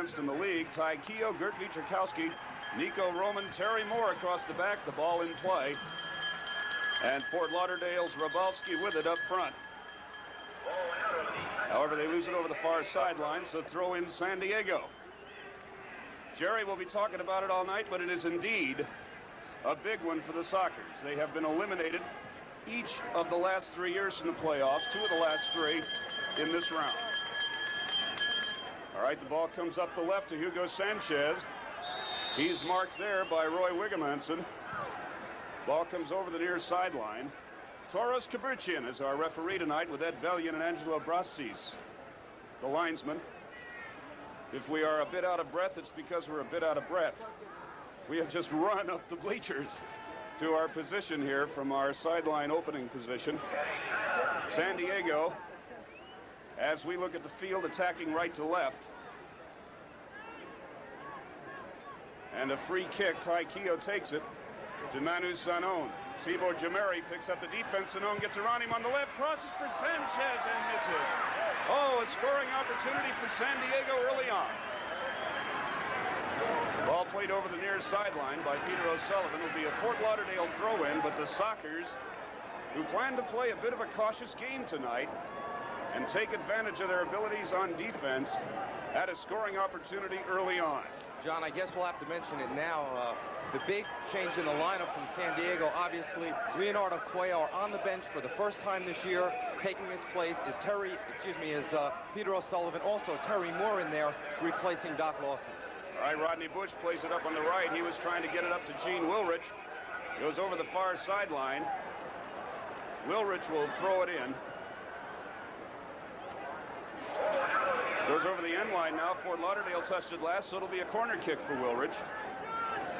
against in the league. Ty Keogh, Gert Wietrzykowski, Nico Roman, Terry Moore across the back. The ball in play. And Fort Lauderdale's Rabalski with it up front. However, they lose it over the far sideline, so throw in San Diego. Jerry will be talking about it all night, but it is indeed a big one for the Sockers. They have been eliminated each of the last 3 years in the playoffs, 2 of the last 3 in this round. All right, the ball comes up the left to Hugo Sanchez. He's marked there by Roy Wigemanson. Ball comes over the near sideline. Toros Kabuchian is our referee tonight with Ed Bellion and Angelo Brastis, the linesman. If we are a bit out of breath, it's because we're a bit out of breath. We have just run up the bleachers to our position here from our sideline opening position. San Diego, as we look at the field, attacking right to left. And a free kick. Ty Keogh takes it to Manu Sanon. Tibor Jameri picks up the defense. Sanon gets around him on the left, crosses for Sanchez and misses. Oh, a scoring opportunity for San Diego early on. Ball played over the near sideline by Peter O'Sullivan. Will be a Fort Lauderdale throw-in, but the Sockers, who plan to play a bit of a cautious game tonight and take advantage of their abilities on defense, had a scoring opportunity early on. John, I guess we'll have to mention it now. The big change in the lineup from San Diego, obviously, Leonardo Cuellar on the bench for the first time this year. Taking his place is Peter O'Sullivan. Also, Terry Moore in there, replacing Doc Lawson. All right, Rodney Bush plays it up on the right. He was trying to get it up to Gene Wilrich. Goes over the far sideline. Wilrich will throw it in. Goes over the end line now. Fort Lauderdale touched it last, so it'll be a corner kick for Wilrich.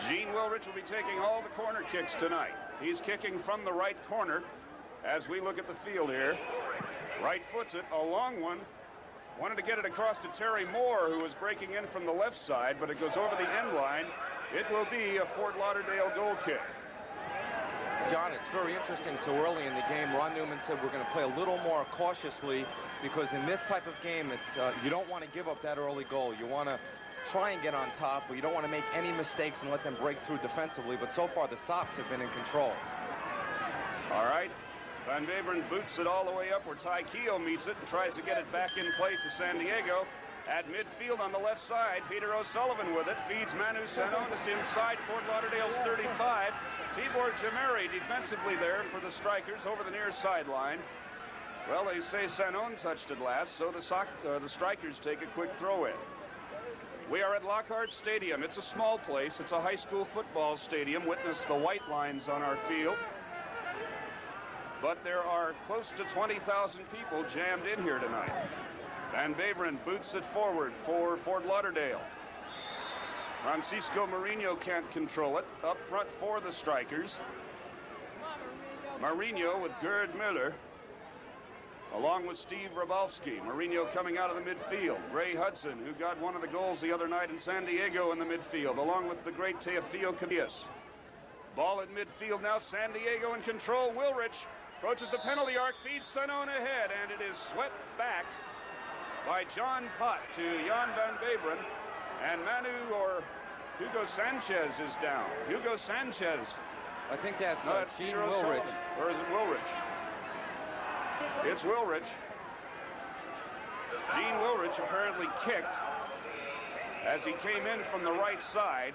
Gene Wilrich will be taking all the corner kicks tonight. He's kicking from the right corner as we look at the field here. Right foots it, a long one. Wanted to get it across to Terry Moore, who was breaking in from the left side, but it goes over the end line. It will be a Fort Lauderdale goal kick. John, it's very interesting so early in the game. Ron Newman said we're going to play a little more cautiously because in this type of game, it's you don't want to give up that early goal. You want to try and get on top, but you don't want to make any mistakes and let them break through defensively. But so far, the Sox have been in control. All right. Van Beveren boots it all the way up where Ty Keogh meets it and tries to get it back in play for San Diego. At midfield on the left side, Peter O'Sullivan with it. Feeds Manu Sanon just inside Fort Lauderdale's 35. Tibor Jameri defensively there for the Strikers over the near sideline. Well, they say Sanon touched it last, so the Strikers take a quick throw in. We are at Lockhart Stadium. It's a small place. It's a high school football stadium. Witness the white lines on our field. But there are close to 20,000 people jammed in here tonight. Van Beveren boots it forward for Fort Lauderdale. Francisco Marinho can't control it. Up front for the Strikers. Marinho with Gerd Muller, along with Steve Rabalski. Marinho coming out of the midfield. Ray Hudson, who got one of the goals the other night in San Diego in the midfield, along with the great Teofilo Cubillas. Ball at midfield now. San Diego in control. Wilrich approaches the penalty arc, feeds Sanon ahead, and it is swept back by John Pott to Jan Van Beveren. And Hugo Sanchez is down. Hugo Sanchez. I think that's Gene Wilrich. Or is it Wilrich? It's Wilrich. Gene Wilrich apparently kicked as he came in from the right side.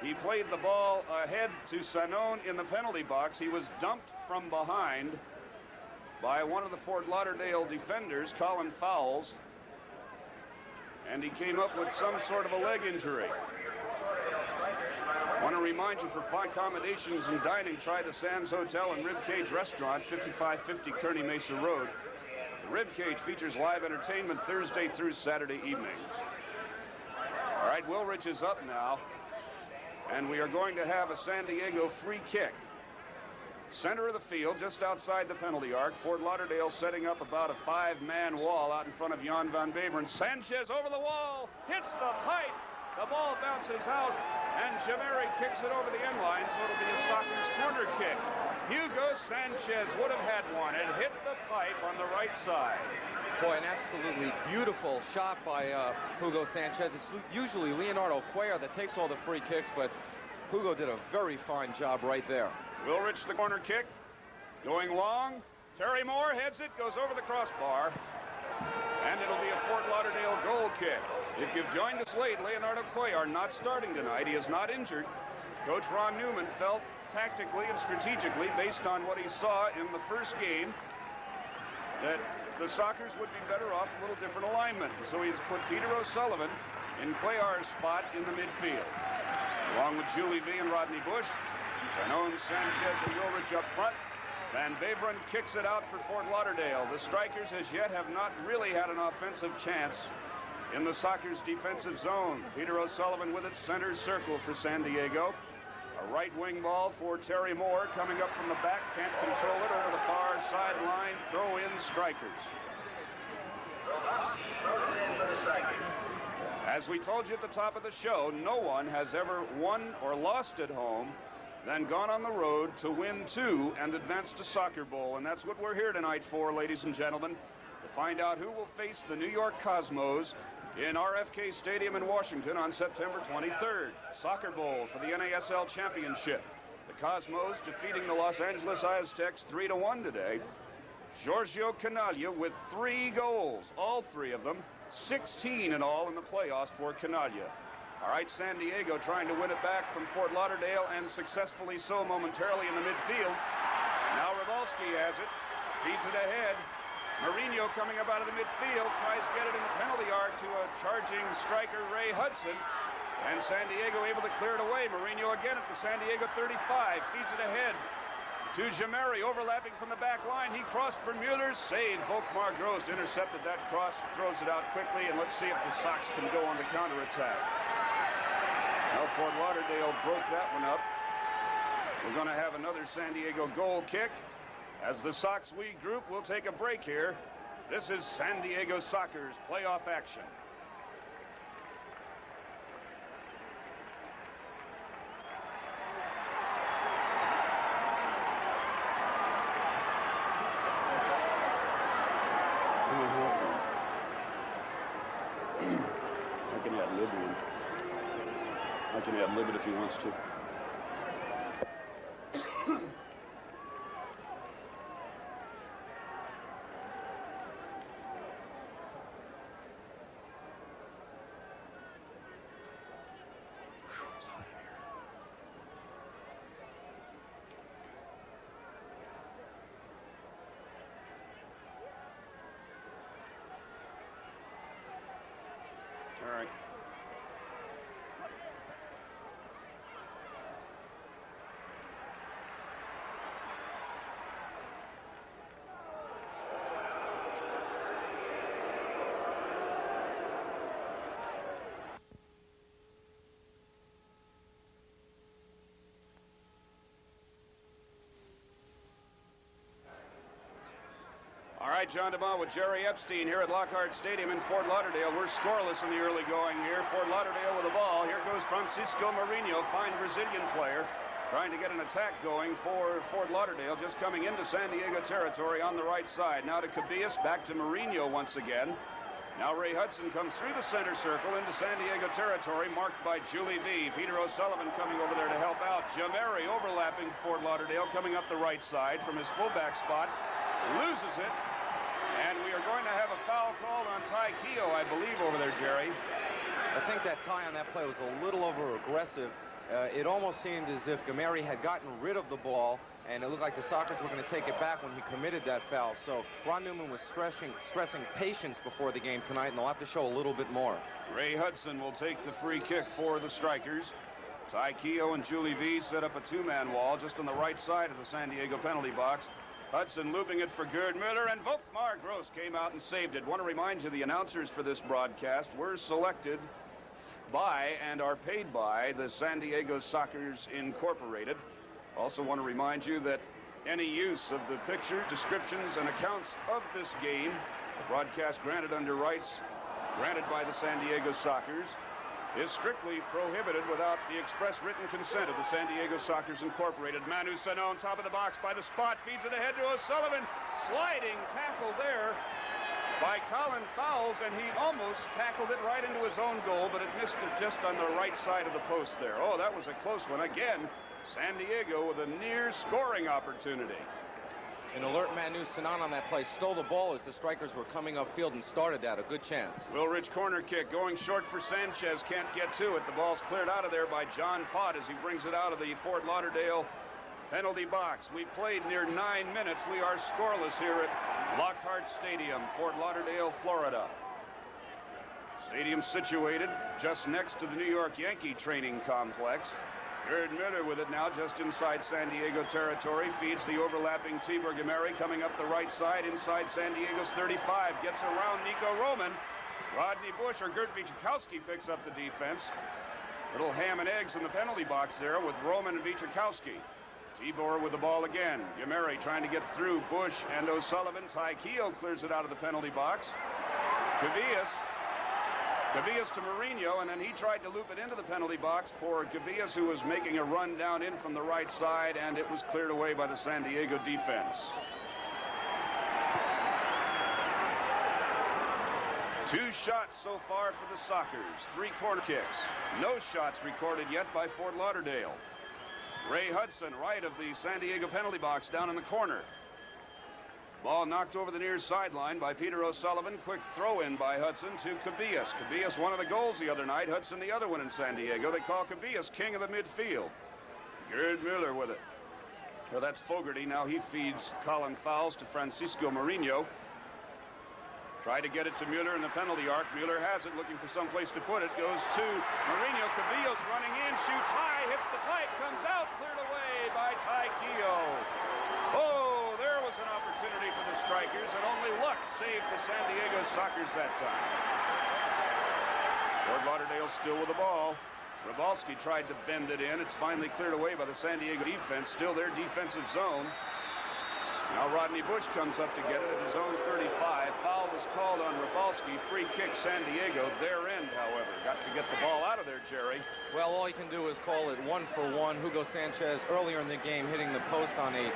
He played the ball ahead to Sanon in the penalty box. He was dumped from behind by one of the Fort Lauderdale defenders, Colin Fowles, and he came up with some sort of a leg injury. I want to remind you, for fine accommodations and dining, try the Sands Hotel and Ribcage Restaurant, 5550 Kearney Mesa Road. The Ribcage features live entertainment Thursday through Saturday evenings. All right, Wilrich is up now, and we are going to have a San Diego free kick. Center of the field, just outside the penalty arc. Fort Lauderdale setting up about a 5-man wall out in front of Jan Van Beveren. Sanchez over the wall, hits the pipe. The ball bounces out, and Jameri kicks it over the end line, so it'll be a Sockers corner kick. Hugo Sanchez would have had one. It hit the pipe on the right side. Boy, an absolutely beautiful shot by Hugo Sanchez. It's usually Leonardo Cuellar that takes all the free kicks, but Hugo did a very fine job right there. Wilrich, the corner kick, going long. Terry Moore heads it, goes over the crossbar, and it'll be a Fort Lauderdale goal kick. If you've joined us late, Leonardo Cuellar not starting tonight. He is not injured. Coach Ron Newman felt tactically and strategically, based on what he saw in the first game, that the Sockers would be better off a little different alignment. So he's put Peter O'Sullivan in Cuellar's spot in the midfield, along with Julie V and Rodney Bush. Zanon, Sanchez, and Wilrich up front. Van Beveren kicks it out for Fort Lauderdale. The Strikers as yet have not really had an offensive chance in the Sockers' defensive zone. Peter O'Sullivan with it, center circle for San Diego. A right wing ball for Terry Moore coming up from the back. Can't control it over the far sideline. Throw in Strikers. As we told you at the top of the show, no one has ever won or lost at home, then gone on the road to win two and advance to Soccer Bowl. And that's what we're here tonight for, ladies and gentlemen, to find out who will face the New York Cosmos in RFK Stadium in Washington on September 23rd. Soccer Bowl for the NASL Championship. The Cosmos defeating the Los Angeles Aztecs 3-1 today. Giorgio Canaglia with 3 goals, all 3 of them, 16 in all in the playoffs for Canaglia. All right, San Diego trying to win it back from Fort Lauderdale, and successfully so momentarily in the midfield. Now Rivulski has it, feeds it ahead. Mourinho coming up out of the midfield, tries to get it in the penalty yard to a charging striker, Ray Hudson. And San Diego able to clear it away. Mourinho again at the San Diego 35, feeds it ahead to Jameri, overlapping from the back line. He crossed for Mueller's save. Volkmar Gross intercepted that cross, throws it out quickly, and let's see if the Sox can go on the counterattack. Well, Fort Lauderdale broke that one up. We're going to have another San Diego goal kick. As the Sox League group will take a break here. This is San Diego Soccer's playoff action. I can add lib one. I can add lib it if he wants to. All right. All right, John DeMont with Jerry Epstein here at Lockhart Stadium in Fort Lauderdale. We're scoreless in the early going here. Fort Lauderdale with the ball. Here goes Francisco Mourinho, fine Brazilian player, trying to get an attack going for Fort Lauderdale, just coming into San Diego territory on the right side. Now to Cubillas, back to Mourinho once again. Now Ray Hudson comes through the center circle into San Diego territory, marked by Julie V. Peter O'Sullivan coming over there to help out. Jameri overlapping Fort Lauderdale, coming up the right side from his fullback spot. Loses it. And we are going to have a foul called on Ty Keogh, I believe, over there, Jerry. I think that tie on that play was a little over-aggressive. It almost seemed as if Gameri had gotten rid of the ball, and it looked like the Sockers were going to take it back when he committed that foul. So Ron Newman was stressing patience before the game tonight, and they'll have to show a little bit more. Ray Hudson will take the free kick for the Strikers. Ty Keogh and Julie V set up a 2-man wall just on the right side of the San Diego penalty box. Hudson looping it for Gerd Muller, and Volkmar Gross came out and saved it. Want to remind you, the announcers for this broadcast were selected by and are paid by the San Diego Sockers Incorporated. Also want to remind you that any use of the picture, descriptions, and accounts of this game, a broadcast granted under rights granted by the San Diego Sockers, is strictly prohibited without the express written consent of the San Diego Sockers Incorporated. Manu Sanon, top of the box by the spot, feeds it ahead to O'Sullivan. Sliding tackle there by Colin Fowles, and he almost tackled it right into his own goal, but it missed it just on the right side of the post there. Oh, that was a close one. Again, San Diego with a near scoring opportunity. An alert Manu Sanon on that play stole the ball as the Strikers were coming upfield and started that. A good chance. Wilrich corner kick going short for Sanchez. Can't get to it. The ball's cleared out of there by John Pott as he brings it out of the Fort Lauderdale penalty box. We played near 9 minutes. We are scoreless here at Lockhart Stadium, Fort Lauderdale, Florida. Stadium situated just next to the New York Yankee training complex. Gerd Muller with it now just inside San Diego territory. Feeds the overlapping Tibor Gameri coming up the right side inside San Diego's 35. Gets around Nico Roman. Rodney Bush or Gert Wieczorkowski picks up the defense. Little ham and eggs in the penalty box there with Roman and Wieczorkowski. Tibor with the ball again. Gameri trying to get through Bush and O'Sullivan. Ty Keogh clears it out of the penalty box. Cubillas to Mourinho, and then he tried to loop it into the penalty box for Cubillas, who was making a run down in from the right side, and it was cleared away by the San Diego defense. 2 shots so far for the Sockers, 3 corner kicks. No shots recorded yet by Fort Lauderdale. Ray Hudson, right of the San Diego penalty box, down in the corner. Ball knocked over the near sideline by Peter O'Sullivan. Quick throw in by Hudson to Cubillas. Cubillas, one of the goals the other night. Hudson, the other one in San Diego. They call Cubillas king of the midfield. Gerd Muller with it. Well, that's Fogarty. Now he feeds Colin Fowles to Francisco Mourinho. Try to get it to Muller in the penalty arc. Muller has it, looking for some place to put it. Goes to Mourinho. Cubillas running in, shoots high, hits the pipe, comes out, cleared away by Ty Keogh. Oh, there was an opportunity for the Strikers, and only luck saved the San Diego Sockers that time. Fort Lauderdale still with the ball. Rabalski tried to bend it in. It's finally cleared away by the San Diego defense. Still their defensive zone. Now Rodney Bush comes up to get it at his own 35. Foul was called on Rabalski. Free kick San Diego. Their end, however. Got to get the ball out of there, Jerry. Well, all you can do is call it 1-for-1. Hugo Sanchez earlier in the game hitting the post on a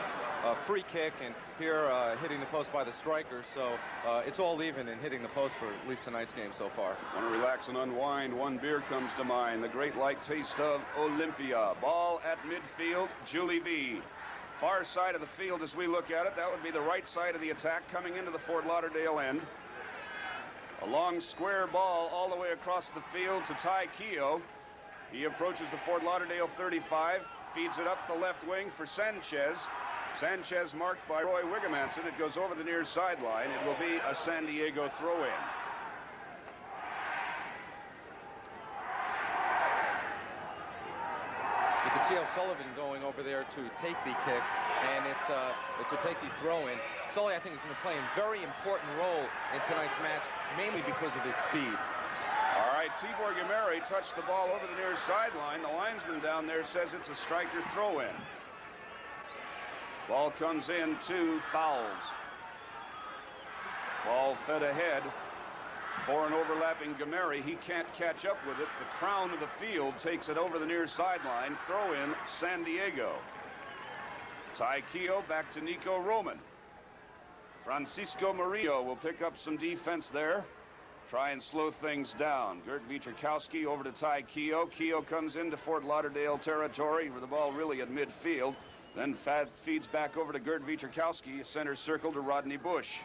free kick, and here hitting the post by the Strikers. So it's all even in hitting the post for at least tonight's game so far. Want to relax and unwind. One beer comes to mind. The great light taste of Olympia. Ball at midfield. Julie B. Far side of the field as we look at it. That would be the right side of the attack coming into the Fort Lauderdale end. A long square ball all the way across the field to Ty Keogh. He approaches the Fort Lauderdale 35. Feeds it up the left wing for Sanchez. Sanchez marked by Roy Wigamanson. It goes over the near sideline. It will be a San Diego throw-in. You can see O'Sullivan going over there to take the kick, and it's to take the throw-in. Sully, I think, is going to play a very important role in tonight's match, mainly because of his speed. All right, Tibor Gameri touched the ball over the near sideline. The linesman down there says it's a striker throw-in. Ball comes in to Fowles. Ball fed ahead for an overlapping Gameri. He can't catch up with it. The crown of the field takes it over the near sideline. Throw in San Diego. Ty Keogh back to Nico Roman. Francisco Murillo will pick up some defense there. Try and slow things down. Gert Wieczorkowski over to Ty Keogh. Keogh comes into Fort Lauderdale territory with the ball really at midfield. Then feeds back over to Gerd Wieczorkowski, center circle to Rodney Bush.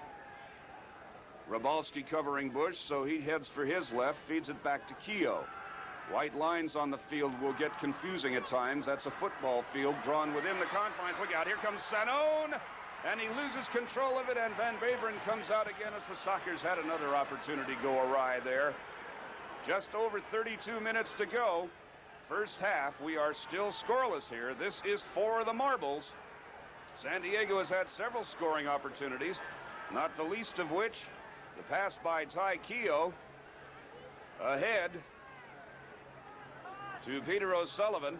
Rabalski covering Bush, so he heads for his left, feeds it back to Keogh. White lines on the field will get confusing at times. That's a football field drawn within the confines. Look out, here comes Sanon, and he loses control of it, and Van Beveren comes out again as the Sockers had another opportunity go awry there. Just over 32 minutes to go. First half, we are still scoreless here. This is for the marbles. San Diego has had several scoring opportunities, not the least of which the pass by Ty Keogh ahead to Peter O'Sullivan,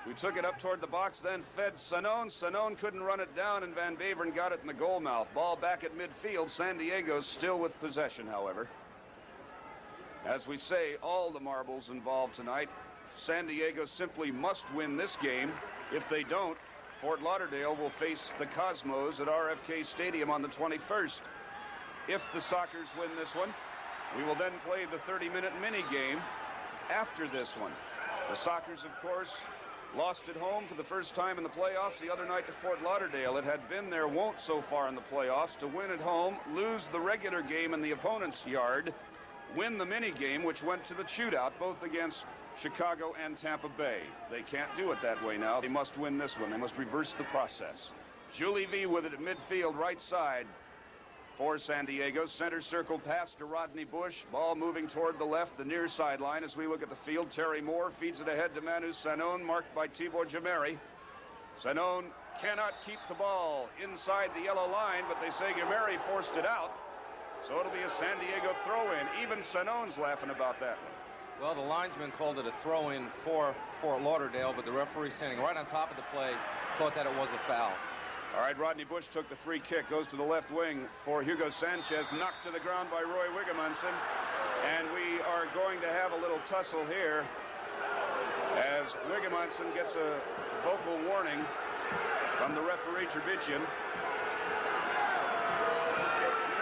who took it up toward the box, then fed Sanon. Sanon couldn't run it down, and Van Beveren got it in the goal mouth. Ball back at midfield. San Diego still with possession, however. As we say, all the marbles involved tonight. San Diego simply must win this game. If they don't, Fort Lauderdale will face the Cosmos at RFK Stadium on the 21st. If the Sockers win this one, we will then play the 30-minute mini game after this one. The Sockers, of course, lost at home for the first time in the playoffs the other night to Fort Lauderdale. It had been their wont so far in the playoffs to win at home, lose the regular game in the opponent's yard, win the mini game, which went to the shootout, both against Chicago and Tampa Bay. They can't do it that way now. They must win this one. They must reverse the process. Julie V with it at midfield, right side for San Diego. Center circle pass to Rodney Bush. Ball moving toward the left, the near sideline. As we look at the field, Terry Moore feeds it ahead to Manu Sanon, marked by Tibor Jameri. Sanon cannot keep the ball inside the yellow line, but they say Jameri forced it out. So it'll be a San Diego throw-in. Even Sanon's laughing about that one. Well, the linesman called it a throw-in for Fort Lauderdale, but the referee standing right on top of the play thought that it was a foul. All right, Rodney Bush took the free kick, goes to the left wing for Hugo Sanchez, knocked to the ground by Roy Wigemanson. And we are going to have a little tussle here as Wigemanson gets a vocal warning from the referee, Trevichian.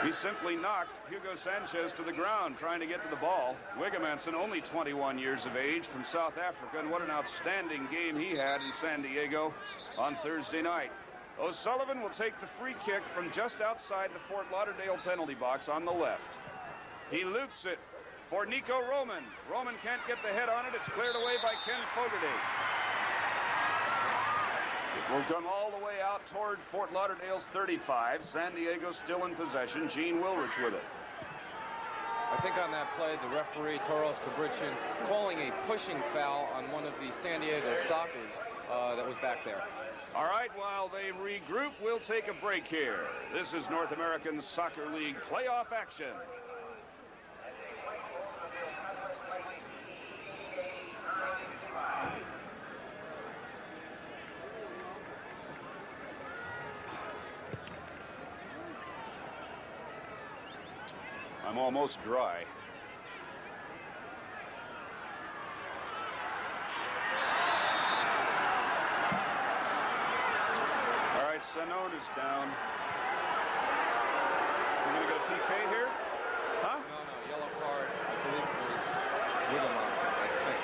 He simply knocked Hugo Sanchez to the ground trying to get to the ball. Wigemanson, only 21 years of age, from South Africa, and what an outstanding game he had in San Diego on Thursday night. O'Sullivan will take the free kick from just outside the Fort Lauderdale penalty box on the left. He loops it for Nico Roman. Roman can't get the head on it. It's cleared away by Ken Fogarty. It will come all the way out toward Fort Lauderdale's 35. San Diego still in possession. Gene Wilrich with it. I think on that play, the referee, Toros Cabrichin, calling a pushing foul on one of the San Diego Sockers that was back there. All right, while they regroup, we'll take a break here. This is North American Soccer League playoff action. I'm almost dry. All right, Sanon is down. We're going to get a PK here? Huh? No, yellow card. I believe it was Wigemanson, I think.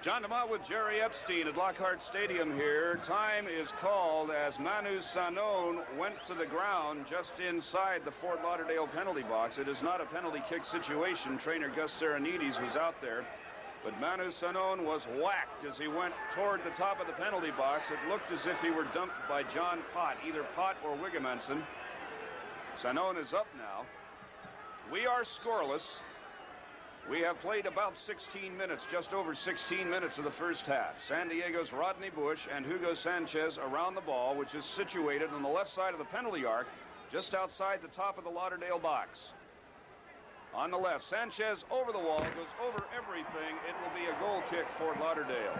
John DeMott with Jerry Epstein at Lockhart Stadium here. Time is called as Manu Sanon went to the ground just inside the Fort Lauderdale penalty box. It is not a penalty kick situation. Trainer Gus Serenides was out there. But Manu Sanon was whacked as he went toward the top of the penalty box. It looked as if he were dumped by John Pott, either Pott or Wigemanson. Sanon is up now. We are scoreless. We have played about 16 minutes, just over 16 minutes of the first half. San Diego's Rodney Bush and Hugo Sanchez around the ball, which is situated on the left side of the penalty arc, just outside the top of the Lauderdale box. On the left, Sanchez over the wall, goes over everything. It will be a goal kick for Lauderdale.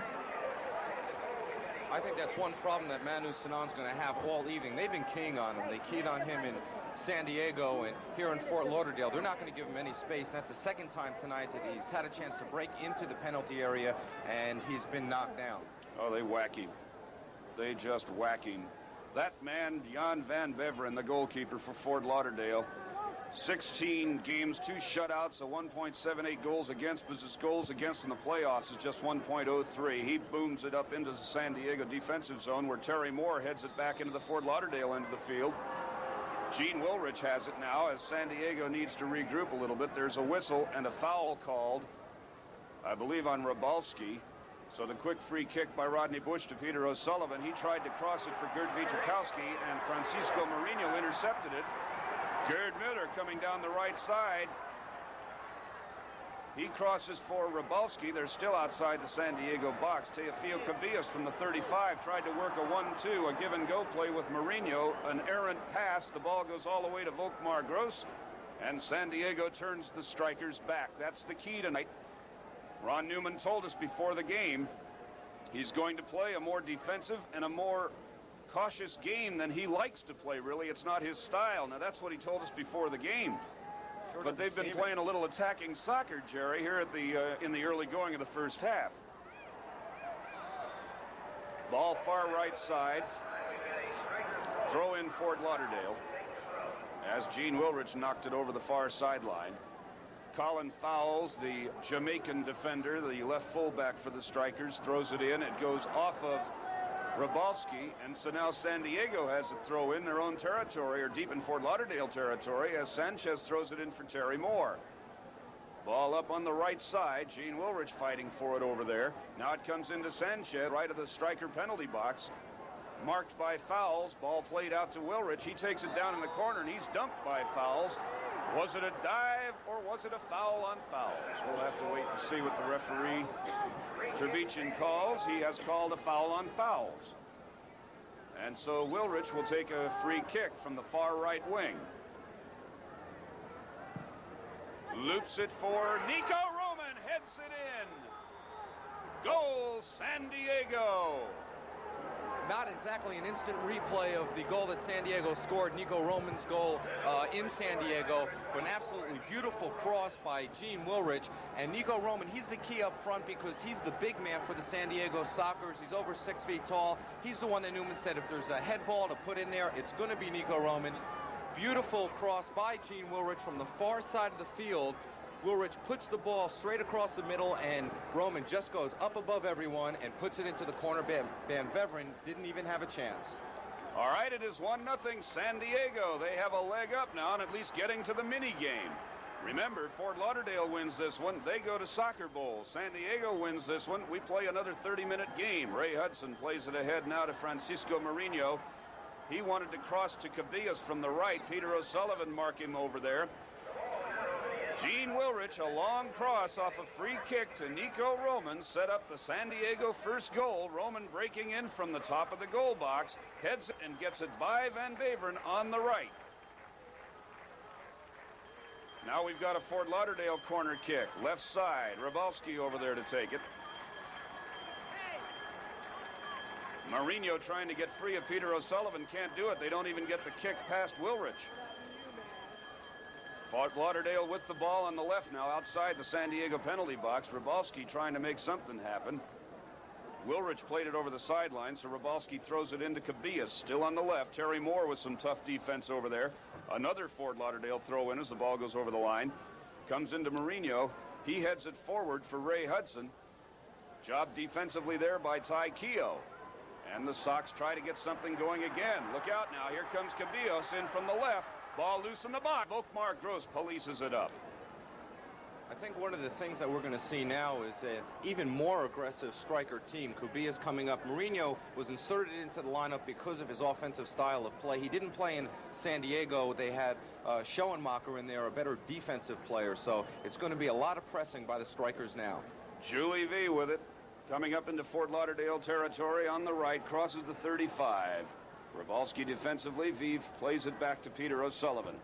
I think that's one problem that Manu Sanon's going to have all evening. They've been keying on him. They keyed on him in San Diego and here in Fort Lauderdale. They're not going to give him any space. That's the second time tonight that he's had a chance to break into the penalty area, and he's been knocked down. Oh, they whack him. They just whack him. That man, Jan Van Beveren, the goalkeeper for Fort Lauderdale, 16 games, 2 shutouts, a 1.78 goals against, but his goals against in the playoffs is just 1.03. He booms it up into the San Diego defensive zone where Terry Moore heads it back into the Fort Lauderdale end of the field. Gene Wilrich has it now as San Diego needs to regroup a little bit. There's a whistle and a foul called, I believe, on Rabalski. So the quick free kick by Rodney Bush to Peter O'Sullivan. He tried to cross it for Gerd Wierzchowski, and Francisco Mourinho intercepted it. Gerd Muller coming down the right side. He crosses for Rybalski. They're still outside the San Diego box. Teofilo Cubillas from the 35 tried to work a 1-2, a give-and-go play with Mourinho. An errant pass. The ball goes all the way to Volkmar Gross, and San Diego turns the Strikers back. That's the key tonight. Ron Newman told us before the game he's going to play a more defensive and a more cautious game than he likes to play, really. It's not his style. Now, that's what he told us before the game. Sure, but they've been playing a little attacking soccer, Jerry, here at the in the early going of the first half. Ball far right side. Throw in Fort Lauderdale as Gene Wilrich knocked it over the far sideline. Colin Fowles, the Jamaican defender, the left fullback for the Strikers, throws it in. It goes off of Rybalski, and so now San Diego has a throw in their own territory, or deep in Fort Lauderdale territory, as Sanchez throws it in for Terry Moore. Ball up on the right side. Gene Wilrich fighting for it over there. Now it comes into Sanchez, right of the Striker penalty box. Marked by Fowles. Ball played out to Wilrich. He takes it down in the corner, and he's dumped by Fowles. Was it a dive, or was it a foul on Fowles? We'll have to wait and see what the referee, Trevichin, calls. He has called a foul on Fowles. And so Wilrich will take a free kick from the far right wing. Loops it for Nico Roman, heads it in. Goal, San Diego. Not exactly an instant replay of the goal that San Diego scored, Nico Roman's goal in San Diego, but an absolutely beautiful cross by Gene Wilrich. And Nico Roman, he's the key up front because he's the big man for the San Diego Sockers. He's over 6 feet tall. He's the one that Newman said if there's a head ball to put in there, it's going to be Nico Roman. Beautiful cross by Gene Wilrich from the far side of the field. Wilrich puts the ball straight across the middle, and Roman just goes up above everyone and puts it into the corner. Van Beveren didn't even have a chance. All right, it is 1-0 San Diego. They have a leg up now and at least getting to the mini game. Remember, Fort Lauderdale wins this one. They go to Soccer Bowl. San Diego wins this one. We play another 30-minute game. Ray Hudson plays it ahead now to Francisco Mourinho. He wanted to cross to Cubillas from the right. Peter O'Sullivan marked him over there. Gene Wilrich, a long cross off a free kick to Nico Roman, set up the San Diego first goal. Roman breaking in from the top of the goal box, heads it and gets it by Van Beveren on the right. Now we've got a Fort Lauderdale corner kick, left side. Rybalski over there to take it. Mourinho trying to get free of Peter O'Sullivan, can't do it. They don't even get the kick past Wilrich. Fort Lauderdale with the ball on the left now outside the San Diego penalty box. Rybalski trying to make something happen. Wilrich played it over the sideline, so Rybalski throws it into Cubillas, still on the left. Terry Moore with some tough defense over there. Another Fort Lauderdale throw in as the ball goes over the line. Comes into Mourinho. He heads it forward for Ray Hudson. Job defensively there by Ty Keogh. And the Sox try to get something going again. Look out now. Here comes Cubillas in from the left. Ball loose in the box. Volkmar Gross polices it up. I think one of the things that we're going to see now is an even more aggressive striker team. Cubillas coming up. Mourinho was inserted into the lineup because of his offensive style of play. He didn't play in San Diego. They had Schoenmacher in there, a better defensive player. So it's going to be a lot of pressing by the strikers now. Julie V with it. Coming up into Fort Lauderdale territory on the right. Crosses the 35. Rybalski defensively. Vive plays it back to Peter O'Sullivan.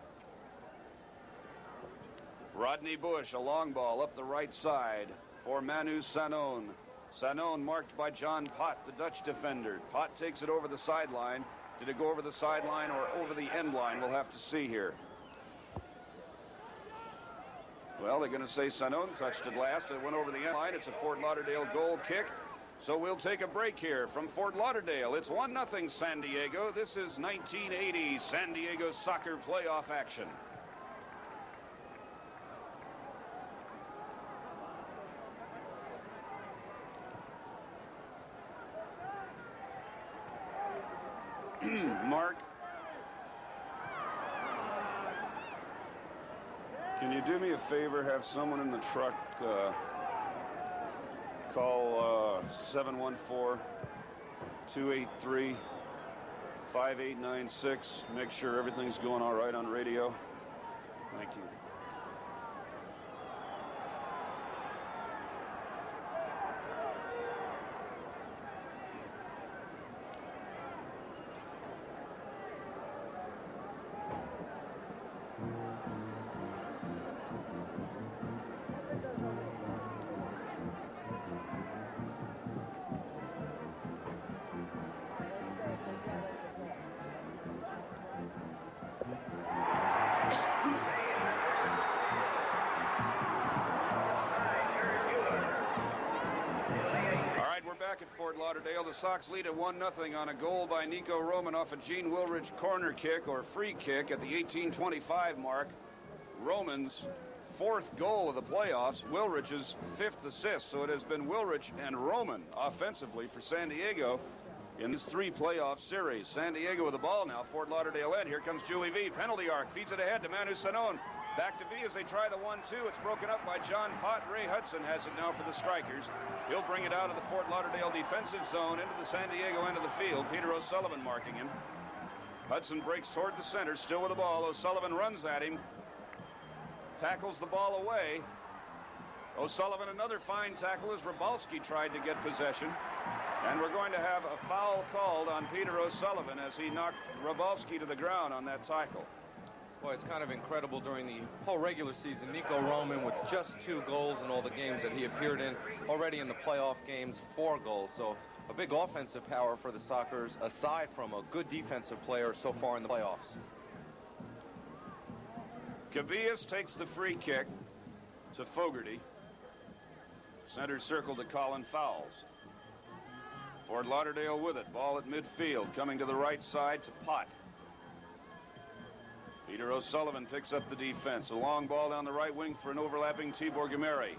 Rodney Bush, a long ball up the right side for Manu Sanon. Sanon marked by John Pott, the Dutch defender. Pott takes it over the sideline. Did it go over the sideline or over the end line? We'll have to see here. Well, they're going to say Sanon touched it last. It went over the end line. It's a Fort Lauderdale goal kick. So we'll take a break here from Fort Lauderdale. It's 1-0 San Diego. This is 1980 San Diego soccer playoff action. Mark, can you do me a favor? Have someone in the truck call 714-283-5896. Make sure everything's going all right on radio. Thank you. Back at Fort Lauderdale, the Sox lead at 1-0 on a goal by Nico Roman off a Gene Wilrich corner kick or free kick at the 18:25 mark. Roman's 4th goal of the playoffs, Wilrich's 5th assist. So it has been Wilrich and Roman offensively for San Diego in this 3 playoff series. San Diego with the ball now, Fort Lauderdale end. Here comes Julie V, penalty arc, feeds it ahead to Manu Sanon. Back to V as they try the 1-2. It's broken up by John Pott. Ray Hudson has it now for the Strikers. He'll bring it out of the Fort Lauderdale defensive zone into the San Diego end of the field. Peter O'Sullivan marking him. Hudson breaks toward the center, still with the ball. O'Sullivan runs at him. Tackles the ball away. O'Sullivan, another fine tackle as Rybalski tried to get possession. And we're going to have a foul called on Peter O'Sullivan as he knocked Rybalski to the ground on that tackle. Boy, it's kind of incredible during the whole regular season. Nico Roman with just 2 goals in all the games that he appeared in. Already in the playoff games, 4 goals. So a big offensive power for the Sockers, aside from a good defensive player so far in the playoffs. Cubillas takes the free kick to Fogarty. Center circle to Colin Fowles. Fort Lauderdale with it. Ball at midfield. Coming to the right side to Pott. Peter O'Sullivan picks up the defense. A long ball down the right wing for an overlapping Tibor Gameri.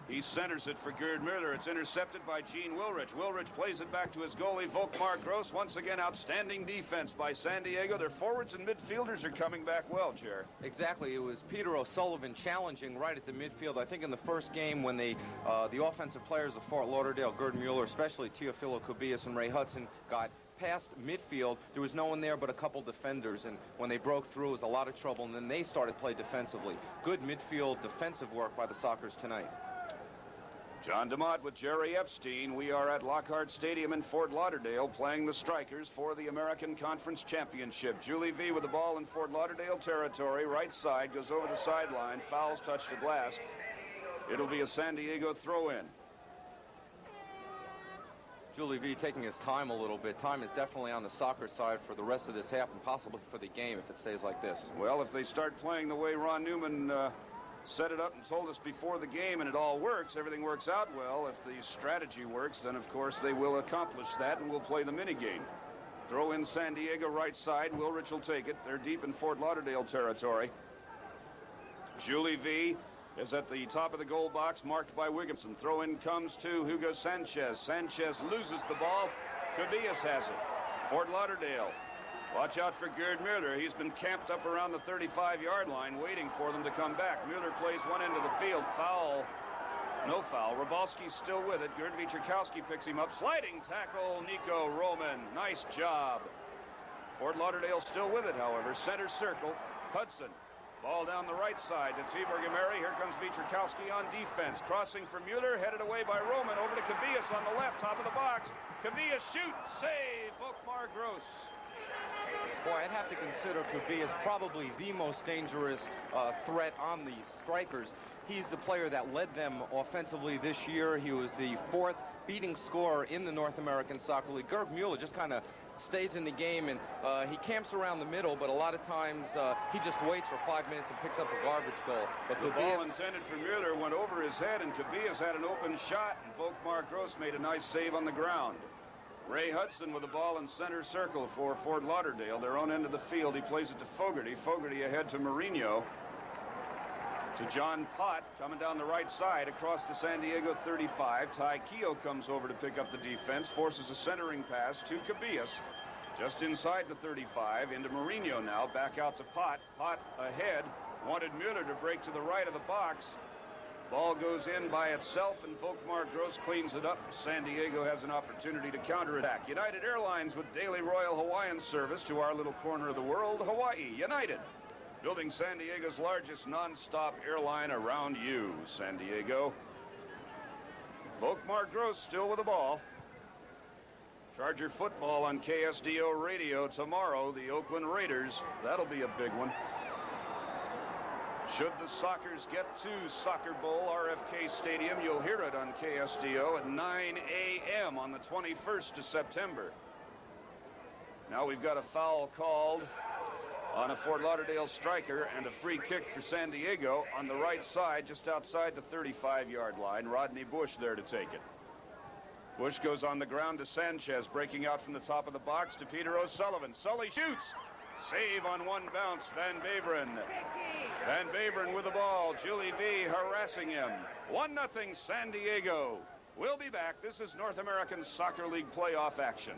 He centers it for Gerd Muller. It's intercepted by Gene Wilrich. Wilrich plays it back to his goalie, Volkmar Gross. Once again, outstanding defense by San Diego. Their forwards and midfielders are coming back well, Jer. Exactly. It was Peter O'Sullivan challenging right at the midfield. I think in the first game when the offensive players of Fort Lauderdale, Gerd Muller, especially Teofilo Cubillas and Ray Hudson, got past midfield, there was no one there but a couple defenders, and when they broke through, it was a lot of trouble, and then they started play defensively. Good midfield defensive work by the Sockers tonight. John DeMott with Jerry Epstein. We are at Lockhart Stadium in Fort Lauderdale playing the Strikers for the American Conference Championship. Julie V with the ball in Fort Lauderdale territory. Right side, goes over the sideline. Fouls touched at last. It'll be a San Diego throw-in. Julie V taking his time a little bit. Time is definitely on the Socker side for the rest of this half and possibly for the game if it stays like this. Well, if they start playing the way Ron Newman set it up and told us before the game and it all works, everything works out well. If the strategy works, then of course they will accomplish that and we'll play the mini game. Throw in San Diego right side. Wilrich will take it. They're deep in Fort Lauderdale territory. Julie V is at the top of the goal box, marked by Wigginson. Throw in comes to Hugo Sanchez. Sanchez loses the ball. Cubillas has it. Fort Lauderdale. Watch out for Gerd Muller. He's been camped up around the 35-yard line waiting for them to come back. Muller plays one end of the field. Foul. No foul. Rybalski's still with it. Gerd Wietrzykowski picks him up. Sliding tackle, Nico Roman. Nice job. Fort Lauderdale still with it, however. Center circle. Hudson. Ball down the right side to Tibor Gameri. Here comes Wietrzykowski on defense. Crossing for Muller. Headed away by Roman. Over to Cubillas on the left, top of the box. Cubillas shoots. Save. Volkmar Gross. Boy, I'd have to consider Cubillas probably the most dangerous threat on the Strikers. He's the player that led them offensively this year. He was the 4th beating scorer in the North American Soccer League. Gerd Muller just kind of stays in the game, and he camps around the middle, but a lot of times he just waits for 5 minutes and picks up a garbage goal. But the ball intended for Muller went over his head, and Cubillas had an open shot, and Volkmar Gross made a nice save on the ground. Ray Hudson with the ball in center circle for Fort Lauderdale, their own end of the field. He plays it to Fogarty. Fogarty ahead to Mourinho. To John Pott, coming down the right side across the San Diego 35. Ty Keogh comes over to pick up the defense, forces a centering pass to Cubillas. Just inside the 35, into Mourinho now, back out to Pott. Pott ahead, wanted Muller to break to the right of the box. Ball goes in by itself, and Volkmar Gross cleans it up. San Diego has an opportunity to counterattack. United Airlines with daily Royal Hawaiian service to our little corner of the world, Hawaii. United. building San Diego's largest non-stop airline around you, San Diego. Volkmar Gross still with the ball. Charger football on KSDO radio tomorrow. The Oakland Raiders. That'll be a big one. Should the Sockers get to Soccer Bowl, RFK Stadium, you'll hear it on KSDO at 9 a.m. on the 21st of September. Now we've got a foul called on a Fort Lauderdale striker and a free kick for San Diego on the right side, just outside the 35-yard line. Rodney Bush there to take it. Bush goes on the ground to Sanchez, breaking out from the top of the box to Peter O'Sullivan. Sully shoots. Save on one bounce, Van Beveren. Van Beveren with the ball. Julie V harassing him. 1-0 San Diego. We'll be back. This is North American Soccer League playoff action.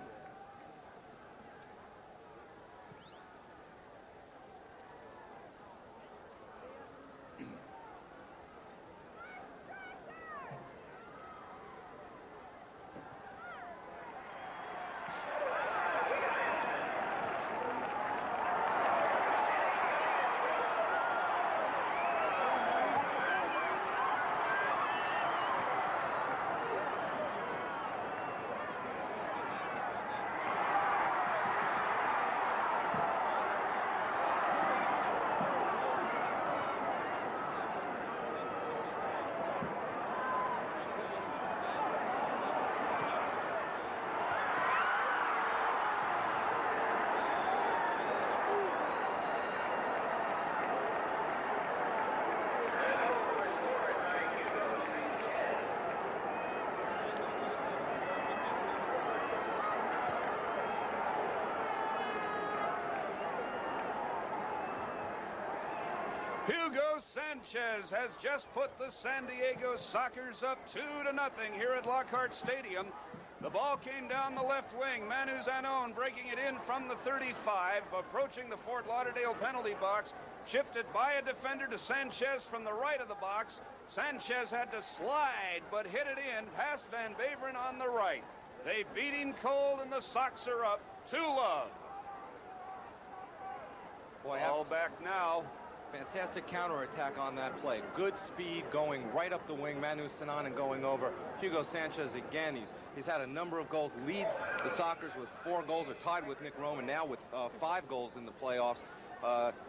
Hugo Sanchez has just put the San Diego Sockers up 2-0 here at Lockhart Stadium. The ball came down the left wing. Manu Zanon breaking it in from the 35, approaching the Fort Lauderdale penalty box. Chipped it by a defender to Sanchez from the right of the box. Sanchez had to slide, but hit it in past Van Beveren on the right. They beat him cold, and the Sox are up 2-0. Ball back now. Fantastic counterattack on that play. Good speed going right up the wing. Manu Sananen going over. Hugo Sanchez again. He's had a number of goals. Leads the Sockers with 4 goals, or tied with Nick Roman now with 5 goals in the playoffs.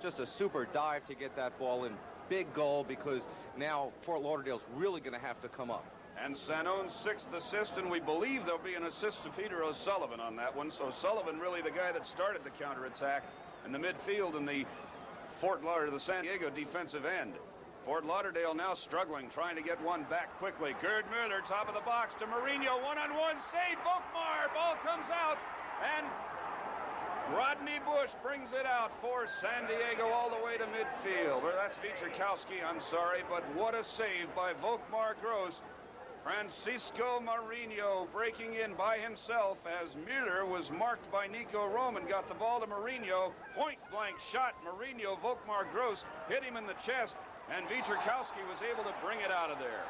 Just a super dive to get that ball in. Big goal, because now Fort Lauderdale's really going to have to come up. And Sanon's 6th assist, and we believe there'll be an assist to Peter O'Sullivan on that one. So Sullivan really the guy that started the counterattack in the midfield in the Fort Lauderdale, the San Diego defensive end. Fort Lauderdale now struggling, trying to get one back quickly. Gerd Muller, top of the box to Mourinho, one-on-one save. Volkmar, ball comes out, and Rodney Bush brings it out for San Diego all the way to midfield. Or that's Vichurkowski, I'm sorry, but what a save by Volkmar Gross. Francisco Mourinho breaking in by himself as Muller was marked by Nico Roman. Got the ball to Mourinho. Point-blank shot. Mourinho, Volkmar Gross hit him in the chest, and Vichurkowski was able to bring it out of there.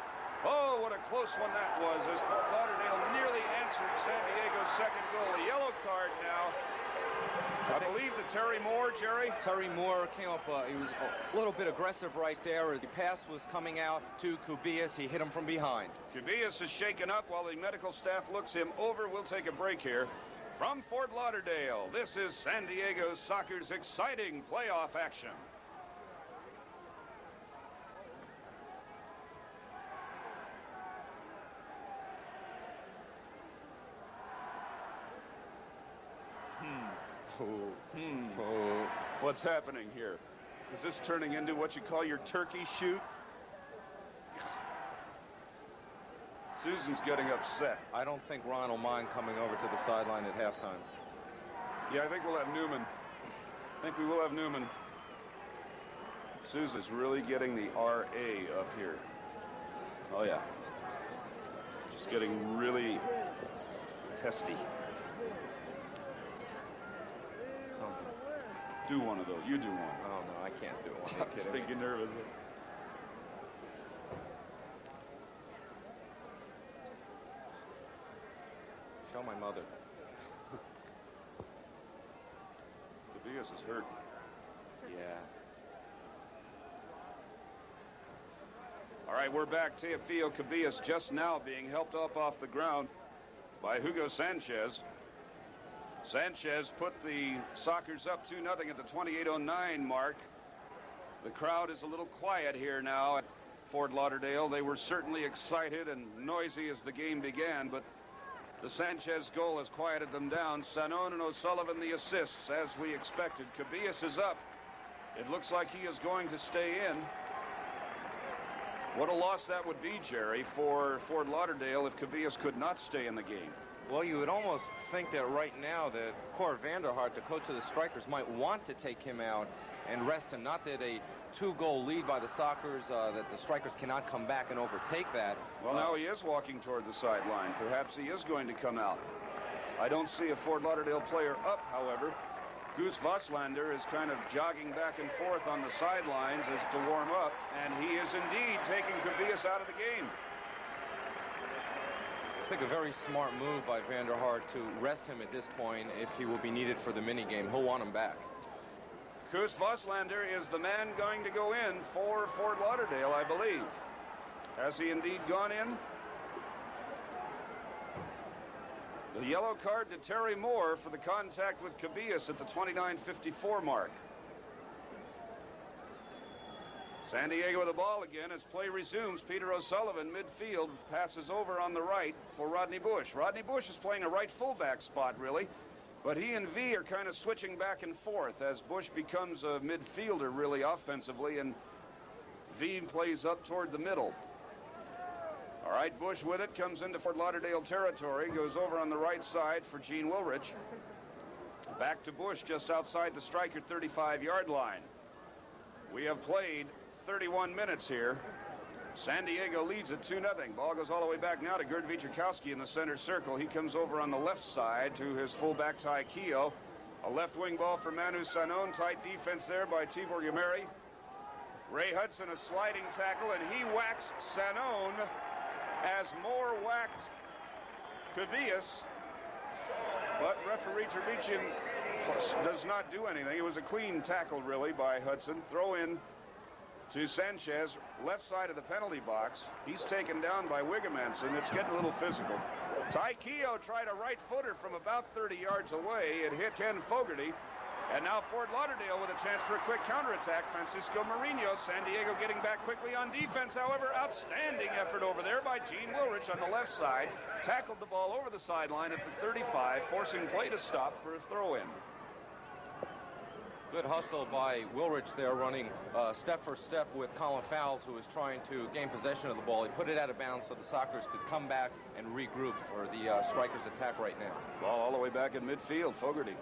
Oh, what a close one that was, as Fort Lauderdale nearly answered San Diego's second goal. A yellow card now, I believe, to Terry Moore, Jerry. Terry Moore came up, he was a little bit aggressive right there as the pass was coming out to Cubillas. He hit him from behind. Cubillas is shaken up while the medical staff looks him over. We'll take a break here. From Fort Lauderdale, this is San Diego Soccer's exciting playoff action. What's happening here? Is this turning into what you call your turkey shoot? Susan's getting upset. I don't think Ron will mind coming over to the sideline at halftime. Yeah, I think we'll have Newman. I think we will have Newman. Susan's really getting the RA up here. Oh, yeah. Just getting really testy. Do one of those. You do one. Oh, no, I can't do one. I'm just thinking nervous. Show my mother. Cubillas is hurt. Yeah. right, we're back. Teofilo Cubillas just now being helped up off the ground by Hugo Sanchez. Sanchez put the Sockers up 2-0 at the 28:09 mark. The crowd is a little quiet here now at Fort Lauderdale. They were certainly excited and noisy as the game began, but the Sanchez goal has quieted them down. Sanon and O'Sullivan the assists, as we expected. Cubillas is up. It looks like he is going to stay in. What a loss that would be, Jerry, for Fort Lauderdale if Cubillas could not stay in the game. Well, you would almost think that right now that Cor Vanderhart, the coach of the Strikers, might want to take him out and rest him. Not that a 2-goal lead by the Sockers, that the Strikers cannot come back and overtake that. Well, now he is walking toward the sideline. Perhaps he is going to come out. I don't see a Fort Lauderdale player up, however. Goose Voslander is kind of jogging back and forth on the sidelines as to warm up, and he is indeed taking Cubillas out of the game. I think a very smart move by Vanderhart to rest him at this point if he will be needed for the mini game. He'll want him back. Goose Voslander is the man going to go in for Fort Lauderdale, I believe. Has he indeed gone in? The yellow card to Terry Moore for the contact with Cubillas at the 29:54 mark. San Diego with the ball again as play resumes. Peter O'Sullivan, midfield, passes over on the right for Rodney Bush. Rodney Bush is playing a right fullback spot, really, but he and V are kind of switching back and forth as Bush becomes a midfielder, really, offensively, and V plays up toward the middle. All right, Bush with it, comes into Fort Lauderdale territory, goes over on the right side for Gene Wilrich. Back to Bush just outside the striker 35-yard line. We have played 31 minutes here. San Diego leads it 2-0. Ball goes all the way back now to Gerd Muller in the center circle. He comes over on the left side to his fullback Ty Keogh. A left wing ball for Manu Sanon. Tight defense there by Tibor Yameri. Ray Hudson a sliding tackle, and he whacks Sanon as Moore whacked Cubillas. But referee Trevichen does not do anything. It was a clean tackle, really, by Hudson. Throw in to Sanchez, left side of the penalty box. He's taken down by Wigemanson. It's getting a little physical. Ty Keogh tried a right footer from about 30 yards away. It hit Ken Fogarty. And now Fort Lauderdale with a chance for a quick counterattack. Francisco Mourinho. San Diego getting back quickly on defense. However, outstanding effort over there by Gene Wilrich on the left side. Tackled the ball over the sideline at the 35, forcing play to stop for a throw-in. Good hustle by Wilrich there, running step for step with Colin Fowles, who was trying to gain possession of the ball. He put it out of bounds so the Sockers could come back and regroup for the Strikers' attack right now. Ball all the way back in midfield. Fogarty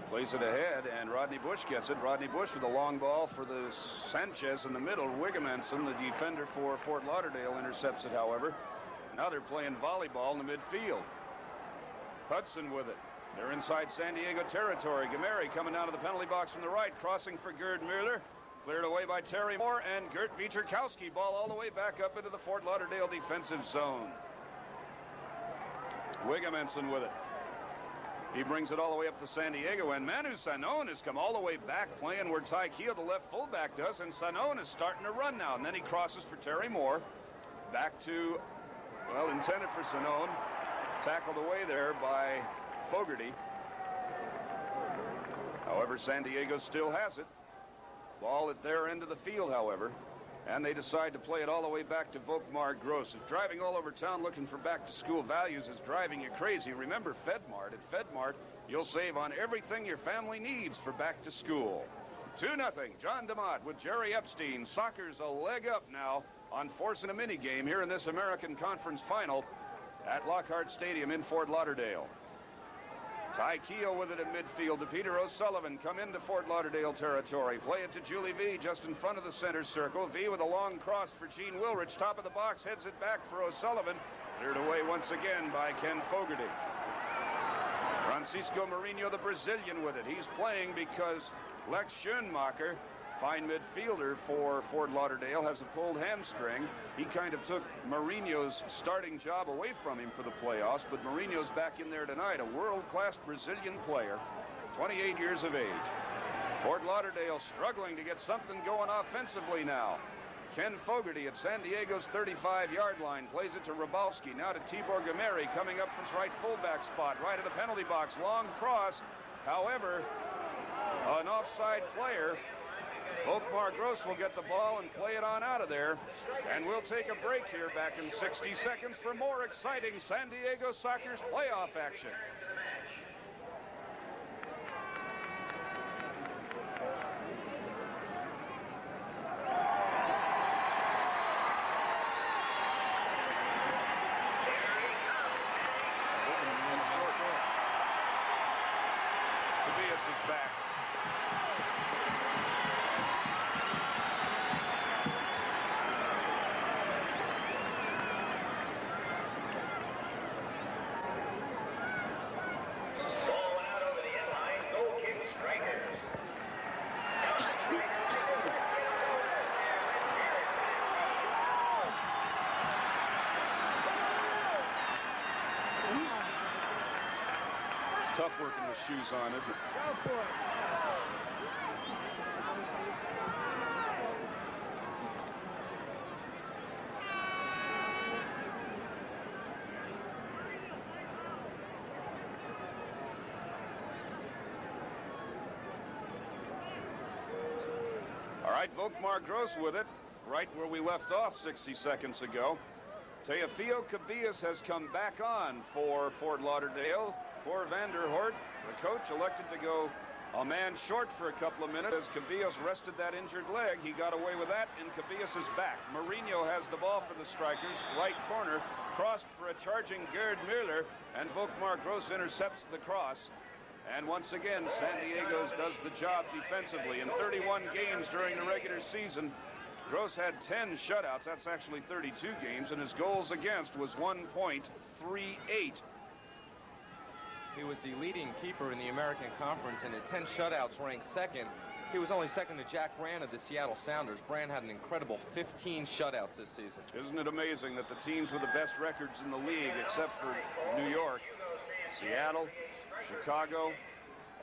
plays it ahead, and Rodney Bush gets it. Rodney Bush with a long ball for the Sanchez in the middle. Wigemanson, the defender for Fort Lauderdale, intercepts it, however. Now they're playing volleyball in the midfield. Hudson with it. They're inside San Diego territory. Gameri coming out of the penalty box from the right, crossing for Gerd Muller. Cleared away by Terry Moore, and Gert Muller. Ball all the way back up into the Fort Lauderdale defensive zone. Wigemanson with it. He brings it all the way up to San Diego, and Manu Sanon has come all the way back, playing where Ty Keogh, the left fullback, does, and Sanon is starting to run now, and then he crosses for Terry Moore. Back to, well, intended for Sanon. Tackled away there by Fogarty. However, San Diego still has it. Ball at their end of the field, however, and they decide to play it all the way back to Volkmar Gross. If driving all over town looking for back-to-school values is driving you crazy, remember FedMart. At FedMart, you'll save on everything your family needs for back-to-school. 2-0, John DeMott with Jerry Epstein. Sockers a leg up now on forcing a mini-game here in this American Conference Final at Lockhart Stadium in Fort Lauderdale. Ty Keogh with it in midfield to Peter O'Sullivan. Come into Fort Lauderdale territory. Play it to Julie V just in front of the center circle. V with a long cross for Gene Wilrich. Top of the box, heads it back for O'Sullivan. Cleared away once again by Ken Fogarty. Francisco Mourinho, the Brazilian, with it. He's playing because Lex Schoenmacher, fine midfielder for Fort Lauderdale, has a pulled hamstring. He kind of took Mourinho's starting job away from him for the playoffs, but Mourinho's back in there tonight, a world-class Brazilian player, 28 years of age. Fort Lauderdale struggling to get something going offensively now. Ken Fogarty at San Diego's 35-yard line plays it to Rybalski. Now to Tibor Gameri coming up from his right fullback spot, right of the penalty box. Long cross. However, an offside player. Volkmar Gross will get the ball and play it on out of there. And we'll take a break here back in 60 seconds for more exciting San Diego Soccer's playoff action. Cubillas is back. Tough working with shoes on it. Go for it. All right, Volkmar Gross with it, right where we left off 60 seconds ago. Teofilo Cubillas has come back on for Fort Lauderdale. Cor Vanderhoort, the coach, elected to go a man short for a couple of minutes as Cubillas rested that injured leg. He got away with that, and Cubillas is back. Mourinho has the ball for the Strikers, right corner, crossed for a charging Gerd Muller, and Volkmar Gross intercepts the cross. And once again, San Diego's does the job defensively. In 31 games during the regular season, Gross had 10 shutouts. That's actually 32 games, and his goals against was 1.38. He was the leading keeper in the American Conference, and his 10 shutouts ranked second. He was only second to Jack Brand of the Seattle Sounders. Brand had an incredible 15 shutouts this season. Isn't it amazing that the teams with the best records in the league, except for New York, Seattle, Chicago,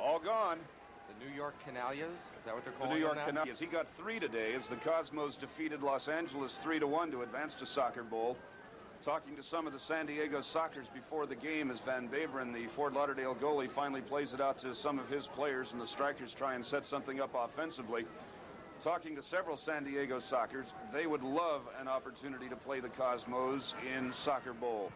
all gone. The New York Canalias, is that what they're The calling New York them now? Canadians. He got 3 today as the Cosmos defeated Los Angeles 3-1 to advance to Soccer Bowl. Talking to some of the San Diego Sockers before the game as Van Beveren, the Fort Lauderdale goalie, finally plays it out to some of his players, and the Strikers try and set something up offensively. Talking to several San Diego Sockers, they would love an opportunity to play the Cosmos in Soccer Bowl.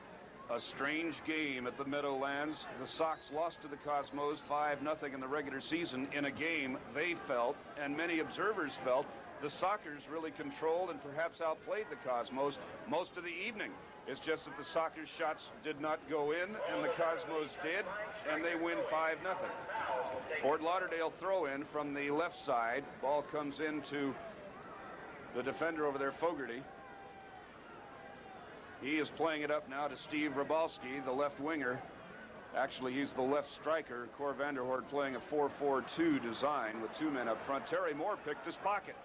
A strange game at the Meadowlands. The Sox lost to the Cosmos 5-0 in the regular season in a game they felt, and many observers felt, the Sockers really controlled and perhaps outplayed the Cosmos most of the evening. It's just that the Sockers shots did not go in, and the Cosmos did, and they win 5-0. Fort Lauderdale throw in from the left side. Ball comes into the defender over there, Fogarty. He is playing it up now to Steve Rybalski, the left winger. Actually, he's the left striker. Cor Vanderhoort playing a 4-4-2 design with 2 men up front. Terry Moore picked his pocket.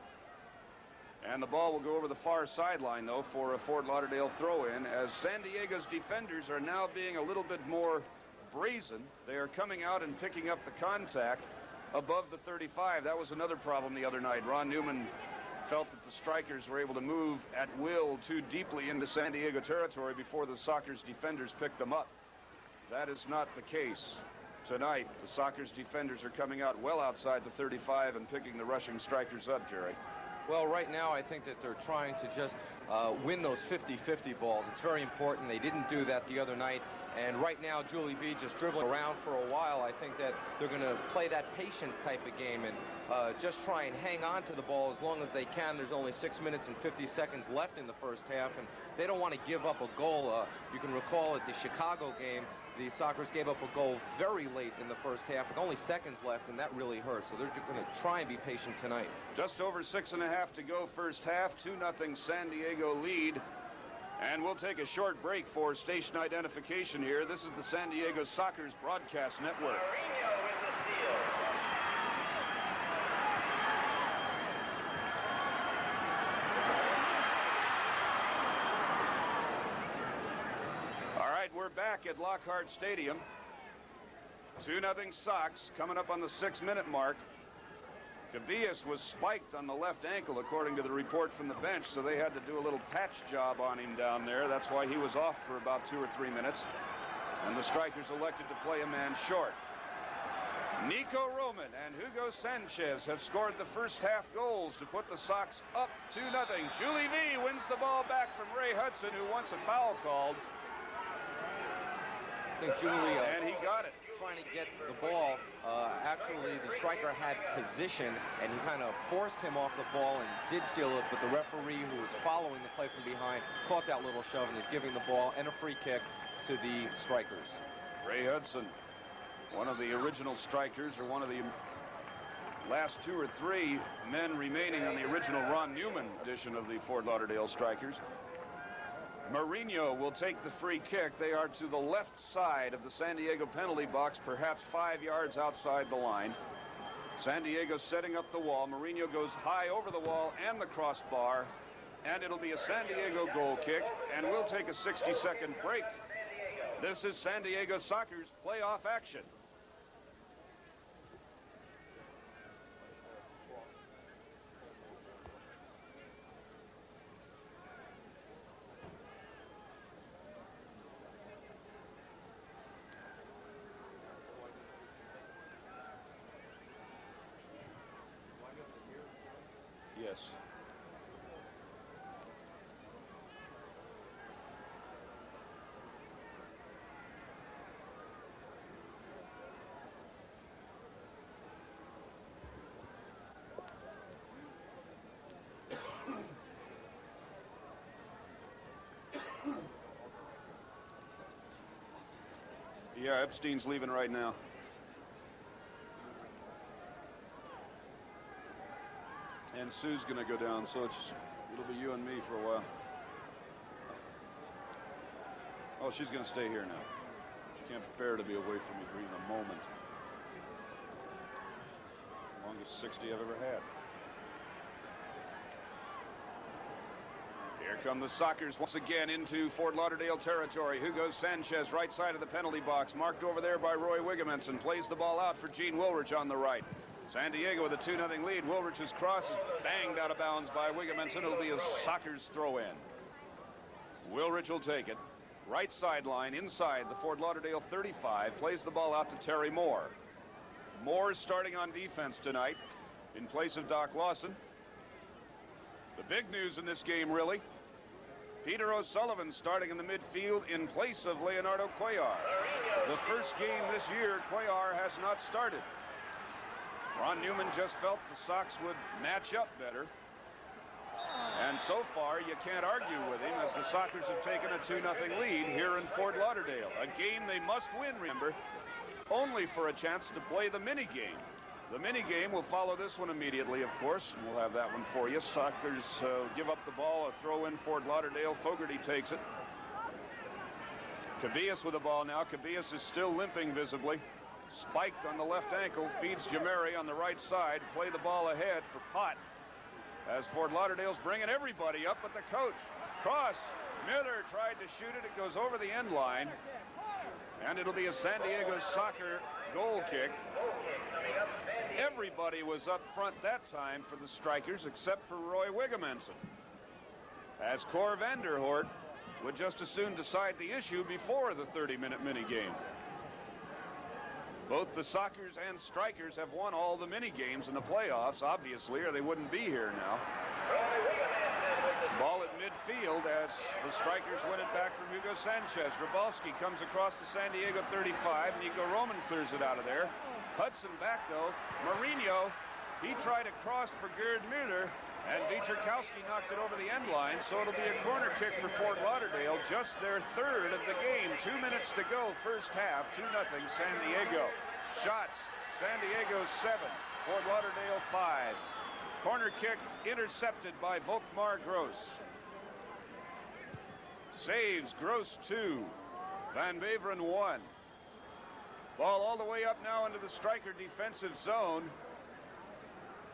And the ball will go over the far sideline, though, for a Fort Lauderdale throw-in, as San Diego's defenders are now being a little bit more brazen. They are coming out and picking up the contact above the 35. That was another problem the other night. Ron Newman felt that the Strikers were able to move at will too deeply into San Diego territory before the Sockers defenders picked them up. That is not the case tonight. The Sockers defenders are coming out well outside the 35 and picking the rushing Strikers up, Jerry. Well, right now, I think that they're trying to just win those 50-50 balls. It's very important. They didn't do that the other night. And right now, Julie V just dribbling around for a while. I think that they're going to play that patience type of game and just try and hang on to the ball as long as they can. There's only 6 minutes and 50 seconds left in the first half, and they don't want to give up a goal. You can recall at the Chicago game, the Sockers gave up a goal very late in the first half with only seconds left, and that really hurt. So they're going to try and be patient tonight. Just over 6.5 to go first half. 2-0 San Diego lead. And we'll take a short break for station identification here. This is the San Diego Sockers Broadcast Network. All right, we're back at Lockhart Stadium. 2-0 Sox coming up on the 6-minute mark. Cubillas was spiked on the left ankle, according to the report from the bench, so they had to do a little patch job on him down there. That's why he was off for about 2 or 3 minutes. And the strikers elected to play a man short. Nico Roman and Hugo Sanchez have scored the first half goals to put the Sox up 2-0. Julie V wins the ball back from Ray Hudson, who wants a foul called. I think Julie, and he got it. Trying to get the ball. Actually, the striker had position, and he kind of forced him off the ball and did steal it, but the referee, who was following the play from behind, caught that little shove and is giving the ball and a free kick to the strikers. Ray Hudson, one of the original strikers, or one of the last 2 or 3 men remaining on the original Ron Newman edition of the Fort Lauderdale Strikers. Mourinho will take the free kick. They are to the left side of the San Diego penalty box, perhaps 5 yards outside the line. San Diego setting up the wall. Mourinho goes high over the wall and the crossbar, and it'll be a San Diego goal kick, and we'll take a 60-second break. This is San Diego Soccer's playoff action. Yes. Yeah, Epstein's leaving right now. And Sue's going to go down, so it'll be you and me for a while. Oh, she's going to stay here now. She can't bear to be away from me for even a moment. Longest 60 I've ever had. Here come the Sockers once again into Fort Lauderdale territory. Hugo Sanchez, right side of the penalty box, marked over there by Roy Wigemenson, plays the ball out for Gene Wilrich on the right. San Diego with a 2-0 lead. Wilrich's cross is banged out of bounds by Wigemenson. It'll be a Sockers throw in. Wilrich will take it. Right sideline inside the Fort Lauderdale 35. Plays the ball out to Terry Moore. Moore is starting on defense tonight in place of Doc Lawson. The big news in this game, really, Peter O'Sullivan starting in the midfield in place of Leonardo Cuellar. The first game this year, Cuellar has not started. Ron Newman just felt the Sox would match up better. And so far, you can't argue with him, as the Sockers have taken a 2-0 lead here in Fort Lauderdale. A game they must win, remember, only for a chance to play the mini-game. The mini-game will follow this one immediately, of course. We'll have that one for you. Sockers give up the ball, a throw in Fort Lauderdale. Fogarty takes it. Cubillas with the ball now. Cubillas is still limping visibly. Spiked on the left ankle, feeds Jameri on the right side. Play the ball ahead for Pott, as Fort Lauderdale's bringing everybody up but the coach. Cross. Miller tried to shoot it. It goes over the end line. And it'll be a San Diego Soccer goal kick. Everybody was up front that time for the Strikers except for Roy Wigemenson, as Cor Vanderhoort would just as soon decide the issue before the 30-minute mini-game. Both the Sockers and Strikers have won all the mini-games in the playoffs, obviously, or they wouldn't be here now. Ball at midfield as the Strikers win it back from Hugo Sanchez. Rabalski comes across the San Diego 35. Nico Roman clears it out of there. Hudson back, though. Mourinho, he tried a cross for Gerd Muller, and Wietrzykowski knocked it over the end line, so it'll be a corner kick for Fort Lauderdale, just their third of the game. 2 minutes to go, first half, 2-0 San Diego. Shots, San Diego 7, Fort Lauderdale 5. Corner kick intercepted by Volkmar Gross. Saves, Gross 2, Van Beveren 1. Ball all the way up now into the Striker defensive zone.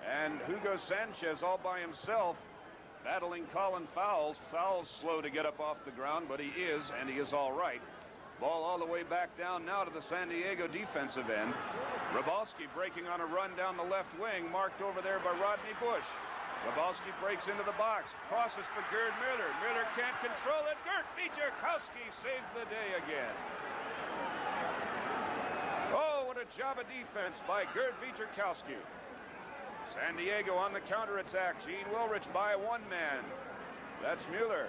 And Hugo Sanchez all by himself, battling Colin Fowles. Fowles slow to get up off the ground, but he is, and he is all right. Ball all the way back down now to the San Diego defensive end. Rybalski breaking on a run down the left wing, marked over there by Rodney Bush. Rybalski breaks into the box, crosses for Gerd Muller. Muller can't control it. Gerd Muller saved the day again. Oh, what a job of defense by Gerd Muller. San Diego on the counterattack. Gene Wilrich by one man. That's Muller.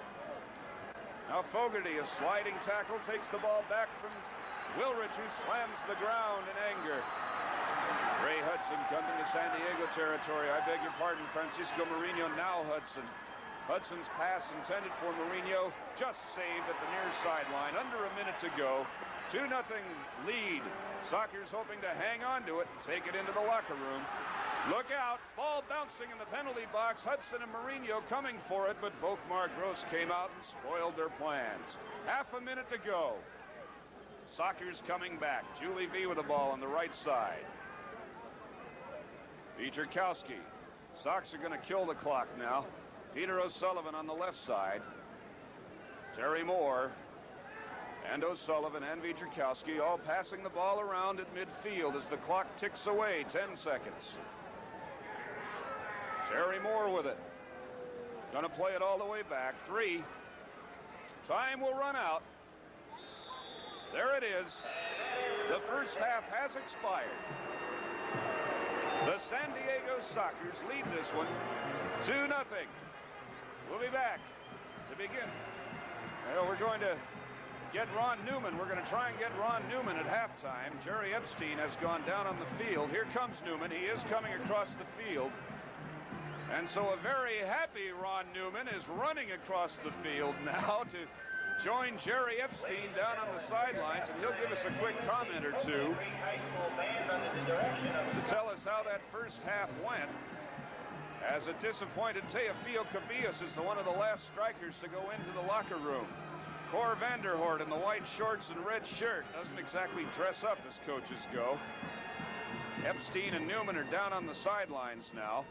Now Fogarty, a sliding tackle, takes the ball back from Wilrich, who slams the ground in anger. Ray Hudson coming to San Diego territory. I beg your pardon, Francisco Mourinho, now Hudson. Hudson's pass intended for Mourinho, just saved at the near sideline. Under a minute to go. 2-0 lead. Sockers hoping to hang on to it and take it into the locker room. Look out, ball bouncing in the penalty box. Hudson and Mourinho coming for it, but Volkmar Gross came out and spoiled their plans. Half a minute to go. Sockers coming back. Julie V with the ball on the right side. Wierzchowski. Sox are going to kill the clock now. Peter O'Sullivan on the left side. Terry Moore and O'Sullivan and Wierzchowski all passing the ball around at midfield as the clock ticks away. 10 seconds. Terry Moore with it. Going to play it all the way back. 3. Time will run out. There it is. The first half has expired. The San Diego Sockers lead this one 2-0. We'll be back to begin. Well, we're going to get Ron Newman. We're going to try and get Ron Newman at halftime. Jerry Epstein has gone down on the field. Here comes Newman. He is coming across the field. And so a very happy Ron Newman is running across the field now to join Jerry Epstein down on the sidelines, and he'll give us a quick comment or two to tell us how that first half went. As a disappointed Teofilo Cubillas is one of the last strikers to go into the locker room. Cor Vanderhoort in the white shorts and red shirt doesn't exactly dress up as coaches go. Epstein and Newman are down on the sidelines now.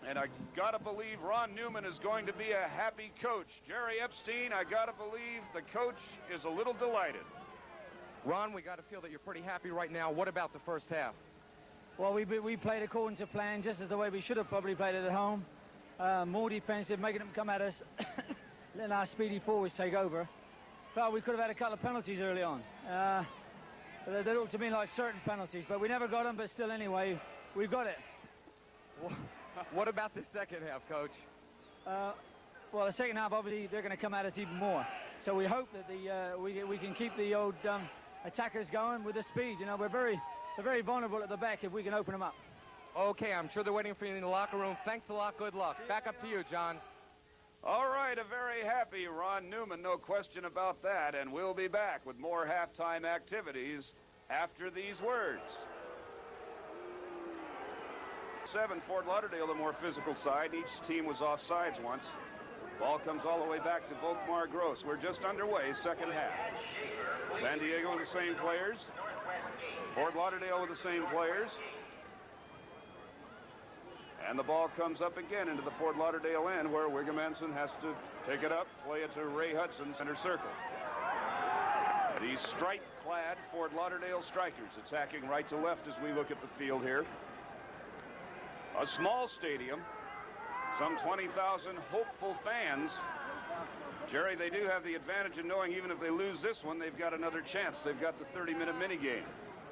And I gotta believe Ron Newman is going to be a happy coach. Jerry Epstein, I gotta believe the coach is a little delighted. Ron, we gotta feel that you're pretty happy right now. What about the first half? Well, we played according to plan, just as the way we should have probably played it at home. More defensive, making them come at us, letting our speedy forwards take over. But we could have had a couple of penalties early on. They looked to me like certain penalties, but we never got them. But still, anyway, we've got it. What about the second half, Coach? Well, the second half, obviously, they're going to come at us even more. So we hope that we can keep the old attackers going with the speed. You know, they're very vulnerable at the back if we can open them up. Okay, I'm sure they're waiting for you in the locker room. Thanks a lot. Good luck. Back up to you, John. All right, a very happy Ron Newman, no question about that. And we'll be back with more halftime activities after these words. 7, Fort Lauderdale, the more physical side. Each team was offsides once. Ball comes all the way back to Volkmar Gross. We're just underway, second half. San Diego with the same players. Fort Lauderdale with the same players. And the ball comes up again into the Fort Lauderdale end, where Wiggum-Ensign has to pick it up, play it to Ray Hudson, center circle. The stripe-clad Fort Lauderdale Strikers attacking right to left as we look at the field here. A small stadium, some 20,000 hopeful fans. Jerry, they do have the advantage of knowing even if they lose this one, they've got another chance. They've got the 30-minute minigame.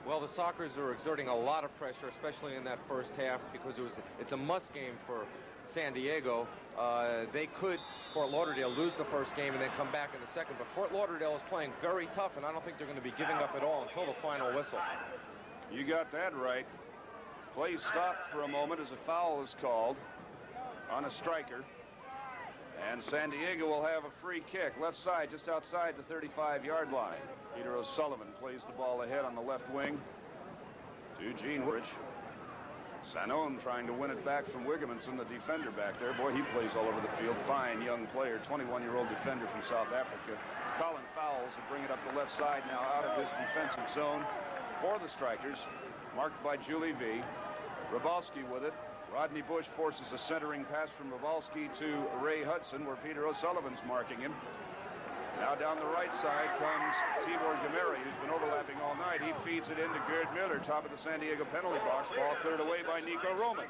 Well, the Sockers are exerting a lot of pressure, especially in that first half, because it's a must game for San Diego. They could, Fort Lauderdale, lose the first game and then come back in the second. But Fort Lauderdale is playing very tough, and I don't think they're going to be giving up at all until the final whistle. You got that right. Play stopped for a moment as a foul is called on a striker. And San Diego will have a free kick, left side, just outside the 35-yard line. Peter O'Sullivan plays the ball ahead on the left wing to Gene Wilrich. Sanon trying to win it back from Wiggum-Ensign, the defender back there. Boy, he plays all over the field. Fine young player, 21-year-old defender from South Africa. Colin Fowles will bring it up the left side now out of his defensive zone for the Strikers, marked by Julie V. Rybalski with it. Rodney Bush forces a centering pass from Rybalski to Ray Hudson, where Peter O'Sullivan's marking him. Now down the right side comes Tibor Gameri, who's been overlapping all night. He feeds it into Gerd Muller, top of the San Diego penalty box. Ball cleared away by Nico Roman.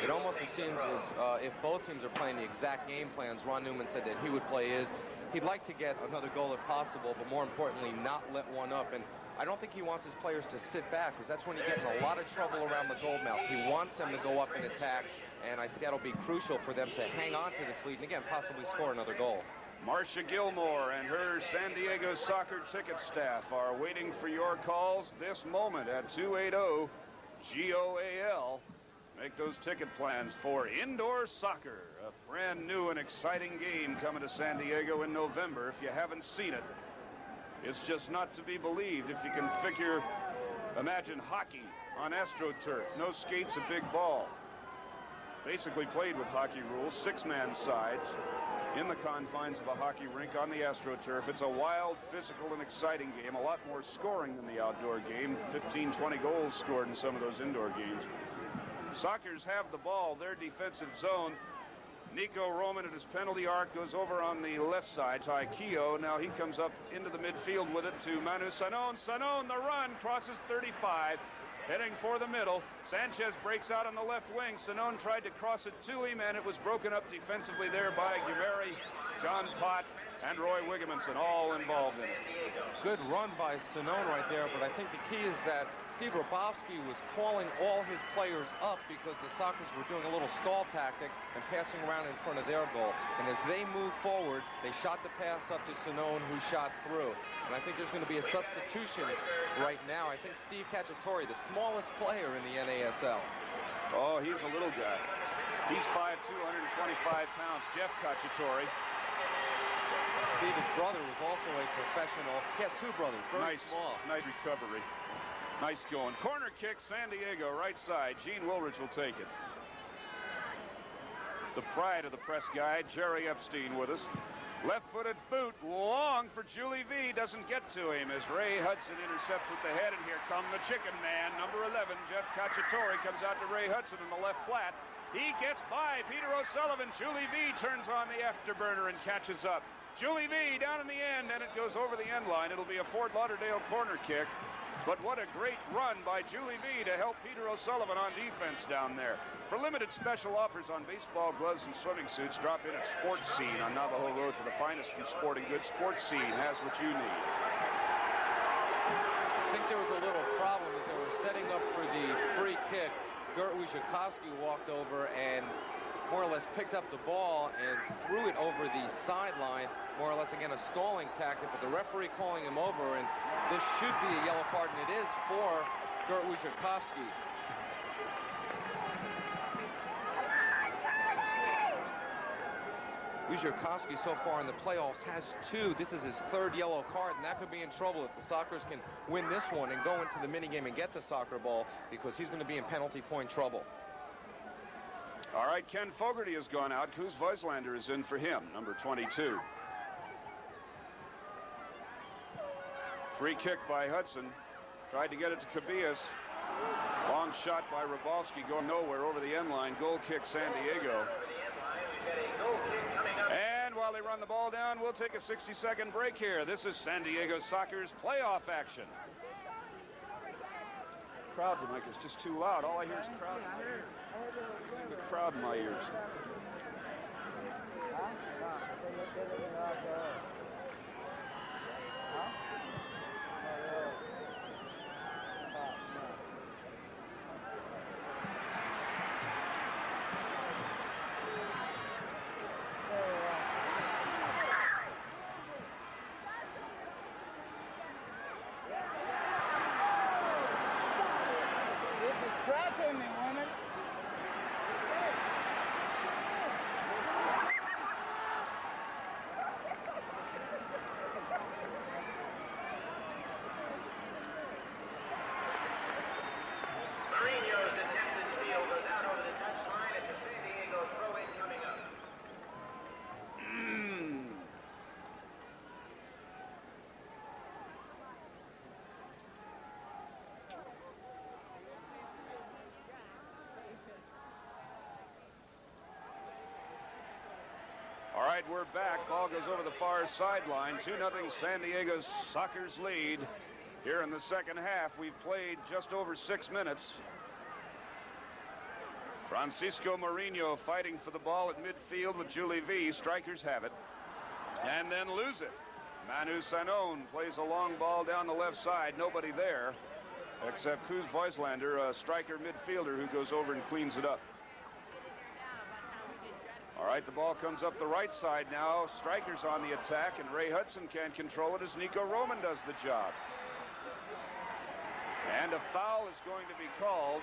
It almost seems as if both teams are playing the exact game plans Ron Newman said that he would play is, he'd like to get another goal if possible, but more importantly, not let one up. And I don't think he wants his players to sit back, because that's when you get in a lot of trouble around the goal mouth. He wants them to go up and attack, and I think that'll be crucial for them to hang on to this lead and, again, possibly score another goal. Marcia Gilmore and her San Diego Soccer ticket staff are waiting for your calls this moment at 280-GOAL. Make those ticket plans for indoor soccer, a brand new and exciting game coming to San Diego in November. If you haven't seen it, it's just not to be believed. If you can imagine hockey on AstroTurf, no skates, a big ball. Basically played with hockey rules, 6-man sides in the confines of a hockey rink on the AstroTurf. It's a wild, physical, and exciting game. A lot more scoring than the outdoor game. 15, 20 goals scored in some of those indoor games. Sockers have the ball, their defensive zone. Nico Roman at his penalty arc goes over on the left side to Aikio. Now he comes up into the midfield with it to Manu Sanon. Sanon, the run, crosses 35, heading for the middle. Sanchez breaks out on the left wing. Sanon tried to cross it to him, and it was broken up defensively there by Gameri, John Pott, and Roy Wigemanson, all involved in it. Good run by Sanon right there, but I think the key is that Steve Rabowski was calling all his players up because the Sockers were doing a little stall tactic and passing around in front of their goal. And as they moved forward, they shot the pass up to Sanon, who shot through. And I think there's going to be a substitution right now. I think Steve Cacciatore, the smallest player in the NASL. Oh, he's a little guy. He's 5'2", 125 pounds. Jeff Cacciatore. Steve, his brother, was also a professional. He has two brothers, very small. Nice recovery. Nice going. Corner kick, San Diego, right side. Gene Woolridge will take it. The pride of the press guy, Jerry Epstein, with us. Left-footed boot, long for Julie V. Doesn't get to him as Ray Hudson intercepts with the head, and here come the chicken man, number 11, Jeff Cacciatore, comes out to Ray Hudson in the left flat. He gets by Peter O'Sullivan. Julie V. turns on the afterburner and catches up. Julie V. down in the end, and it goes over the end line. It'll be a Fort Lauderdale corner kick. But what a great run by Julie V. to help Peter O'Sullivan on defense down there. For limited special offers on baseball gloves and swimming suits, drop in at Sports Scene on Navajo Road for the finest in sporting goods. Sports Scene has what you need. I think there was a little problem as they were setting up for the free kick. Gert Wojciechowski walked over and more or less picked up the ball and threw it over the sideline, more or less, again, a stalling tactic, but the referee calling him over, and this should be a yellow card, and it is for Gert Wojciechowski. Wojciechowski so far in the playoffs has 2. This is his 3rd yellow card, and that could be in trouble if the Sockers can win this one and go into the minigame and get the soccer ball, because he's going to be in penalty point trouble. All right, Ken Fogarty has gone out. Kuz Voislander is in for him, number 22. Free kick by Hudson. Tried to get it to Cubillas. Long shot by Rabowski going nowhere over the end line. Goal kick, San Diego. And while they run the ball down, we'll take a 60-second break here. This is San Diego Soccer's playoff action. The crowd tonight is just too loud. All I hear is crowd. The crowd in my ears. right, we're back. Ball goes over the far sideline. 2-0 San Diego Sockers lead. Here in the second half, we've played just over 6 minutes. Francisco Mourinho fighting for the ball at midfield with Julie V. Strikers have it. And then lose it. Manu Sanon plays a long ball down the left side. Nobody there except Kuz Voislander, a striker midfielder who goes over and cleans it up. All right, the ball comes up the right side now. Strikers on the attack, and Ray Hudson can't control it as Nico Roman does the job. And a foul is going to be called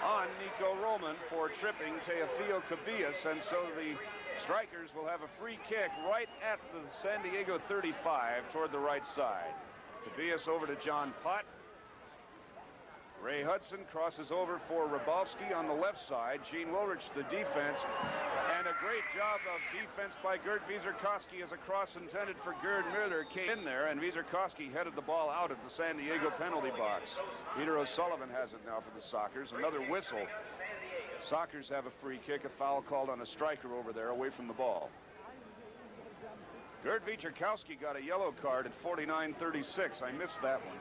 on Nico Roman for tripping Teofilo Cubillas, and so the Strikers will have a free kick right at the San Diego 35 toward the right side. Cubillas over to John Pott. Ray Hudson crosses over for Rybalski on the left side. Gene Wilrich the defense, and a great job of defense by Gerd Wieserkowski as a cross intended for Gerd Muller came in there, and Wieserkowski headed the ball out of the San Diego penalty box. Peter O'Sullivan has it now for the Sockers. Another whistle. Sockers have a free kick, a foul called on a striker over there away from the ball. Gerd Wieserkowski got a yellow card at 49-36. I missed that one.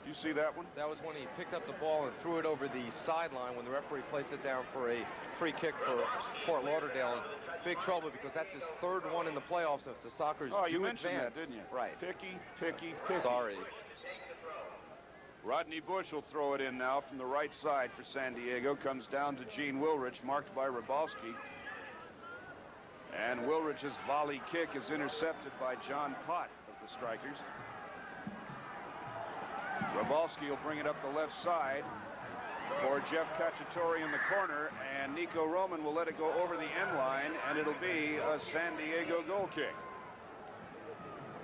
Did you see that one? That was when he picked up the ball and threw it over the sideline when the referee placed it down for a free kick for Fort Lauderdale. Big trouble because that's his third one in the playoffs if the Sockers Oh, you do mentioned advance. that, didn't you? Right. Picky. Sorry. Rodney Bush will throw it in now from the right side for San Diego. Comes down to Gene Wilrich, marked by Rybalski. And Wilrich's volley kick is intercepted by John Pott of the Strikers. Rybalski will bring it up the left side for Jeff Cacciatore in the corner, and Nico Roman will let it go over the end line, and it'll be a San Diego goal kick.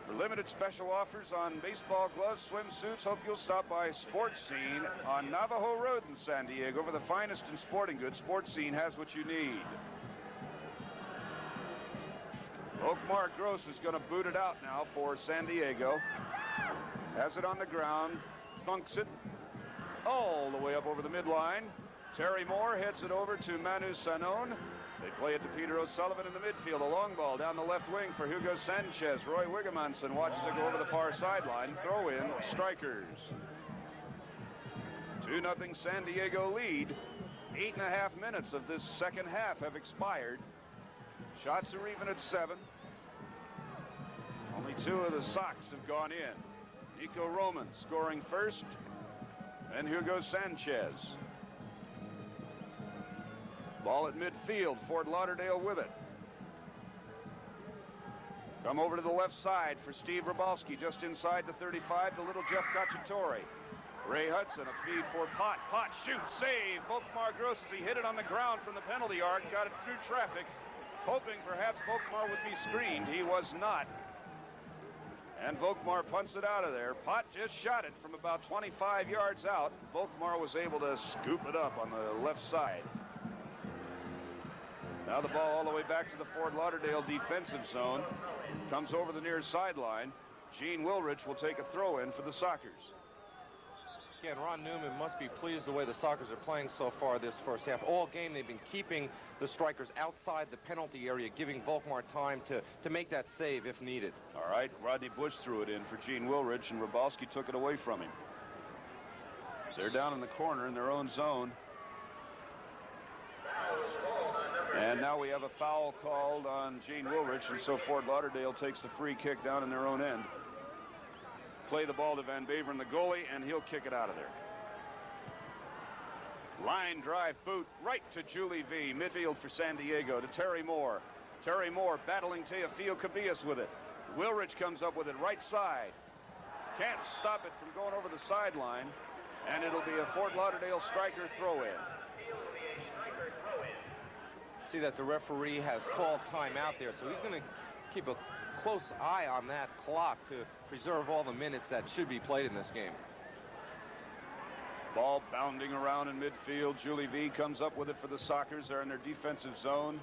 For limited special offers on baseball gloves, swimsuits, hope you'll stop by Sports Scene on Navajo Road in San Diego for the finest in sporting goods. Sports Scene has what you need. Volkmar Gross is going to boot it out now for San Diego. Has it on the ground, funks it all the way up over the midline. Terry Moore heads it over to Manu Sanon. They play it to Peter O'Sullivan in the midfield. A long ball down the left wing for Hugo Sanchez. Roy Wiggemanson watches it go over the far sideline. Throw in Strikers. 2-0 San Diego lead. 8.5 minutes of this second half have expired. Shots are even at 7. Only 2 of the Sox have gone in. Nico Roman scoring first, and Hugo Sanchez. Ball at midfield, Fort Lauderdale with it. Come over to the left side for Steve Rybalski, just inside the 35, the little Jeff Cacciatore. Ray Hudson, a feed for Pott. Pott shoots, save. Volkmar Gross as he hit it on the ground from the penalty arc, got it through traffic, hoping perhaps Volkmar would be screened. He was not. And Volkmar punts it out of there. Pott just shot it from about 25 yards out. Volkmar was able to scoop it up on the left side. Now the ball all the way back to the Fort Lauderdale defensive zone. Comes over the near sideline. Gene Wilrich will take a throw in for the Sockers. Again, Ron Newman must be pleased the way the Sockers are playing so far this first half. All game they've been keeping the Strikers outside the penalty area, giving Volkmar time to make that save if needed. All right, Rodney Bush threw it in for Gene Wilrich, and Rybalski took it away from him. They're down in the corner in their own zone. And now we have a foul called on Gene Wilrich, and so Fort Lauderdale takes the free kick down in their own end. Play the ball to Van Beveren, the goalie, and he'll kick it out of there. Line drive boot right to Julie V. Midfield for San Diego to Terry Moore. Terry Moore battling Teofilo Cubillas with it. Wilrich comes up with it right side. Can't stop it from going over the sideline, and it'll be a Fort Lauderdale striker throw-in. See that the referee has called timeout there, so he's going to keep a close eye on that clock to preserve all the minutes that should be played in this game. Ball bounding around in midfield. Julie V comes up with it for the Sockers. They're in their defensive zone.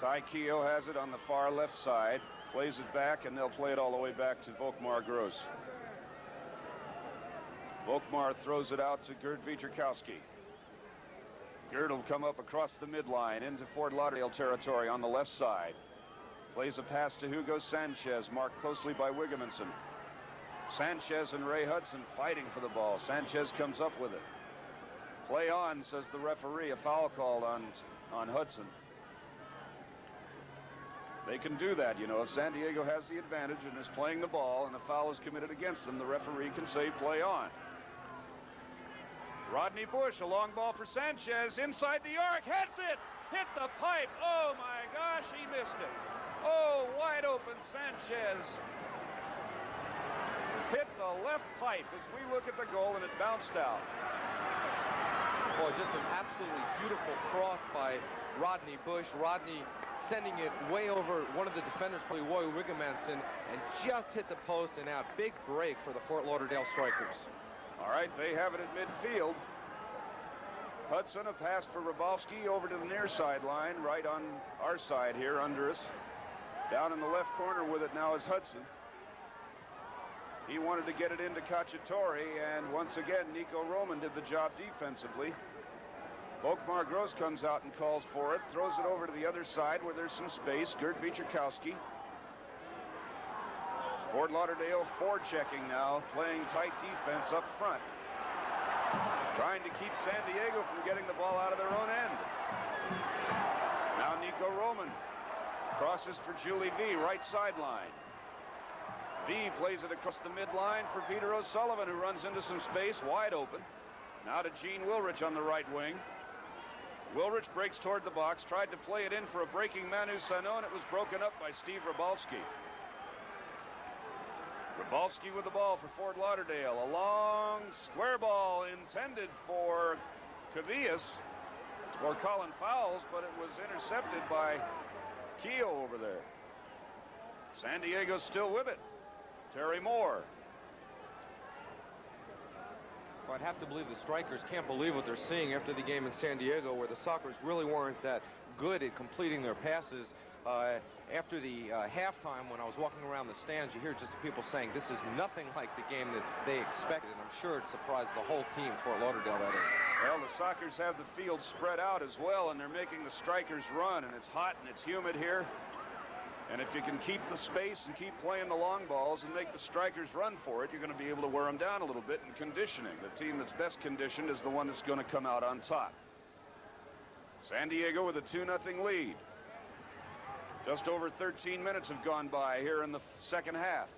Ty Keogh has it on the far left side. Plays it back, and they'll play it all the way back to Volkmar Gross. Volkmar throws it out to Gerd Wieserkowski. Gerd will come up across the midline into Fort Lauderdale territory on the left side. Plays a pass to Hugo Sanchez, marked closely by Wigemanson. Sanchez and Ray Hudson fighting for the ball. Sanchez comes up with it. Play on, says the referee. A foul called on Hudson. They can do that, you know. If San Diego has the advantage and is playing the ball and a foul is committed against them, the referee can say play on. Rodney Bush, a long ball for Sanchez, inside the arc, hits it! Hit the pipe! Oh my gosh, he missed it. Oh, wide open Sanchez. Hit the left pipe as we look at the goal, and it bounced out. Boy, just an absolutely beautiful cross by Rodney Bush. Rodney sending it way over one of the defenders, probably Roy Wigemanson, and just hit the post and out. Big break for the Fort Lauderdale Strikers. All right, they have it at midfield. Hudson, a pass for Rybowski over to the near sideline, right on our side here under us. Down in the left corner with it now is Hudson. He wanted to get it into Cacciatore, and once again, Nico Roman did the job defensively. Volkmar Gross comes out and calls for it, throws it over to the other side where there's some space. Gerd Wierzchowski. Fort Lauderdale forechecking now, playing tight defense up front. Trying to keep San Diego from getting the ball out of their own end. Now Nico Roman crosses for Julie V, right sideline. V plays it across the midline for Peter O'Sullivan, who runs into some space, wide open. Now to Gene Wilrich on the right wing. Wilrich breaks toward the box, tried to play it in for a breaking Manu Sano, and it was broken up by Steve Rybowski. Rybowski with the ball for Fort Lauderdale. A long square ball intended for Cubillas or Colin Fowles, but it was intercepted by Keogh over there. San Diego's still with it. Terry Moore. Well, I'd have to believe the Strikers can't believe what they're seeing after the game in San Diego, where the Sockers really weren't that good at completing their passes. After the halftime, when I was walking around the stands, you hear just the people saying this is nothing like the game that they expected, and I'm sure it surprised the whole team, Fort Lauderdale, that is. Well, the Sockers have the field spread out as well, and they're making the Strikers run, and it's hot and it's humid here. And if you can keep the space and keep playing the long balls and make the Strikers run for it, you're going to be able to wear them down a little bit in conditioning. The team that's best conditioned is the one that's going to come out on top. San Diego with a 2-0 lead. Just over 13 minutes have gone by here in the second half.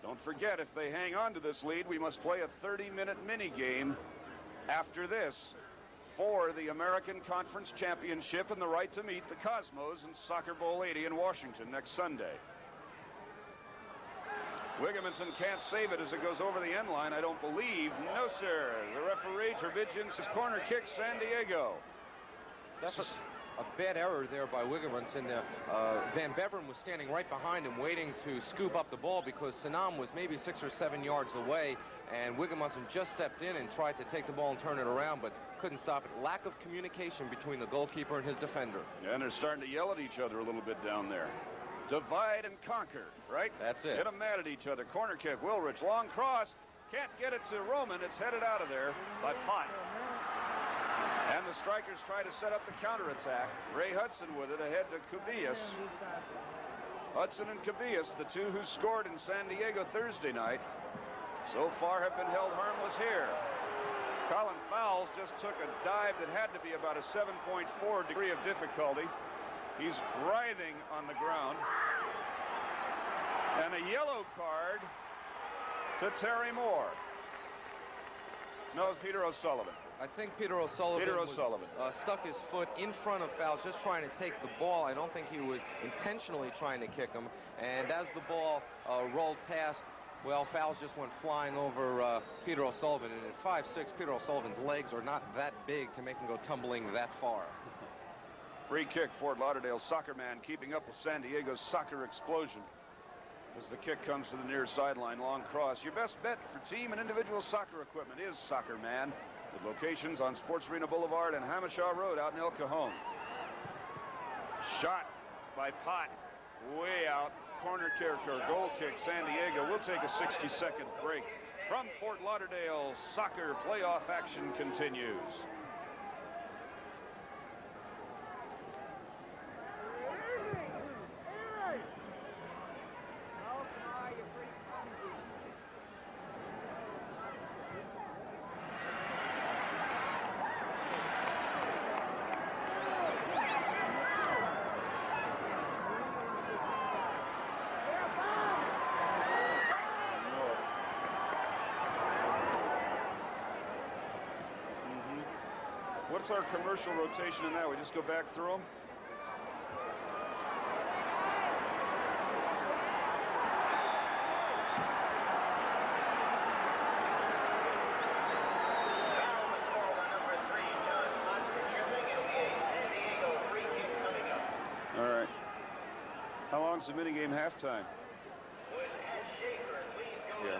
Don't forget, if they hang on to this lead, we must play a 30-minute mini game after this for the American Conference Championship and the right to meet the Cosmos in Soccer Bowl 80 in Washington next Sunday. Wigemanson can't save it as it goes over the end line, I don't believe. No, sir. The referee, Turbidjian, says corner kick, San Diego. That's a bad error there by Wigemanson. Van Beveren was standing right behind him waiting to scoop up the ball because Sanam was maybe 6 or 7 yards away, and Wigemanson just stepped in and tried to take the ball and turn it around, but couldn't stop it. Lack of communication between the goalkeeper and his defender. Yeah, and they're starting to yell at each other a little bit down there. Divide and conquer, right? That's it. Get them mad at each other. Corner kick, Wilrich, long cross. Can't get it to Roman. It's headed out of there by Pott. And the Strikers try to set up the counterattack. Ray Hudson with it ahead to Cubillas. Hudson and Cubillas, the two who scored in San Diego Thursday night, so far have been held harmless here. Colin Fowles just took a dive that had to be about a 7.4 degree of difficulty. He's writhing on the ground. And a yellow card to Terry Moore. No, it's Peter O'Sullivan. I think Peter O'Sullivan stuck his foot in front of Fowles, just trying to take the ball. I don't think he was intentionally trying to kick him. And as the ball rolled past, well, Fowles just went flying over Peter O'Sullivan. And at 5'6", Peter O'Sullivan's legs are not that big to make him go tumbling that far. Free kick, Fort Lauderdale soccer man keeping up with San Diego's soccer explosion. As the kick comes to the near sideline, long cross. Your best bet for team and individual soccer equipment is Soccer Man, with locations on Sports Arena Boulevard and Hamishaw Road out in El Cajon. Shot by Pott, way out. Corner kick or goal kick, San Diego. We'll take a 60-second break. From Fort Lauderdale, soccer playoff action continues. What's our commercial rotation in that? We just go back through them? All right. How long's the minigame halftime? Yeah.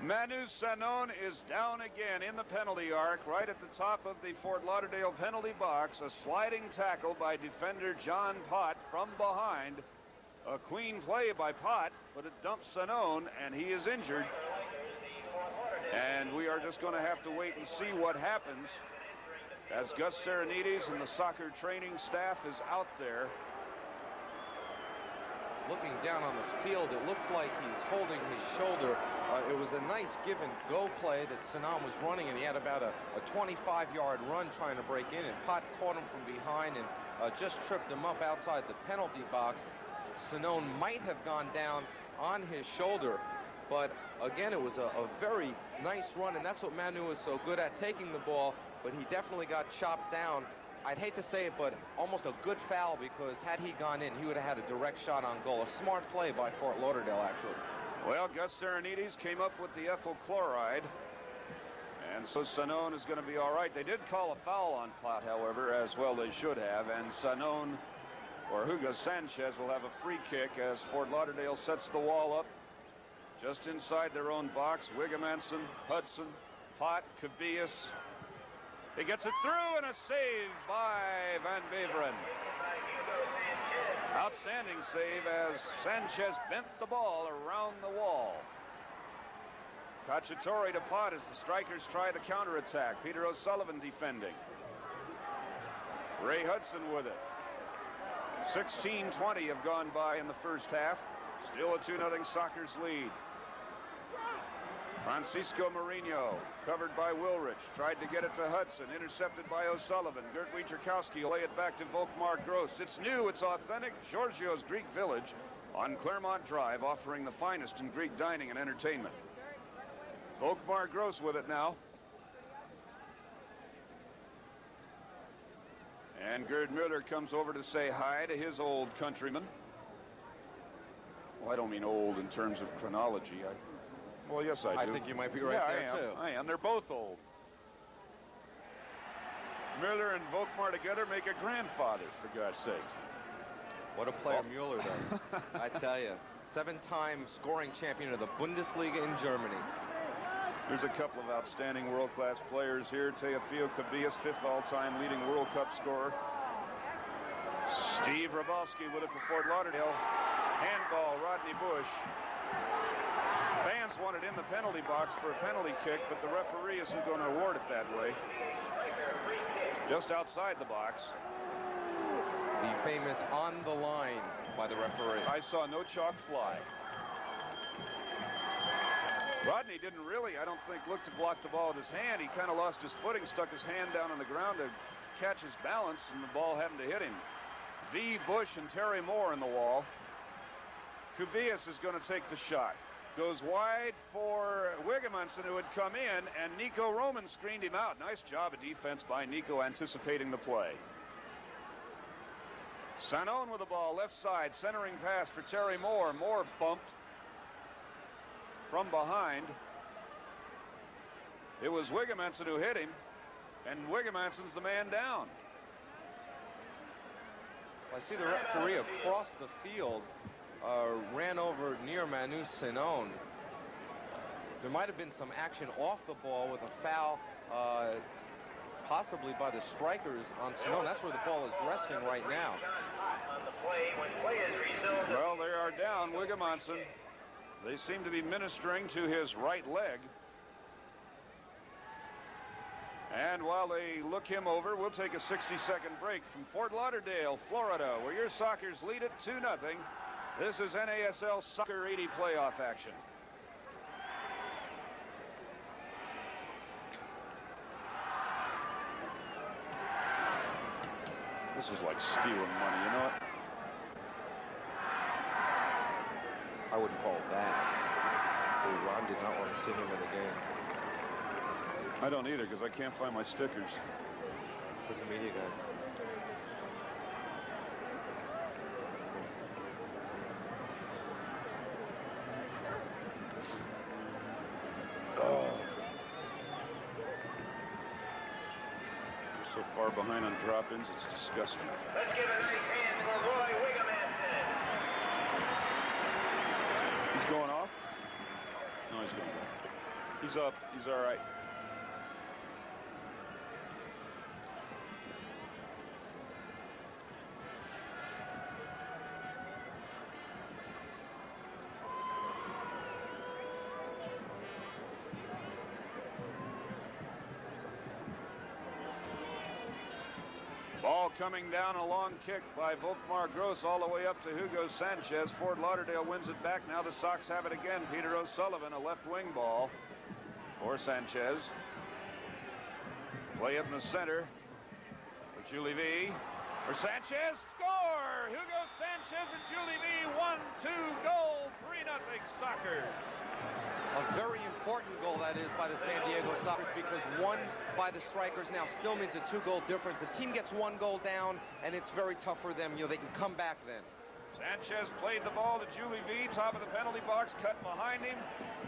Manu Sanon is down again in the penalty arc, right at the top of the Fort Lauderdale penalty box. A sliding tackle by defender John Pott from behind. A clean play by Pott, but it dumps Sanon, and he is injured. And we are just going to have to wait and see what happens as Gus Serenides and the soccer training staff is out there. Looking down on the field, it looks like he's holding his shoulder. It was a nice give-and-go play that Sanon was running, and he had about a 25-yard run trying to break in, and Pott caught him from behind and just tripped him up outside the penalty box. Sanon might have gone down on his shoulder, but again, it was a very nice run, and that's what Manu is so good at, taking the ball, but he definitely got chopped down. I'd hate to say it, but almost a good foul, because had he gone in, he would have had a direct shot on goal. A smart play by Fort Lauderdale, actually. Well, Gus Serenides came up with the ethyl chloride, and so Sanon is going to be all right. They did call a foul on Pott, however, as well they should have, and Sanon, or Hugo Sanchez, will have a free kick as Fort Lauderdale sets the wall up just inside their own box. Wigemanson, Hudson, Pott, Cubillas. He gets it through, and a save by Van Beveren. Outstanding save as Sanchez bent the ball around the wall. Cacciatore to Pott as the strikers try the counterattack. Peter O'Sullivan defending. Ray Hudson with it. 16:20 have gone by in the first half. Still a 2-0 Sockers lead. Francisco Mourinho, covered by Wilrich, tried to get it to Hudson, intercepted by O'Sullivan. Gert Wiecherkowski lay it back to Volkmar Gross. It's new, it's authentic. Giorgio's Greek Village on Claremont Drive, offering the finest in Greek dining and entertainment. Volkmar Gross with it now. And Gerd Muller comes over to say hi to his old countryman. Well, I don't mean old in terms of chronology. Well, yes, I do. I think you might be right there, too. I am. They're both old. Muller and Volkmar together make a grandfather, for God's sakes. What a player Muller, though. I tell you. 7-time scoring champion of the Bundesliga in Germany. There's a couple of outstanding world-class players here. Teofilo Cubillas, 5th all-time leading World Cup scorer. Steve Rabalski with it for Fort Lauderdale. Handball, Rodney Bush. Fans want it in the penalty box for a penalty kick, but the referee isn't going to award it that way. Just outside the box. The famous on the line by the referee. I saw no chalk fly. Rodney didn't really, I don't think, look to block the ball with his hand. He kind of lost his footing, stuck his hand down on the ground to catch his balance, and the ball happened to hit him. V. Bush and Terry Moore in the wall. Cubillas is going to take the shot. Goes wide for Wigemanson, who had come in, and Nico Roman screened him out. Nice job of defense by Nico, anticipating the play. Sanon with the ball, left side, centering pass for Terry Moore. Moore bumped from behind. It was Wigemanson who hit him, and Wigemanson's the man down. I see the referee across the field ran over near Manu Sanon. There might have been some action off the ball with a foul, possibly by the strikers on Sanon. That's where the ball is resting right now. Well, they are down Wigemanson. They seem to be ministering to his right leg. And while they look him over, we'll take a 60-second break from Fort Lauderdale, Florida, where your Sockers lead it 2-0. This is NASL Soccer 80 playoff action. This is like stealing money, you know what? John did not want to see him in the game. I don't either, because I can't find my stickers. Who's the media guy? So far behind on drop-ins, it's disgusting. Let's give a nice hand to Roy Wiggleman. He's going off? No, he's going off. He's up. He's all right. Ball coming down, a long kick by Volkmar Gross all the way up to Hugo Sanchez. Fort Lauderdale wins it back. Now the Sox have it again. Peter O'Sullivan, a left wing ball for Sanchez. Play it in the center for Julie V. For Sanchez, score! Hugo Sanchez and Julie V, 1-2 goal, 3-0 Sockers. A very important goal, that is, by the San Diego Sockers, because one by the Strikers now still means a 2-goal difference. The team gets 1 goal down, and it's very tough for them. You know, they can come back then. Sanchez played the ball to Julie V, top of the penalty box, cut behind him.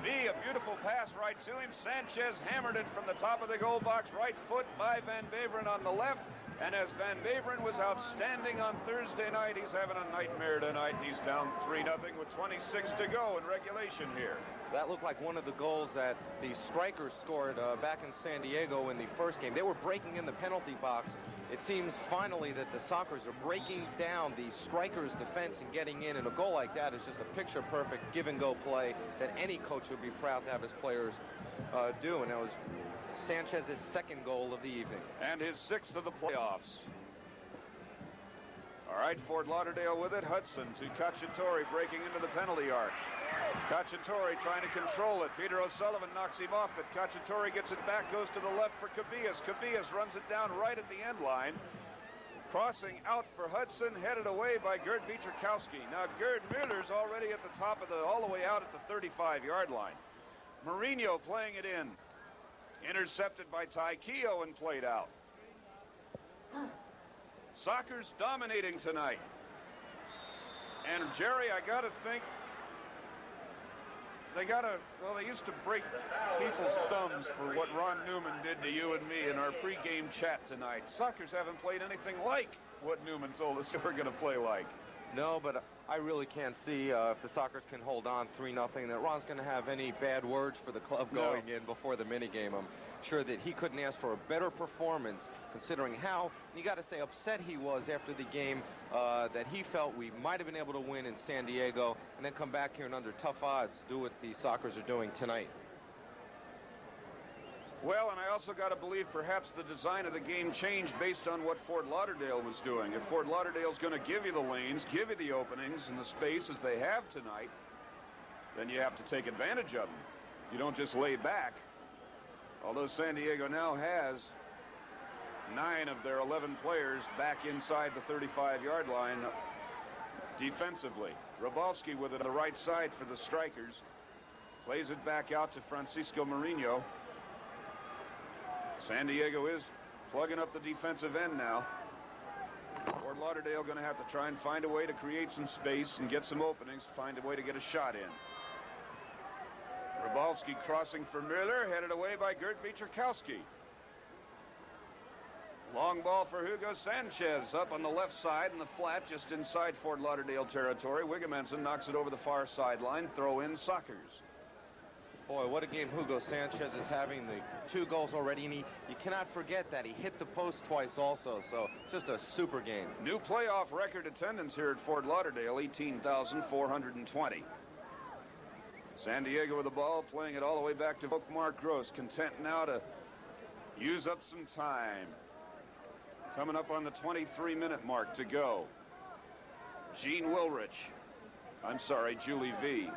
V, a beautiful pass right to him. Sanchez hammered it from the top of the goal box, right foot by Van Beveren on the left. And as Van Beveren was outstanding on Thursday night, he's having a nightmare tonight, and he's down 3-0 with 26 to go in regulation here. That looked like one of the goals that the Strikers scored back in San Diego in the first game. They were breaking in the penalty box. It seems finally that the Sockers are breaking down the Strikers' defense and getting in, and a goal like that is just a picture-perfect give-and-go play that any coach would be proud to have his players do, and that was Sanchez's second goal of the evening. And his 6th of the playoffs. All right, Fort Lauderdale with it. Hudson to Cacciatore, breaking into the penalty arc. Cacciatore trying to control it. Peter O'Sullivan knocks him off it. Cacciatore gets it back, goes to the left for Cubillas. Cubillas runs it down right at the end line. Crossing out for Hudson, headed away by Gerd Muller. Now Gerd Muller's already at the top of all the way out at the 35-yard line. Mourinho playing it in. Intercepted by Ty Keogh and played out. Sockers dominating tonight. And Jerry, I gotta think they used to break people's thumbs for what Ron Newman did to you and me in our pregame chat tonight. Sockers haven't played anything like what Newman told us they were gonna play like. No, but I really can't see if the Sockers can hold on 3-0 that Ron's going to have any bad words for the club going in before the minigame. I'm sure that he couldn't ask for a better performance, considering how, you got to say, upset he was after the game, that he felt we might have been able to win in San Diego and then come back here and under tough odds do what the Sockers are doing tonight. Well, and I also got to believe perhaps the design of the game changed based on what Fort Lauderdale was doing. If Fort Lauderdale's going to give you the lanes, give you the openings and the space as they have tonight, then you have to take advantage of them. You don't just lay back. Although San Diego now has 9 of their 11 players back inside the 35-yard line defensively. Rabalski with it on the right side for the Strikers. Plays it back out to Francisco Mourinho. San Diego is plugging up the defensive end now. Fort Lauderdale going to have to try and find a way to create some space and get some openings, find a way to get a shot in. Rabalski crossing for Muller, headed away by Gerd Muller. Long ball for Hugo Sanchez up on the left side in the flat just inside Fort Lauderdale territory. Wiggleman knocks it over the far sideline. Throw in Sockers. Boy, what a game Hugo Sanchez is having. The 2 goals already, and you cannot forget that he hit the post twice also, so just a super game. New playoff record attendance here at Fort Lauderdale, 18,420. San Diego with the ball, playing it all the way back to Volkmar Gross, content now to use up some time. Coming up on the 23-minute mark to go. Julie V.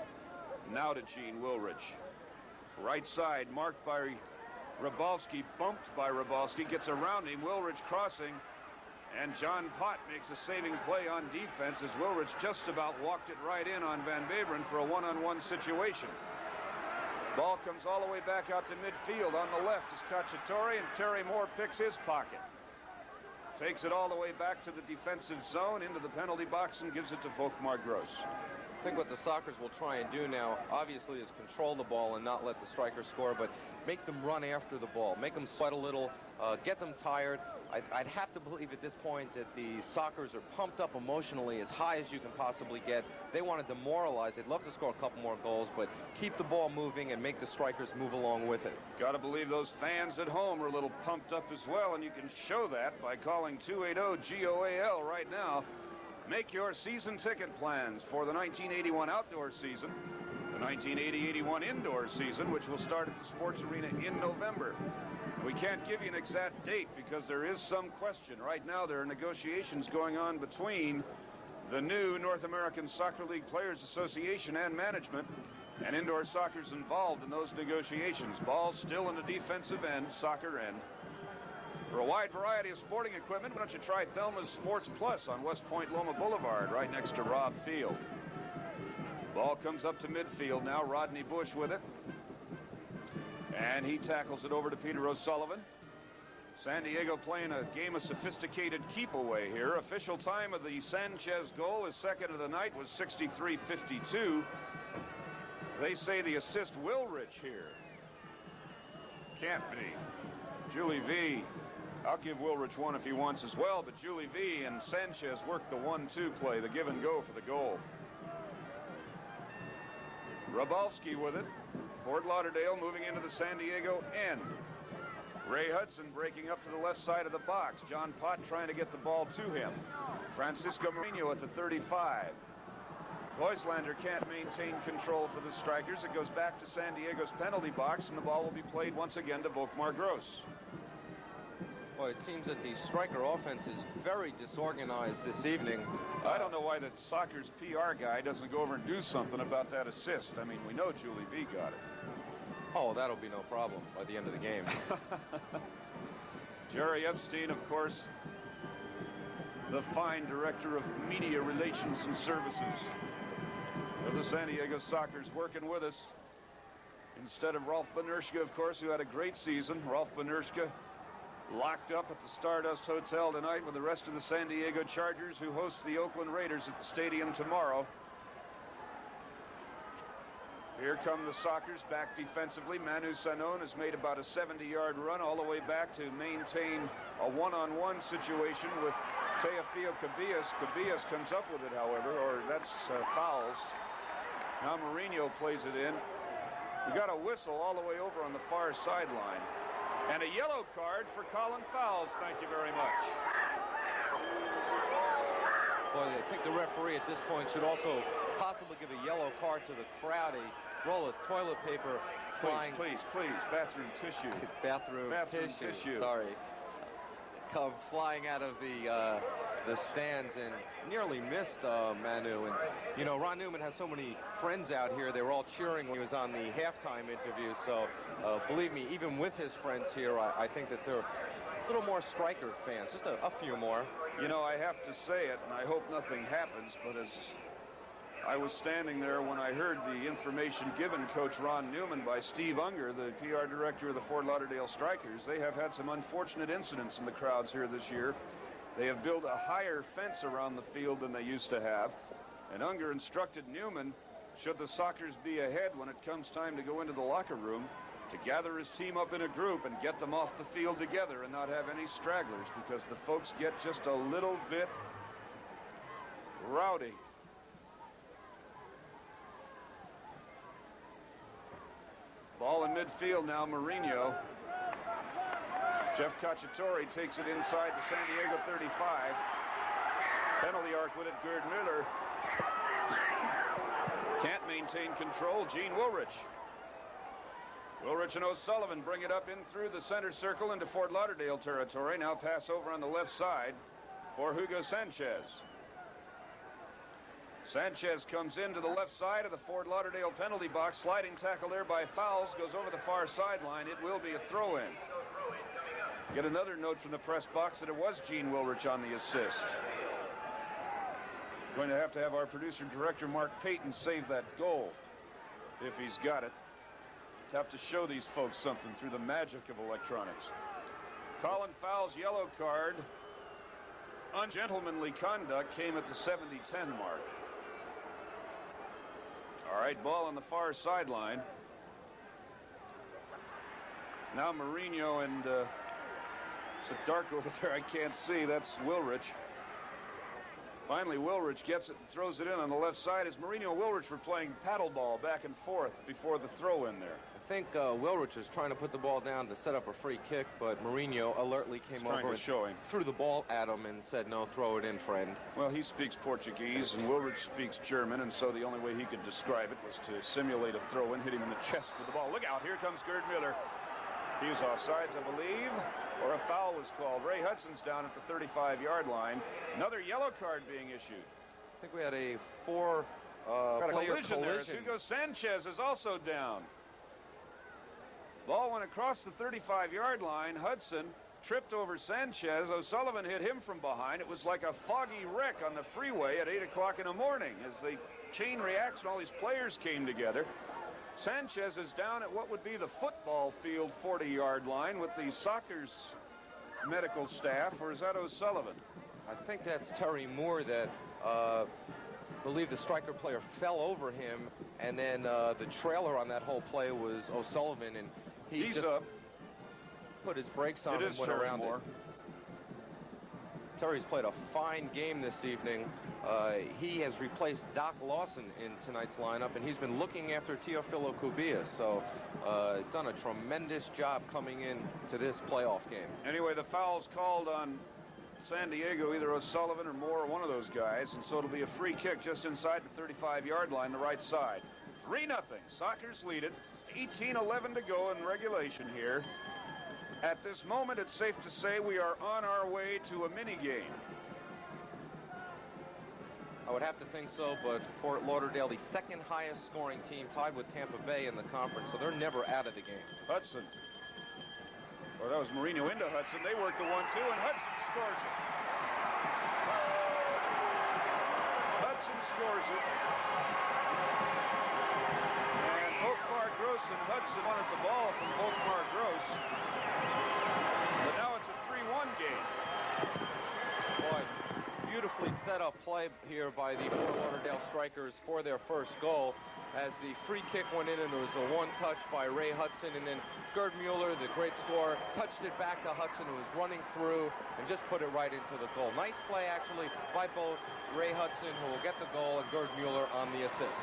Now to Gene Wilrich. Right side marked by Rabalski, bumped by Rabalski, gets around him. Wilrich crossing, and John Pott makes a saving play on defense as Wilrich just about walked it right in on Van Beveren for a one-on-one situation. Ball comes all the way back out to midfield. On the left is Cacciatore, and Terry Moore picks his pocket. Takes it all the way back to the defensive zone, into the penalty box, and gives it to Volkmar Gross. I think what the Sockers will try and do now, obviously, is control the ball and not let the strikers score, but make them run after the ball, make them sweat a little, get them tired. I'd have to believe at this point that the Sockers are pumped up emotionally as high as you can possibly get. They want to demoralize. They'd love to score a couple more goals, but keep the ball moving and make the strikers move along with it. Got to believe those fans at home are a little pumped up as well, and you can show that by calling 280-GOAL right now. Make your season ticket plans for the 1981 outdoor season, the 1980-81 indoor season, which will start at the Sports Arena in November. We can't give you an exact date because there is some question. Right now, there are negotiations going on between the new North American Soccer League Players Association and management, and indoor soccer's involved in those negotiations. Ball's still in the defensive end, soccer end. For a wide variety of sporting equipment, why don't you try Thelma's Sports Plus on West Point Loma Boulevard, right next to Robb Field. Ball comes up to midfield now. Rodney Bush with it. And he tackles it over to Peter O'Sullivan. San Diego playing a game of sophisticated keep away here. Official time of the Sanchez goal, his second of the night, was 63-52. They say the assist Wilrich here. Can't be. Julie V. I'll give Wilrich one if he wants as well, but Julie V and Sanchez worked the 1-2 play, the give and go for the goal. Rabalski with it. Fort Lauderdale moving into the San Diego end. Ray Hudson breaking up to the left side of the box. John Pott trying to get the ball to him. Francisco Mourinho at the 35. Huislander can't maintain control for the strikers. It goes back to San Diego's penalty box, and the ball will be played once again to Volkmar Gross. Well, it seems that the striker offense is very disorganized this evening. I don't know why the soccer's PR guy doesn't go over and do something about that assist. I mean, we know Julie V got it. Oh, that'll be no problem by the end of the game. Jerry Epstein, of course, the fine director of media relations and services of the San Diego Sockers, working with us instead of Rolf Benerschke, of course, who had a great season. Rolf Benerschke locked up at the Stardust Hotel tonight with the rest of the San Diego Chargers, who host the Oakland Raiders at the stadium tomorrow. Here come the Sockers back defensively. Manu Sanon has made about a 70-yard run all the way back to maintain a one-on-one situation with Teofilo Cubillas. Cubillas comes up with it, however, or that's fouls. Now Mourinho plays it in. We got a whistle all the way over on the far sideline. And a yellow card for Colin Fowles. Thank you very much. Well, I think the referee at this point should also possibly give a yellow card to the crowd. A roll of toilet paper flying. Please. Bathroom tissue. Bathroom tissue. Sorry. Come flying out of the stands and nearly missed Manu. And, you know, Ron Newman has so many friends out here. They were all cheering when he was on the halftime interview. So, believe me, even with his friends here, I think that they're a little more striker fans, just a few more. You know, I have to say it, and I hope nothing happens, but as I was standing there when I heard the information given Coach Ron Newman by Steve Unger, the PR director of the Fort Lauderdale Strikers, they have had some unfortunate incidents in the crowds here this year. They have built a higher fence around the field than they used to have, and Unger instructed Newman, should the Sockers be ahead when it comes time to go into the locker room, to gather his team up in a group and get them off the field together and not have any stragglers, because the folks get just a little bit rowdy. Ball in midfield now, Mourinho. Jeff Cacciatore takes it inside the San Diego 35. Penalty arc with it, Gerd Muller. Can't maintain control, Gene Wilrich. Wilrich and O'Sullivan bring it up in through the center circle into Fort Lauderdale territory. Now pass over on the left side for Hugo Sanchez. Sanchez comes into the left side of the Fort Lauderdale penalty box. Sliding tackle there by Fowles, goes over the far sideline. It will be a throw-in. Get another note from the press box that it was Gene Wilrich on the assist. Going to have our producer director Mark Payton save that goal if he's got it. Have to show these folks something through the magic of electronics. Colin Fowles' yellow card. Ungentlemanly conduct came at the 70-10 mark. All right, ball on the far sideline. Now Mourinho and it's a dark over there. I can't see. That's Wilrich. Finally, Wilrich gets it and throws it in on the left side. As Mourinho and Wilrich were playing paddleball back and forth before the throw in there. I think Wilrich is trying to put the ball down to set up a free kick, but Mourinho alertly came over and threw the ball at him and said, no, throw it in, friend. Well, he speaks Portuguese and Wilrich speaks German, and so the only way he could describe it was to simulate a throw in, hit him in the chest with the ball. Look out, here comes Gerd Muller. He was offsides, I believe, or a foul was called. Ray Hudson's down at the 35-yard line. Another yellow card being issued. I think we had a four-player collision there. Hugo Sanchez is also down. Ball went across the 35-yard line. Hudson tripped over Sanchez. O'Sullivan hit him from behind. It was like a foggy wreck on the freeway at 8 o'clock in the morning as the chain reaction, all these players came together. Sanchez is down at what would be the football field 40-yard line with the soccer's medical staff, or is that O'Sullivan? I think that's Terry Moore that believe the striker player fell over him, and then the trailer on that whole play was O'Sullivan, and he's up. Put his brakes on and went around it. Terry's played a fine game this evening. He has replaced Doc Lawson in tonight's lineup, and he's been looking after Teofilo Cubillas, so he's done a tremendous job coming in to this playoff game. Anyway, the foul's called on San Diego, either O'Sullivan or Moore, or one of those guys, and so it'll be a free kick just inside the 35-yard line, the right side. 3-0. Sockers lead it. 18-11 to go in regulation here. At this moment, it's safe to say we are on our way to a mini game. I would have to think so, but Fort Lauderdale, the second highest scoring team, tied with Tampa Bay in the conference, so they're never out of the game. Hudson. Well, that was Mourinho into Hudson. They worked the 1-2, and Hudson scores it. Hudson scores it. And Volkmar Gross and Hudson wanted the ball from Volkmar Gross. But now it's a 3-1 game. Boy, beautifully set up play here by the Fort Lauderdale Strikers for their first goal. As the free kick went in, and there was a one-touch by Ray Hudson, and then Gerd Muller, the great scorer, touched it back to Hudson, who was running through, and just put it right into the goal. Nice play, actually, by both Ray Hudson, who will get the goal, and Gerd Muller on the assist.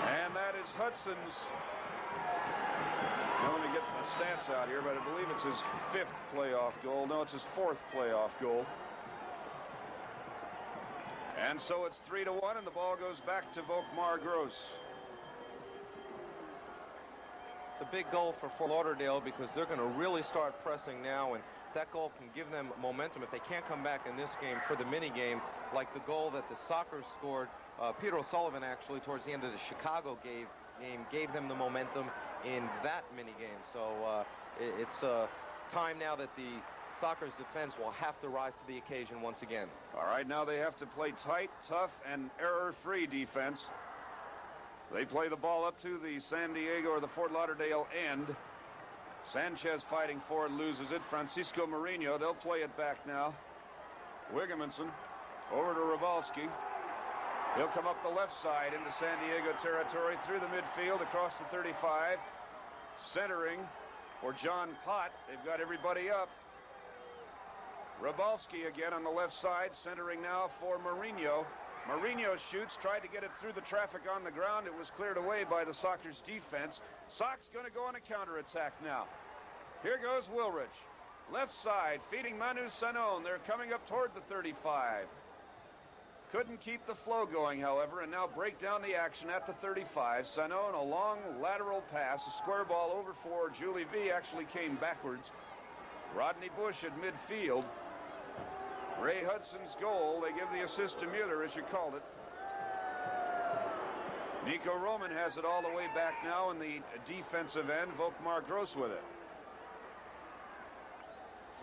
And that is Hudson's. Now, let me get the stats out here, but I believe it's his 5th playoff goal. No, it's his 4th playoff goal. And so it's 3-1, and the ball goes back to Volkmar Gross. It's a big goal for Fort Lauderdale because they're going to really start pressing now, and that goal can give them momentum if they can't come back in this game for the mini game, like the goal that the Sockers scored. Peter O'Sullivan actually towards the end of the Chicago game gave them the momentum in that mini game. So it's time now that the Sockers defense will have to rise to the occasion once again. All right, now they have to play tight, tough, and error-free defense. They play the ball up to the San Diego or the Fort Lauderdale end. Sanchez fighting for it, loses it. Francisco Mourinho, they'll play it back now. Wigemanson over to Ravalski. He'll come up the left side into San Diego territory through the midfield across the 35. Centering for John Pott. They've got everybody up. Rabalski again on the left side, centering now for Mourinho. Mourinho shoots, tried to get it through the traffic on the ground. It was cleared away by the Sockers defense. Sock's going to go on a counterattack now. Here goes Wilrich. Left side, feeding Manu Sanon. They're coming up toward the 35. Couldn't keep the flow going, however, and now break down the action at the 35. Sanon, a long lateral pass, a square ball over for Julie V. Actually came backwards. Rodney Bush at midfield. Ray Hudson's goal. They give the assist to Muller, as you called it. Nico Roman has it all the way back now in the defensive end. Volkmar Gross with it.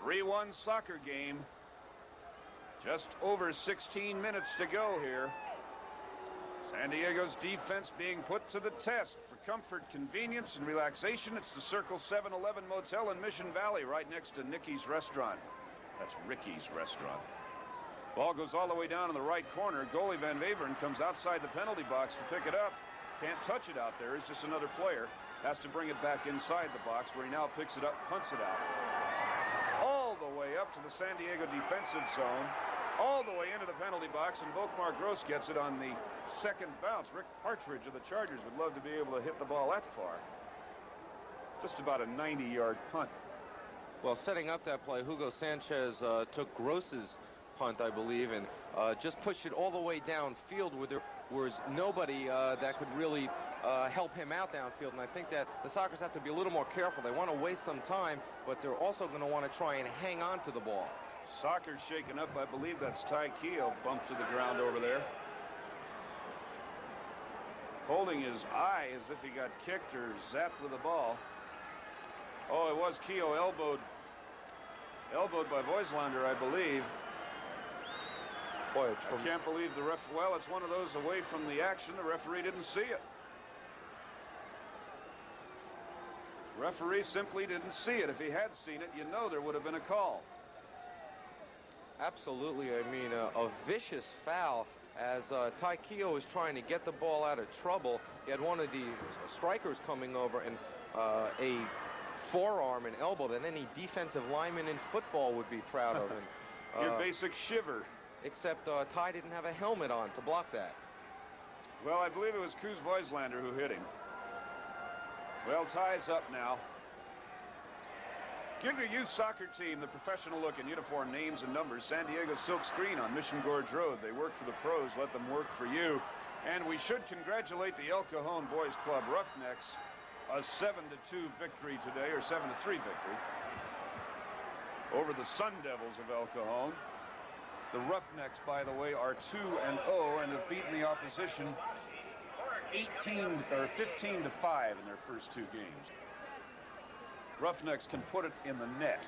3-1 soccer game. Just over 16 minutes to go here. San Diego's defense being put to the test for comfort, convenience, and relaxation. It's the Circle 7-Eleven Motel in Mission Valley, right next to Nicky's Restaurant. That's Ricky's Restaurant. Ball goes all the way down in the right corner. Goalie Van Waveren comes outside the penalty box to pick it up. Can't touch it out there. It's just another player. Has to bring it back inside the box, where he now picks it up, punts it out. All the way up to the San Diego defensive zone. All the way into the penalty box, and Volkmar Gross gets it on the second bounce. Rick Partridge of the Chargers would love to be able to hit the ball that far. Just about a 90-yard punt. Well, setting up that play, Hugo Sanchez took Gross's punt, I believe, and just pushed it all the way downfield where there was nobody that could really help him out downfield. And I think that the Sockers have to be a little more careful. They want to waste some time, but they're also going to want to try and hang on to the ball. Soccer's shaken up. I believe that's Ty Keogh bumped to the ground over there. Holding his eye as if he got kicked or zapped with the ball. Oh, it was Keogh elbowed by Voislander, I believe. Boy, I can't believe the ref. Well, it's one of those away from the action. The referee didn't see it. Referee simply didn't see it. If he had seen it, you know there would have been a call. Absolutely. I mean, a vicious foul as Ty Keogh was trying to get the ball out of trouble. He had one of the strikers coming over and a forearm and elbow that any defensive lineman in football would be proud of. And, your basic shiver. Except Ty didn't have a helmet on to block that. Well, I believe it was Kuz Voislander who hit him. Well, Ty's up now. Gigger Youth Soccer Team, the professional look in uniform, names, and numbers. San Diego Silk Screen on Mission Gorge Road. They work for the pros. Let them work for you. And we should congratulate the El Cajon Boys Club Roughnecks. A 7-2 victory today, or 7-3 victory, over the Sun Devils of El Cajon. The Roughnecks, by the way, are 2-0 and have beaten the opposition 15 to 5 in their first two games. Roughnecks can put it in the net.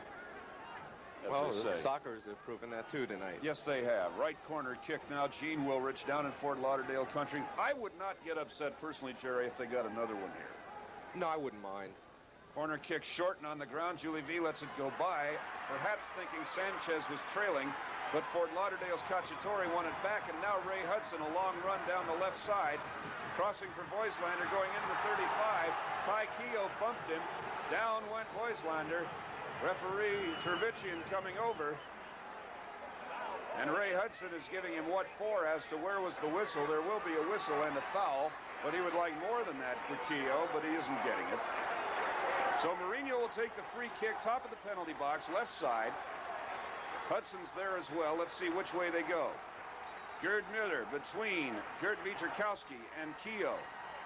Well, the Sockers have proven that too tonight. Yes, they have. Right corner kick now. Gene Wilrich down in Fort Lauderdale country. I would not get upset personally, Jerry, if they got another one here. No, I wouldn't mind. Corner kick short and on the ground. Julie V lets it go by, perhaps thinking Sanchez was trailing, but Fort Lauderdale's Cacciatore won it back, and now Ray Hudson, a long run down the left side, crossing for Voislander, going into the 35. Ty Keogh bumped him. Down went Voislander. Referee Tervician coming over. And Ray Hudson is giving him what for as to where was the whistle. There will be a whistle and a foul, but he would like more than that for Keogh, but he isn't getting it. So Mourinho will take the free kick, top of the penalty box, left side. Hudson's there as well. Let's see which way they go. Gerd Muller between Gert Wierzchowski and Keogh.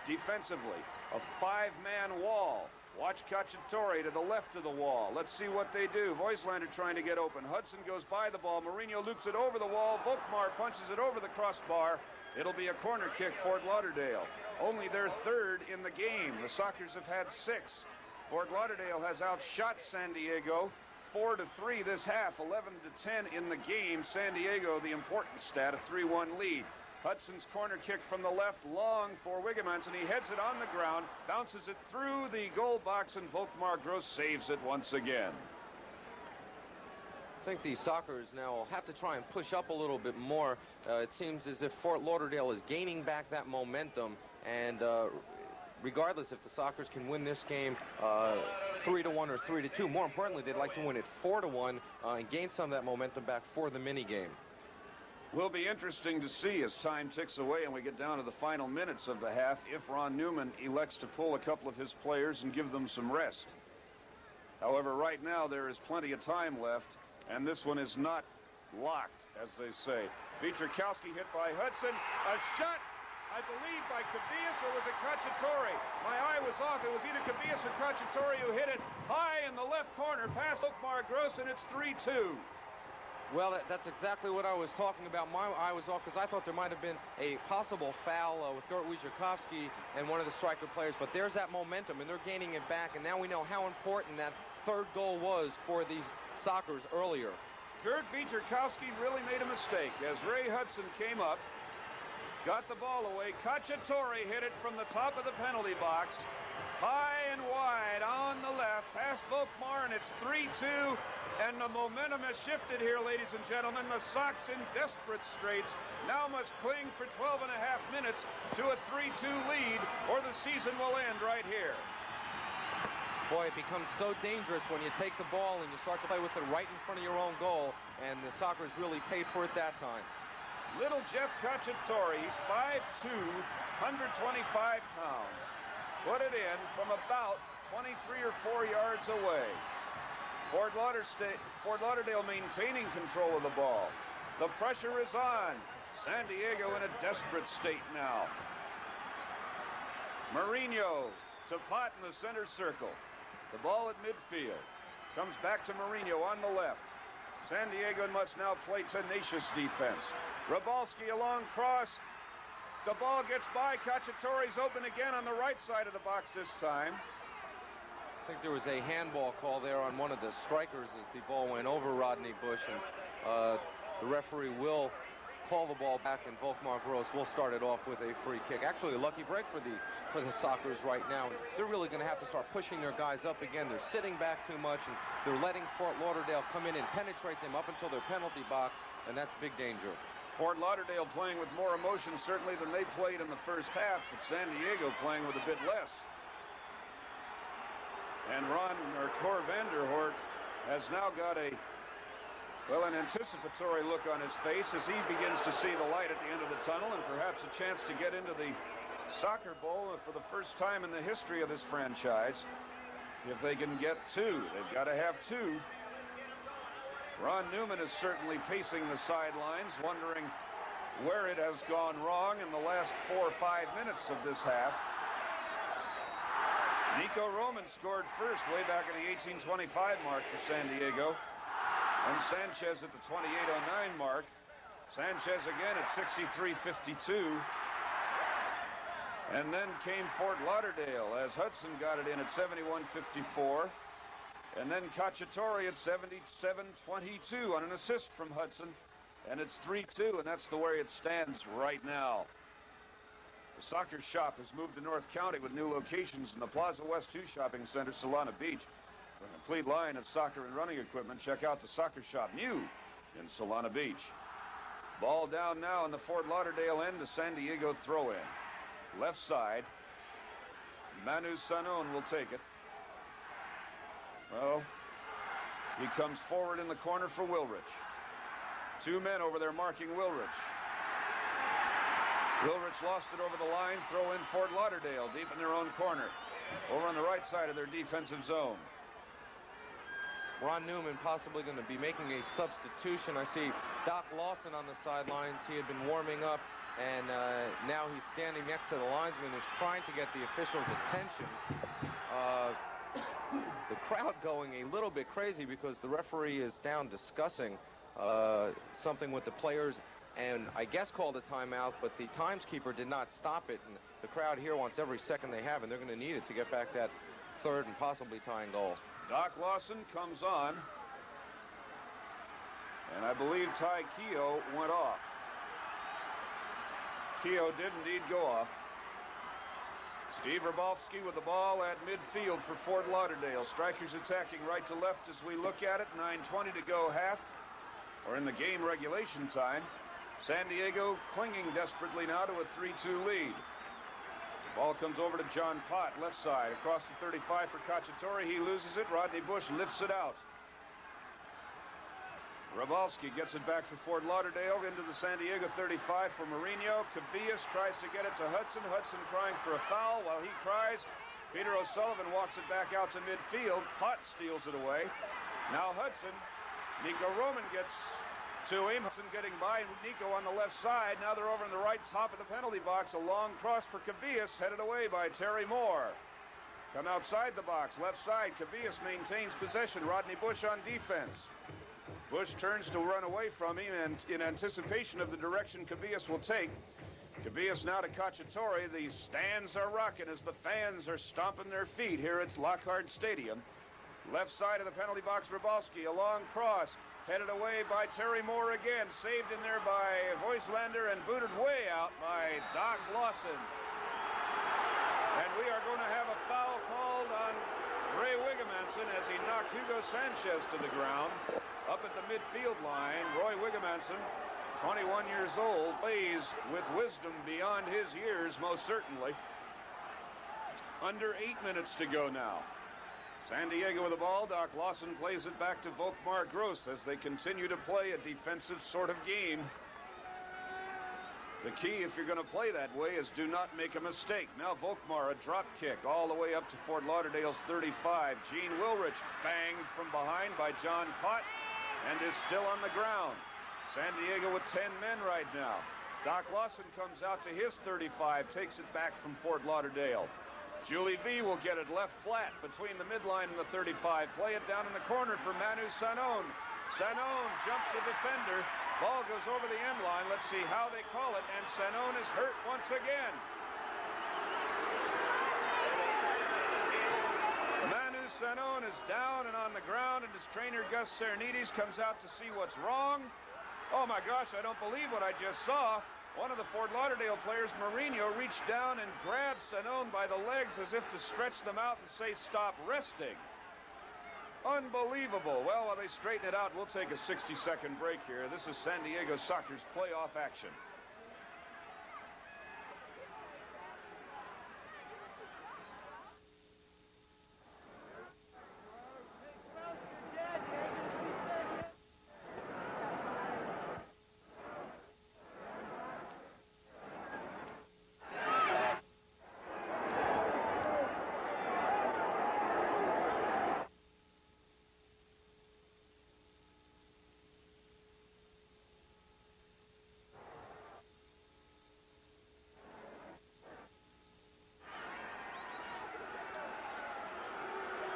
Defensively, a five-man wall. Watch Cacciatore to the left of the wall. Let's see what they do. Voislander trying to get open. Hudson goes by the ball. Mourinho loops it over the wall. Volkmar punches it over the crossbar. It'll be a corner kick, Fort Lauderdale. Only their third in the game. The Sockers have had 6. Fort Lauderdale has outshot San Diego 4-3 this half, 11-10 in the game. San Diego, the important stat, a 3-1 lead. Hudson's corner kick from the left, long for Wigemans, and he heads it on the ground, bounces it through the goal box, and Volkmar Gross saves it once again. I think the Sockers now will have to try and push up a little bit more. It seems as if Fort Lauderdale is gaining back that momentum, and regardless if the Sockers can win this game 3-1 or 3-2, more importantly, they'd like to win it 4-1 and gain some of that momentum back for the mini game. Will be interesting to see as time ticks away and we get down to the final minutes of the half if Ron Newman elects to pull a couple of his players and give them some rest. However, right now there is plenty of time left, and this one is not locked, as they say. Wierzchowski hit by Hudson. A shot, I believe, by Cubillas, or was it Cacciatore? My eye was off. It was either Cubillas or Cacciatore who hit it high in the left corner past Volkmar Gross, and it's 3-2. Well, that's exactly what I was talking about. My eye was off because I thought there might have been a possible foul with Gert Wierzchowski and one of the striker players, but there's that momentum, and they're gaining it back, and now we know how important that third goal was for the Sockers earlier. Gert Wierzchowski really made a mistake as Ray Hudson came up. got the ball away. Cacciatore hit it from the top of the penalty box. High and wide on the left, past Volkmar, and it's 3-2. And the momentum has shifted here, ladies and gentlemen. The Sox in desperate straits now must cling for 12 and a half minutes to a 3-2 lead, or the season will end right here. Boy, it becomes so dangerous when you take the ball and you start to play with it right in front of your own goal, and the Sockers really paid for it that time. Little Jeff Cacciatore, he's 5'2", 125 pounds. Put it in from about 23 or 4 yards away. Fort Lauderdale maintaining control of the ball. The pressure is on. San Diego in a desperate state now. Mourinho to Pot in the center circle. The ball at midfield. Comes back to Mourinho on the left. San Diego must now play tenacious defense. Rybalski a long cross. The ball gets by. Cacciatore's open again on the right side of the box this time. I think there was a handball call there on one of the strikers as the ball went over Rodney Bush, and the referee will call the ball back, and Volkmar Gross will start it off with a free kick. Actually, a lucky break for the Sockers right now. They're really going to have to start pushing their guys up again. They're sitting back too much, and they're letting Fort Lauderdale come in and penetrate them up until their penalty box, and that's big danger. Fort Lauderdale playing with more emotion certainly than they played in the first half, but San Diego playing with a bit less. And Cor Vanderhoort has now got an anticipatory look on his face as he begins to see the light at the end of the tunnel and perhaps a chance to get into the Soccer Bowl for the first time in the history of this franchise. If they can get two, they've got to have two. Ron Newman is certainly pacing the sidelines, wondering where it has gone wrong in the last 4 or 5 minutes of this half. Nico Roman scored first way back in the 1825 mark for San Diego. And Sanchez at the 28:09 mark. Sanchez again at 63:52. And then came Fort Lauderdale as Hudson got it in at 71:54. And then Cacciatore at 77:22 on an assist from Hudson. And it's 3-2, and that's the way it stands right now. The soccer shop has moved to North County with new locations in the Plaza West 2 shopping center, Solana Beach. For a complete line of soccer and running equipment, check out the soccer shop new in Solana Beach. Ball down now in the Fort Lauderdale end, to San Diego throw-in. Left side. Manu Sanon will take it. Well, he comes forward in the corner for Wilrich. 2 men over there marking Wilrich. Wilrich lost it over the line. Throw in Fort Lauderdale deep in their own corner. Over on the right side of their defensive zone. Ron Newman possibly going to be making a substitution. I see Doc Lawson on the sidelines. He had been warming up, and now he's standing next to the linesman, who's trying to get the officials' attention. The crowd going a little bit crazy because the referee is down discussing something with the players, and I guess called a timeout, but the timeskeeper did not stop it, and the crowd here wants every second they have, and they're going to need it to get back that third and possibly tying goal. Doc Lawson comes on, and I believe Ty Keogh went off. Keogh did indeed go off. Steve Rybalski with the ball at midfield for Fort Lauderdale. Strikers attacking right to left as we look at it. 9:20 to go half, or in the game regulation time. San Diego clinging desperately now to a 3-2 lead. The ball comes over to John Pott, left side, across the 35 for Cacciatore. He loses it. Rodney Bush lifts it out. Rybalski gets it back for Fort Lauderdale into the San Diego 35 for Mourinho. Cubillas tries to get it to Hudson. Hudson crying for a foul. While he cries, Peter O'Sullivan walks it back out to midfield. Pott steals it away. Now Hudson. Nico Roman gets to him. Hudson getting by Nico on the left side. Now they're over in the right top of the penalty box. A long cross for Cubillas, headed away by Terry Moore. Come outside the box, left side. Cubillas maintains possession. Rodney Bush on defense. Bush turns to run away from him, and in anticipation of the direction Cubillas will take. Cubillas now to Cacciatore. The stands are rocking as the fans are stomping their feet here at Lockhart Stadium. Left side of the penalty box, Rybalski, a long cross. Headed away by Terry Moore again. Saved in there by Voislander and booted way out by Doc Lawson. And we are going to have a foul called on Ray Wigamanson as he knocked Hugo Sanchez to the ground. Up at the midfield line, Roy Wigamanson, 21 years old, plays with wisdom beyond his years, most certainly. Under 8 minutes to go now. San Diego with the ball. Doc Lawson plays it back to Volkmar Gross as they continue to play a defensive sort of game. The key, if you're going to play that way, is do not make a mistake. Now Volkmar, a drop kick all the way up to Fort Lauderdale's 35. Gene Wilrich banged from behind by John Pott and is still on the ground. San Diego with 10 men right now. Doc Lawson comes out to his 35, takes it back from Fort Lauderdale. Julie V will get it left flat between the midline and the 35. Play it down in the corner for Manu Sanon. Sanon jumps the defender. Ball goes over the end line. Let's see how they call it. And Sanon is hurt once again. Manu Sanon is down and on the ground, and his trainer Gus Cernides comes out to see what's wrong. Oh my gosh, I don't believe what I just saw. One of the Fort Lauderdale players, Mourinho, reached down and grabbed Sanon by the legs as if to stretch them out and say, stop resting. Unbelievable. Well, while they straighten it out, we'll take a 60-second break here. This is San Diego Soccer's playoff action.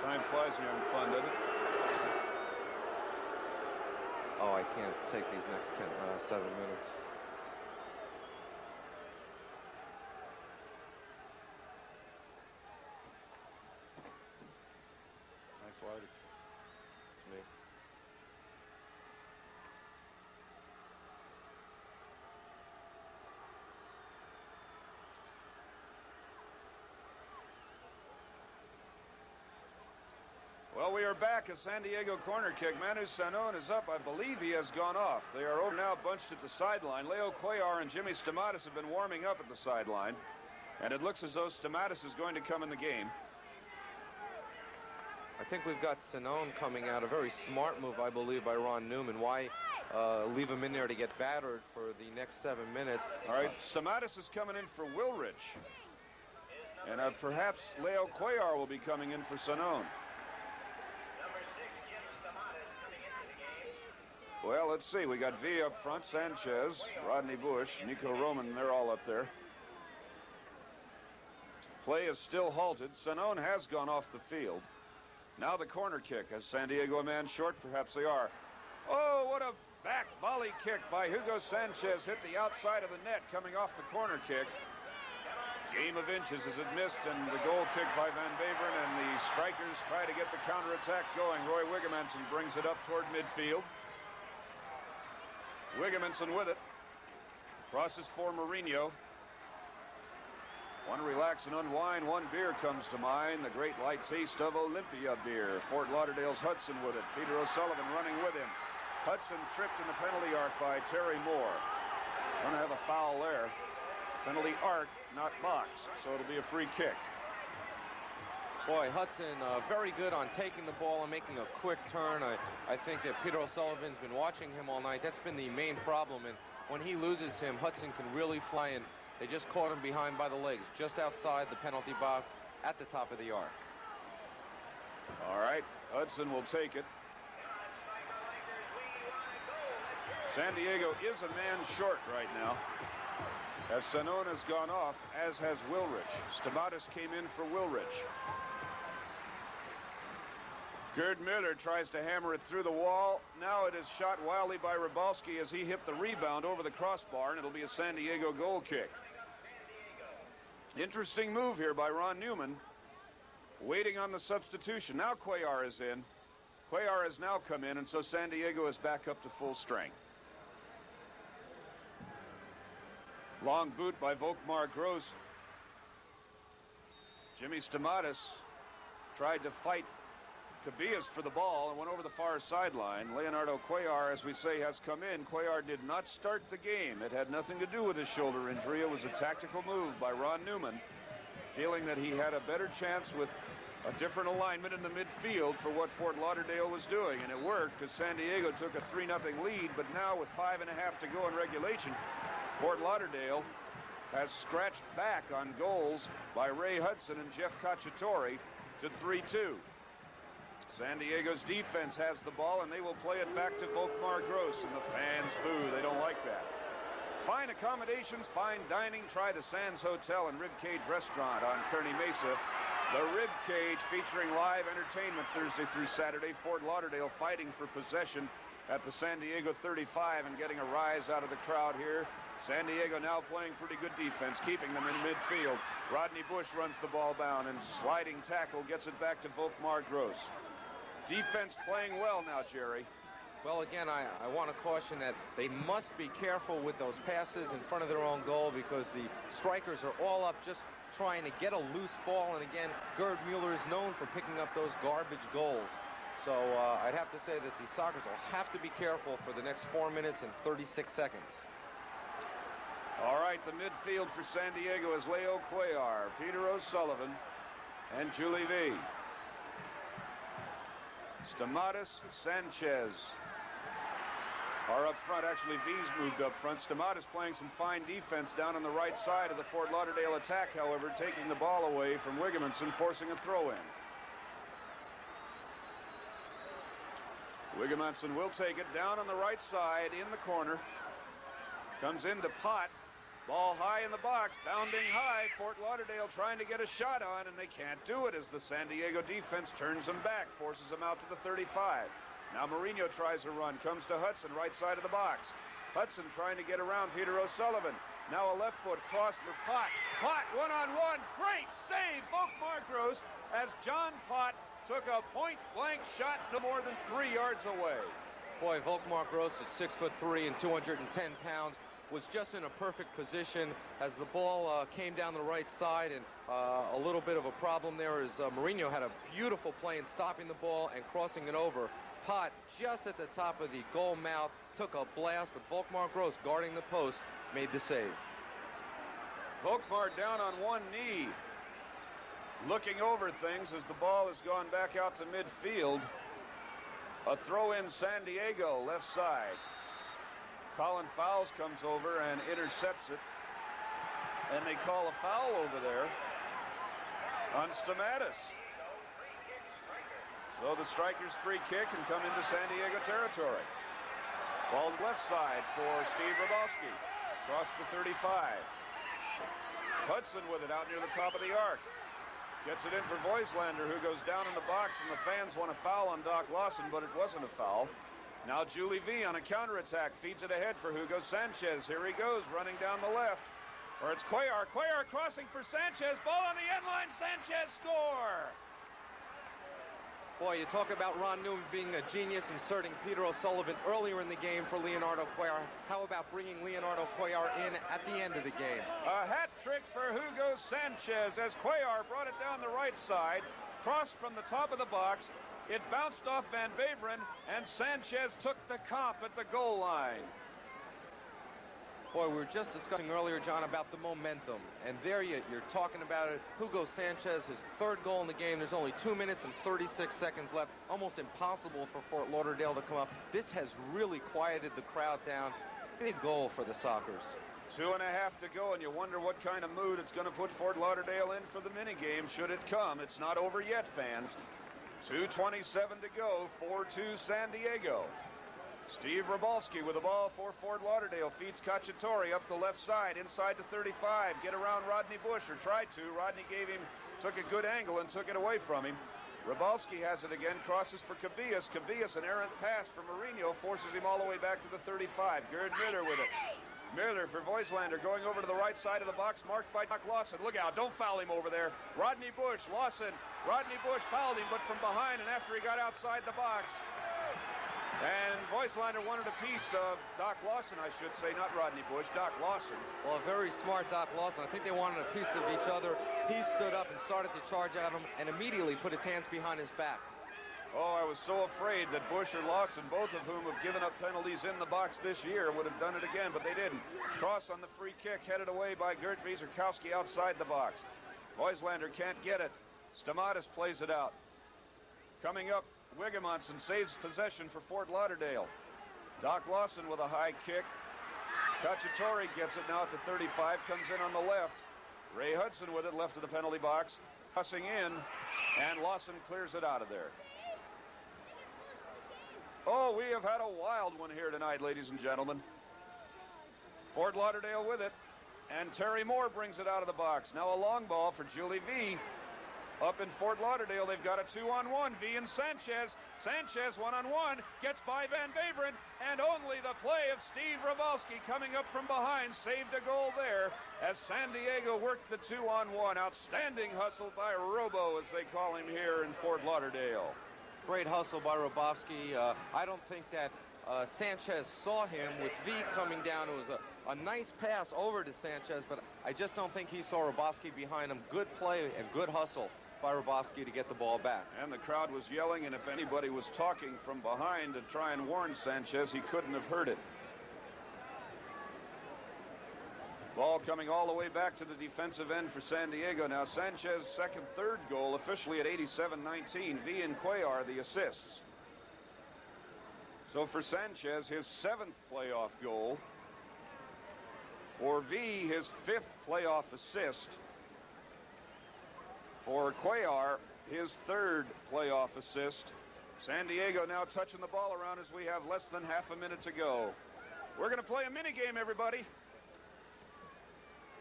Time flies when you're having fun, doesn't it? Oh, I can't take these next 7 minutes. Nice lighting. It's me. Well, we are back. A San Diego corner kick. Manu Sanon is up. I believe he has gone off. They are over now bunched at the sideline. Leo Cuellar and Jimmy Stamatis have been warming up at the sideline. And it looks as though Stamatis is going to come in the game. I think we've got Sanon coming out. A very smart move, I believe, by Ron Newman. Why leave him in there to get battered for the next 7 minutes? All right, Stamatis is coming in for Wilrich. And perhaps Leo Cuellar will be coming in for Sanon. Well, let's see. We got V up front, Sanchez, Rodney Bush, Nico Roman, they're all up there. Play is still halted. Sanon has gone off the field. Now the corner kick. Is San Diego a man short? Perhaps they are. Oh, what a back volley kick by Hugo Sanchez. Hit the outside of the net coming off the corner kick. Game of inches as it missed, and the goal kick by Van Beveren, and the strikers try to get the counterattack going. Roy Wigamanson brings it up toward midfield. Wigamanson with it. Crosses for Mourinho. Want to relax and unwind. One beer comes to mind. The great light taste of Olympia beer. Fort Lauderdale's Hudson with it. Peter O'Sullivan running with him. Hudson tripped in the penalty arc by Terry Moore. Going to have a foul there. Penalty arc, not box. So it'll be a free kick. Boy, Hudson very good on taking the ball and making a quick turn. I think that Peter O'Sullivan's been watching him all night. That's been the main problem. And when he loses him, Hudson can really fly in. They just caught him behind by the legs, just outside the penalty box at the top of the arc. All right, Hudson will take it. San Diego is a man short right now, as Sanon has gone off, as has Wilrich. Stamatis came in for Wilrich. Gerd Muller tries to hammer it through the wall. Now it is shot wildly by Rybalski as he hit the rebound over the crossbar, and it'll be a San Diego goal kick. Interesting move here by Ron Newman. Waiting on the substitution. Now Cuellar is in. Cuellar has now come in, and so San Diego is back up to full strength. Long boot by Volkmar Gross. Jimmy Stamatis tried to fight Cubillas for the ball and went over the far sideline. Leonardo Cuellar, as we say, has come in. Cuellar did not start the game. It had nothing to do with his shoulder injury. It was a tactical move by Ron Newman, feeling that he had a better chance with a different alignment in the midfield for what Fort Lauderdale was doing. And it worked because San Diego took a 3-0 lead. But now with 5.5 to go in regulation, Fort Lauderdale has scratched back on goals by Ray Hudson and Jeff Cacciatore to 3-2. San Diego's defense has the ball, and they will play it back to Volkmar Gross, and the fans boo. They don't like that. Fine accommodations, fine dining. Try the Sands Hotel and Rib Cage Restaurant on Kearney Mesa. The Rib Cage featuring live entertainment Thursday through Saturday. Fort Lauderdale fighting for possession at the San Diego 35 and getting a rise out of the crowd here. San Diego now playing pretty good defense, keeping them in midfield. Rodney Bush runs the ball down, and sliding tackle gets it back to Volkmar Gross. Defense playing well now, Jerry. Well, again, I want to caution that they must be careful with those passes in front of their own goal, because the strikers are all up just trying to get a loose ball. And again, Gerd Muller is known for picking up those garbage goals. So I'd have to say that the Sockers will have to be careful for the next 4 minutes and 36 seconds. All right, the midfield for San Diego is Leo Cuellar, Peter O'Sullivan, and Julie V. Stamatis, Sanchez are up front. Actually, V's moved up front. Stamatis playing some fine defense down on the right side of the Fort Lauderdale attack, however, taking the ball away from Wigemanson, forcing a throw-in. Wigemanson will take it down on the right side in the corner. Comes into Pott. Ball high in the box, bounding high. Fort Lauderdale trying to get a shot on, and they can't do it as the San Diego defense turns them back, forces them out to the 35. Now Mourinho tries a run, comes to Hudson, right side of the box. Hudson trying to get around Peter O'Sullivan. Now a left foot cross for Pott. Pott one-on-one, great save, Volkmar Gross, as John Pott took a point-blank shot no more than 3 yards away. Boy, Volkmar Gross at 6'3" and 210 pounds. Was just in a perfect position as the ball came down the right side, and a little bit of a problem there is Mourinho had a beautiful play in stopping the ball and crossing it over. Pott just at the top of the goal mouth took a blast, but Volkmar Gross guarding the post made the save. Volkmar down on one knee, looking over things as the ball has gone back out to midfield. A throw in San Diego, left side. Colin Fowles comes over and intercepts it, and they call a foul over there on Stamatis. So the Strikers' free kick can come into San Diego territory. Ball left side for Steve Robalski, across the 35. Hudson with it out near the top of the arc. Gets it in for Voislander, who goes down in the box, and the fans want a foul on Doc Lawson, but it wasn't a foul. Now Julie V on a counterattack, feeds it ahead for Hugo Sanchez. Here he goes, running down the left. Or it's Cuellar. Cuellar crossing for Sanchez. Ball on the end line. Sanchez score. Boy, you talk about Ron Newman being a genius, inserting Peter O'Sullivan earlier in the game for Leonardo Cuellar. How about bringing Leonardo Cuellar in at the end of the game? A hat trick for Hugo Sanchez as Cuellar brought it down the right side. Crossed from the top of the box. It bounced off Van Beveren, and Sanchez took the comp at the goal line. Boy, we were just discussing earlier, John, about the momentum. And there you're talking about it. Hugo Sanchez, his third goal in the game. There's only 2 minutes and 36 seconds left. Almost impossible for Fort Lauderdale to come up. This has really quieted the crowd down. Big goal for the Sockers. 2.5 to go, and you wonder what kind of mood it's going to put Fort Lauderdale in for the minigame, should it come. It's not over yet, fans. 2:27 to go, 4-2 San Diego. Steve Robalski with the ball for Fort Lauderdale. Feeds Cacciatore up the left side, inside the 35. Get around Rodney Bush, or tried to. Rodney took a good angle and took it away from him. Robalski has it again, crosses for Cubillas. Cubillas, an errant pass for Mourinho, forces him all the way back to the 35. Gerd Muller with it. Muller for Voislander, going over to the right side of the box, marked by Doc Lawson. Look out, don't foul him over there. Rodney Bush, Lawson Rodney Bush fouled him, but from behind and after he got outside the box. And Voigtlander wanted a piece of Doc Lawson, I should say, not Rodney Bush, Doc Lawson. Well, a very smart Doc Lawson. I think they wanted a piece of each other. He stood up and started to charge at him and immediately put his hands behind his back. Oh, I was so afraid that Bush or Lawson, both of whom have given up penalties in the box this year, would have done it again, but they didn't. Cross on the free kick, headed away by Gert Wieserkowski outside the box. Voigtlander can't get it. Stamatis plays it out. Coming up, Wigemanson saves possession for Fort Lauderdale. Doc Lawson with a high kick. Cacciatore gets it now at the 35, comes in on the left. Ray Hudson with it, left of the penalty box. Crossing in, and Lawson clears it out of there. Oh, we have had a wild one here tonight, ladies and gentlemen. Fort Lauderdale with it, and Terry Moore brings it out of the box. Now a long ball for Julie V. Up in Fort Lauderdale, they've got a 2-on-1. V and Sanchez. Sanchez 1-on-1, gets by Van Beveren, and only the play of Steve Ravalski coming up from behind saved a goal there as San Diego worked the 2-on-1. Outstanding hustle by Robo, as they call him here in Fort Lauderdale. Great hustle by Rabowski. I don't think that Sanchez saw him with V coming down. It was a nice pass over to Sanchez, but I just don't think he saw Rabowski behind him. Good play and good hustle by Rabowski to get the ball back. And the crowd was yelling, and if anybody was talking from behind to try and warn Sanchez, he couldn't have heard it. Ball coming all the way back to the defensive end for San Diego. Now Sanchez third goal officially at 87-19. V and Cuellar the assists. So for Sanchez, his 7th playoff goal. For V, his 5th playoff assist. For Cuellar, his 3rd playoff assist. San Diego now touching the ball around as we have less than half a minute to go. We're going to play a mini game, everybody.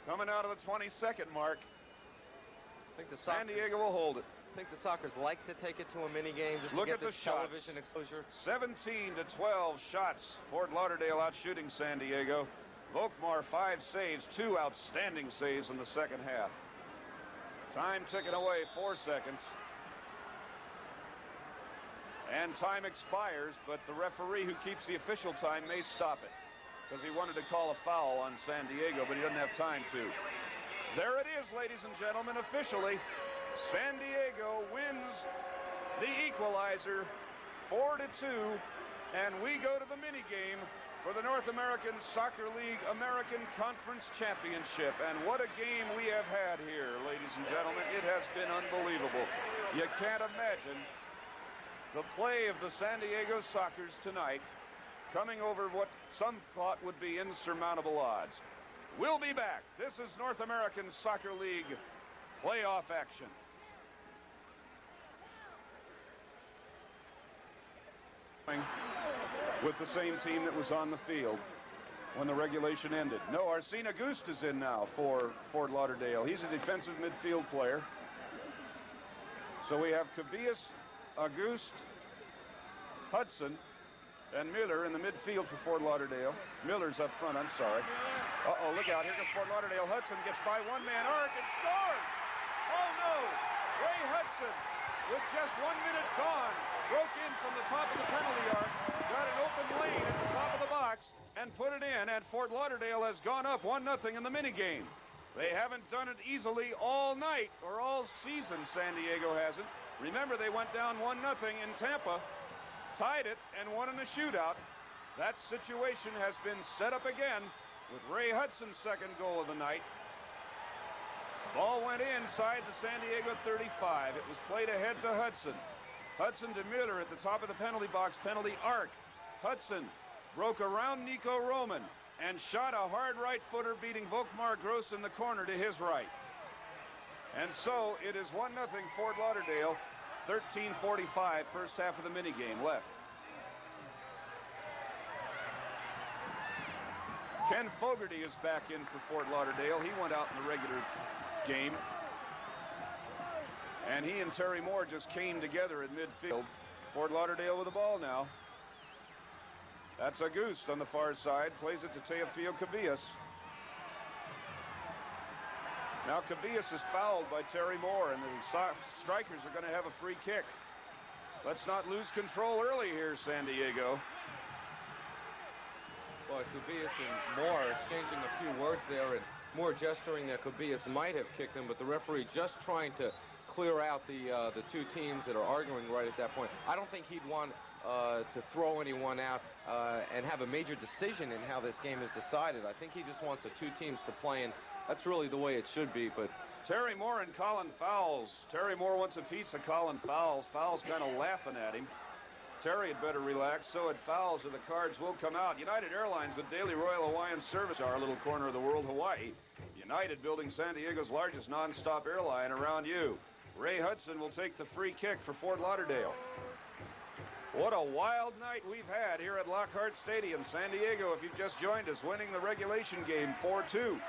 Coming out of the 22nd mark. I think the San Diego will hold it. I think the Sockers like to take it to a mini game just Look to at get the this shots. television exposure. 17-12 shots. Fort Lauderdale out shooting San Diego. Volkmar 5 saves, 2 outstanding saves in the second half. Time ticking away, 4 seconds. And time expires, but the referee who keeps the official time may stop it because he wanted to call a foul on San Diego, but he doesn't have time to. There it is, ladies and gentlemen, officially. San Diego wins the equalizer 4-2, and we go to the mini game for the North American Soccer League American Conference Championship. And what a game we have had here, ladies and gentlemen. It has been unbelievable. You can't imagine the play of the San Diego Sockers tonight, coming over what some thought would be insurmountable odds. We'll be back. This is North American Soccer League playoff action. With the same team that was on the field when the regulation ended. No, Arsene Auguste is in now for Fort Lauderdale. He's a defensive midfield player. So we have Cubillas, Auguste, Hudson, and Muller in the midfield for Fort Lauderdale. Miller's up front, I'm sorry. Uh-oh, look out. Here goes Fort Lauderdale. Hudson gets by one-man arc and scores! Oh, no! Ray Hudson, with just 1 minute gone, broke in from the top of the penalty arc, got an open lane at the top of the box, and put it in, and Fort Lauderdale has gone up 1-0 in the minigame. They haven't done it easily all night, or all season, San Diego hasn't. Remember, they went down 1-0 in Tampa, tied it, and won in a shootout. That situation has been set up again with Ray Hudson's 2nd goal of the night. Ball went inside the San Diego 35. It was played ahead to Hudson. Hudson to Muller at the top of the penalty box, penalty arc. Hudson broke around Nico Roman and shot a hard right footer, beating Volkmar Gross in the corner to his right. And so it is 1-0 Fort Lauderdale, 13:45, first half of the minigame left. Ken Fogarty is back in for Fort Lauderdale. He went out in the regular game. And he and Terry Moore just came together in midfield. Fort Lauderdale with the ball now. That's Auguste on the far side. Plays it to Teofilo Cubillas. Now Cubillas is fouled by Terry Moore, and the Strikers are going to have a free kick. Let's not lose control early here, San Diego. Well, Cubillas and Moore exchanging a few words there, and Moore gesturing that Cubillas might have kicked him, but the referee just trying to clear out the two teams that are arguing right at that point. I don't think he'd want to throw anyone out and have a major decision in how this game is decided. I think he just wants the two teams to play, and that's really the way it should be. But Terry Moore and Colin Fowles. Terry Moore wants a piece of Colin Fowles. Fowles kind of laughing at him. Terry had better relax, so had Fowles, or the cards will come out. United Airlines with Daily Royal Hawaiian Service, our little corner of the world, Hawaii. United building San Diego's largest non-stop airline around you. Ray Hudson will take the free kick for Fort Lauderdale. What a wild night we've had here at Lockhart Stadium. San Diego, if you've just joined us, winning the regulation game 4-2.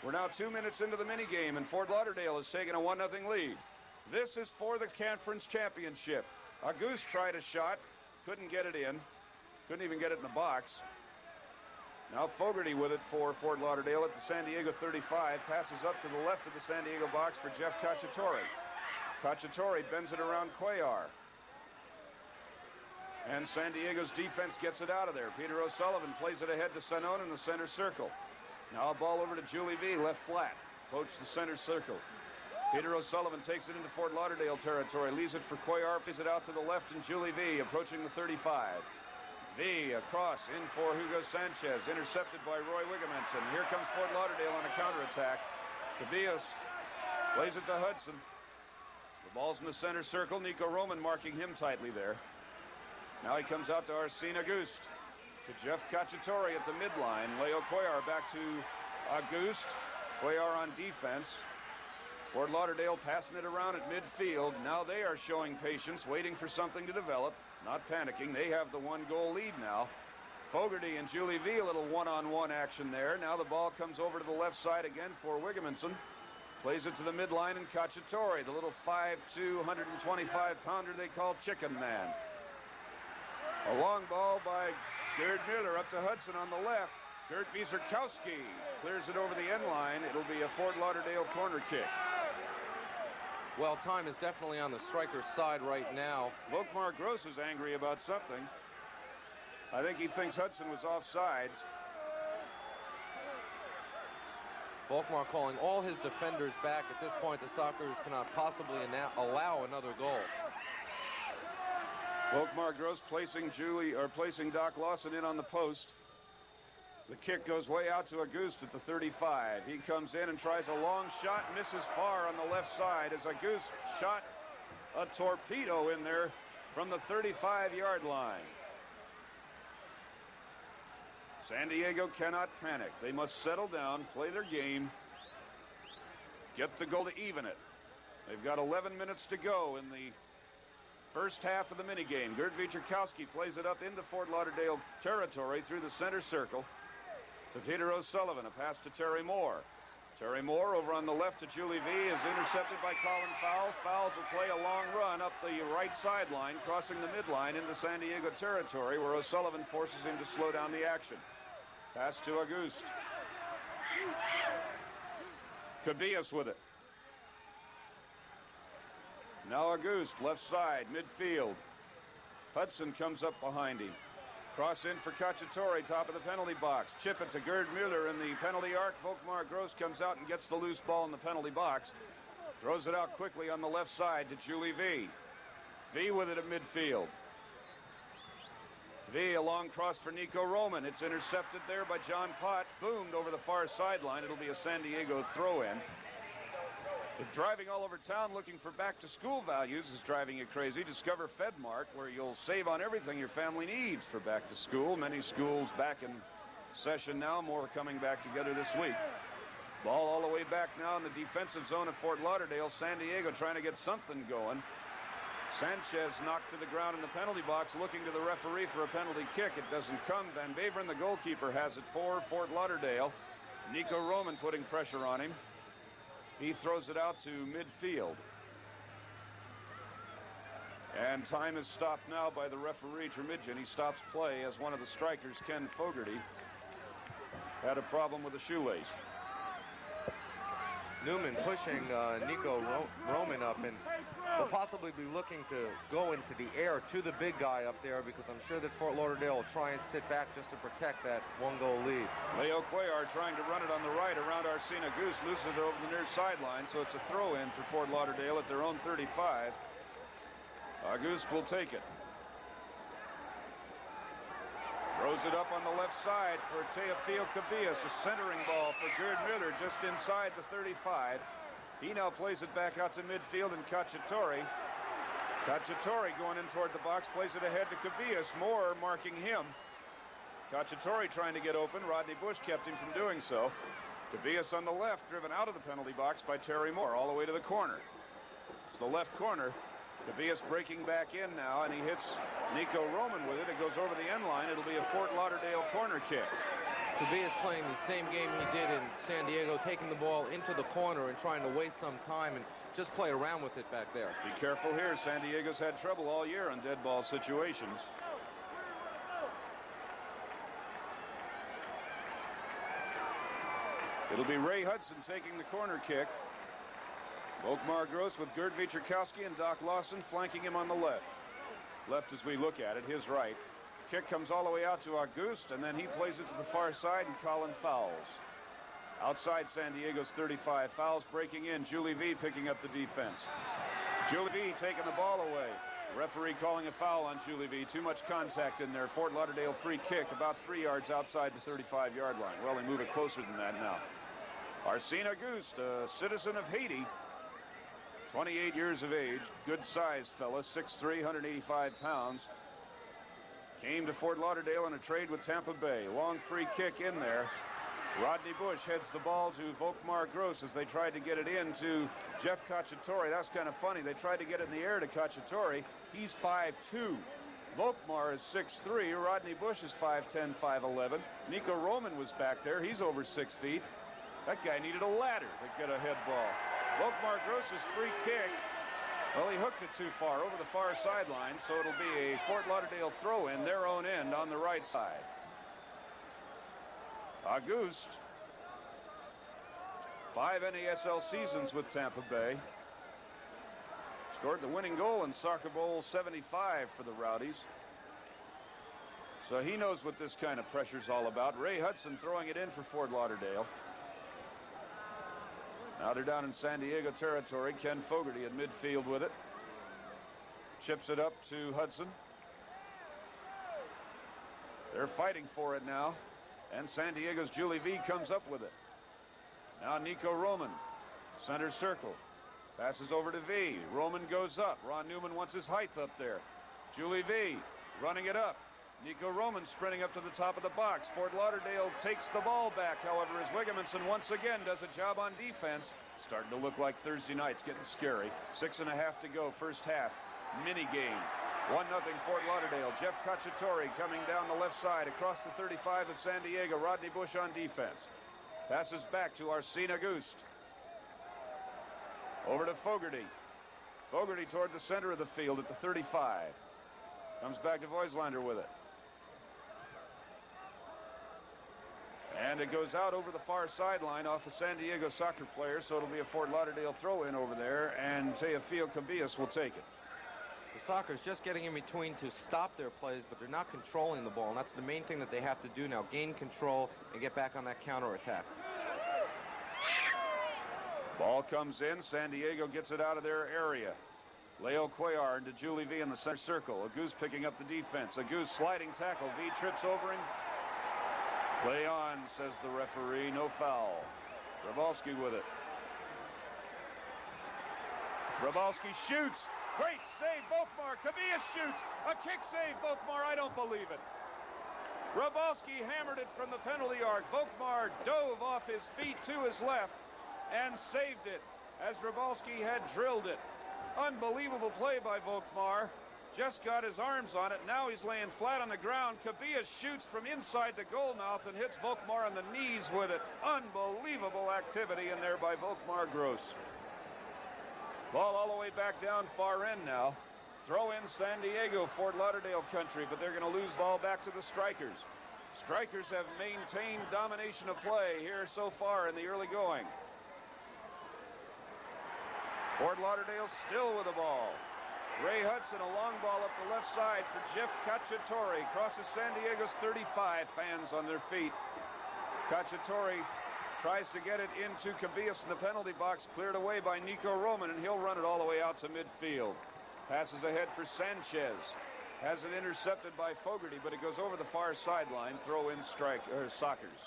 We're now 2 minutes into the minigame, and Fort Lauderdale has taken a 1-0 lead. This is for the conference championship. Auguste tried a shot, couldn't get it in, couldn't even get it in the box. Now Fogarty with it for Fort Lauderdale at the San Diego 35, passes up to the left of the San Diego box for Jeff Cacciatore. Cacciatore bends it around Cuellar. And San Diego's defense gets it out of there. Peter O'Sullivan plays it ahead to Sanon in the center circle. Now a ball over to Julie V, left flat. Poach the center circle. Peter O'Sullivan takes it into Fort Lauderdale territory, leaves it for Cuellar, plays it out to the left, and Julie V approaching the 35. V across in for Hugo Sanchez, intercepted by Roy Wigemenson. Here comes Fort Lauderdale on a counterattack. Cubillas plays it to Hudson. The ball's in the center circle. Nico Roman marking him tightly there. Now he comes out to Arsene Auguste. To Jeff Cacciatore at the midline. Leo Cuellar back to Auguste. Cuellar on defense. Fort Lauderdale passing it around at midfield. Now they are showing patience, waiting for something to develop. Not panicking. They have the 1-goal lead now. Fogarty and Julie V, a little one-on-one action there. Now the ball comes over to the left side again for Wigemenson. Plays it to the midline, and Cacciatore, the little 5'2", 125-pounder they call Chicken Man. A long ball by Gerd Muller up to Hudson on the left. Gert Wieserkowski clears it over the end line. It'll be a Fort Lauderdale corner kick. Well, time is definitely on the Strikers' side right now. Volkmar Gross is angry about something. I think he thinks Hudson was offsides. Volkmar calling all his defenders back. At this point, the Sockers cannot possibly allow another goal. Volkmar Gross placing Doc Lawson in on the post. The kick goes way out to Auguste at the 35. He comes in and tries a long shot, misses far on the left side as Auguste shot a torpedo in there from the 35-yard line. San Diego cannot panic. They must settle down, play their game, get the goal to even it. They've got 11 minutes to go in the first half of the minigame. Gerd Wieserkowski plays it up into Fort Lauderdale territory through the center circle to Peter O'Sullivan. A pass to Terry Moore. Terry Moore over on the left to Julie V is intercepted by Colin Fowles. Fowles will play a long run up the right sideline, crossing the midline into San Diego territory, where O'Sullivan forces him to slow down the action. Pass to Auguste. Cubillas with it. Now Auguste, left side, midfield. Hudson comes up behind him. Cross in for Cacciatore, top of the penalty box. Chip it to Gerd Muller in the penalty arc. Volkmar Gross comes out and gets the loose ball in the penalty box. Throws it out quickly on the left side to Julie V. V with it at midfield. V, a long cross for Nico Roman. It's intercepted there by John Pott. Boomed over the far sideline. It'll be a San Diego throw-in. If driving all over town looking for back-to-school values is driving you crazy, discover FedMart, where you'll save on everything your family needs for back-to-school. Many schools back in session now, more coming back together this week. Ball all the way back now in the defensive zone of Fort Lauderdale. San Diego trying to get something going. Sanchez knocked to the ground in the penalty box, looking to the referee for a penalty kick. It doesn't come. Van Beveren, the goalkeeper, has it for Fort Lauderdale. Nico Roman putting pressure on him. He throws it out to midfield. And time is stopped now by the referee, Tremidjan. He stops play as one of the strikers, Ken Fogarty, had a problem with the shoelace. Newman pushing Nico Roman up, and will possibly be looking to go into the air to the big guy up there, because I'm sure that Fort Lauderdale will try and sit back just to protect that one-goal lead. Leo Cuellar trying to run it on the right around Arsena Goose, loses it over the near sideline, so it's a throw-in for Fort Lauderdale at their own 35. Auguste will take it. Throws it up on the left side for Teofilo Cubillas, a centering ball for Gerd Muller just inside the 35. He now plays it back out to midfield, and Cacciatore going in toward the box, plays it ahead to Cubillas. Moore marking him. Cacciatore trying to get open. Rodney Bush kept him from doing so. Cubillas on the left, driven out of the penalty box by Terry Moore, all the way to the corner. It's the left corner. Cubillas breaking back in now, and he hits Nico Roman with it. It goes over the end line. It'll be a Fort Lauderdale corner kick. Cubillas playing the same game he did in San Diego, taking the ball into the corner and trying to waste some time and just play around with it back there. Be careful here. San Diego's had trouble all year on dead ball situations. It'll be Ray Hudson taking the corner kick. Volkmar Gross with Gerd Wietrzykowski and Doc Lawson flanking him on the left. Left as we look at it, his right. Kick comes all the way out to Auguste, and then he plays it to the far side, and Colin fouls. Outside San Diego's 35. Fouls breaking in. Julie V picking up the defense. Julie V taking the ball away. Referee calling a foul on Julie V. Too much contact in there. Fort Lauderdale free kick about 3 yards outside the 35-yard line. Well, they move it closer than that now. Arsena Auguste, a citizen of Haiti. 28 years of age, good sized fella, 6'3", 185 pounds. Came to Fort Lauderdale in a trade with Tampa Bay. Long free kick in there. Rodney Bush heads the ball to Volkmar Gross as they tried to get it in to Jeff Cacciatore. That's kind of funny. They tried to get it in the air to Cacciatore. He's 5'2". Volkmar is 6'3". Rodney Bush is 5'10", 5'11". Nico Roman was back there. He's over 6 feet. That guy needed a ladder to get a head ball. Volkmar Gross's free kick. Well, he hooked it too far over the far sideline, so it'll be a Fort Lauderdale throw-in, their own end on the right side. Auguste, 5 NASL seasons with Tampa Bay. Scored the winning goal in Soccer Bowl 75 for the Rowdies. So he knows what this kind of pressure's all about. Ray Hudson throwing it in for Fort Lauderdale. Now they're down in San Diego territory. Ken Fogarty at midfield with it. Chips it up to Hudson. They're fighting for it now. And San Diego's Julie V comes up with it. Now Nico Roman, center circle. Passes over to V. Roman goes up. Ron Newman wants his height up there. Julie V running it up. Nico Roman sprinting up to the top of the box. Fort Lauderdale takes the ball back, however, as Wigemanson once again does a job on defense. Starting to look like Thursday night's getting scary. 6.5 to go, first half. Mini game. 1-0 Fort Lauderdale. Jeff Cacciatore coming down the left side across the 35 of San Diego. Rodney Bush on defense. Passes back to Arsena Auguste. Over to Fogarty. Fogarty toward the center of the field at the 35. Comes back to Voislander with it. And it goes out over the far sideline off the San Diego soccer player, so it'll be a Fort Lauderdale throw-in over there, and Teofilo Cubillas will take it. The soccer's just getting in between to stop their plays, but they're not controlling the ball, and that's the main thing that they have to do now, gain control and get back on that counterattack. Ball comes in. San Diego gets it out of their area. Leo Cuellar into Julie V in the center circle. Auguste picking up the defense. Auguste sliding tackle. V trips over him. Play on, says the referee. No foul. Grabowski with it. Grabowski shoots. Great save, Volkmar. Cubillas shoots. A kick save, Volkmar. I don't believe it. Grabowski hammered it from the penalty arc. Volkmar dove off his feet to his left and saved it as Grabowski had drilled it. Unbelievable play by Volkmar. Just got his arms on it. Now he's laying flat on the ground. Cubillas shoots from inside the goal mouth and hits Volkmar on the knees with it. Unbelievable activity in there by Volkmar Gross. Ball all the way back down far end now. Throw in San Diego, Fort Lauderdale country, but they're going to lose ball back to the Strikers. Strikers have maintained domination of play here so far in the early going. Fort Lauderdale still with the ball. Ray Hudson, a long ball up the left side for Jeff Cacciatore. Crosses San Diego's 35. Fans on their feet. Cacciatore tries to get it into Cubillas in the penalty box. Cleared away by Nico Roman, and he'll run it all the way out to midfield. Passes ahead for Sanchez. Has it intercepted by Fogarty, but it goes over the far sideline. Throw in Sockers.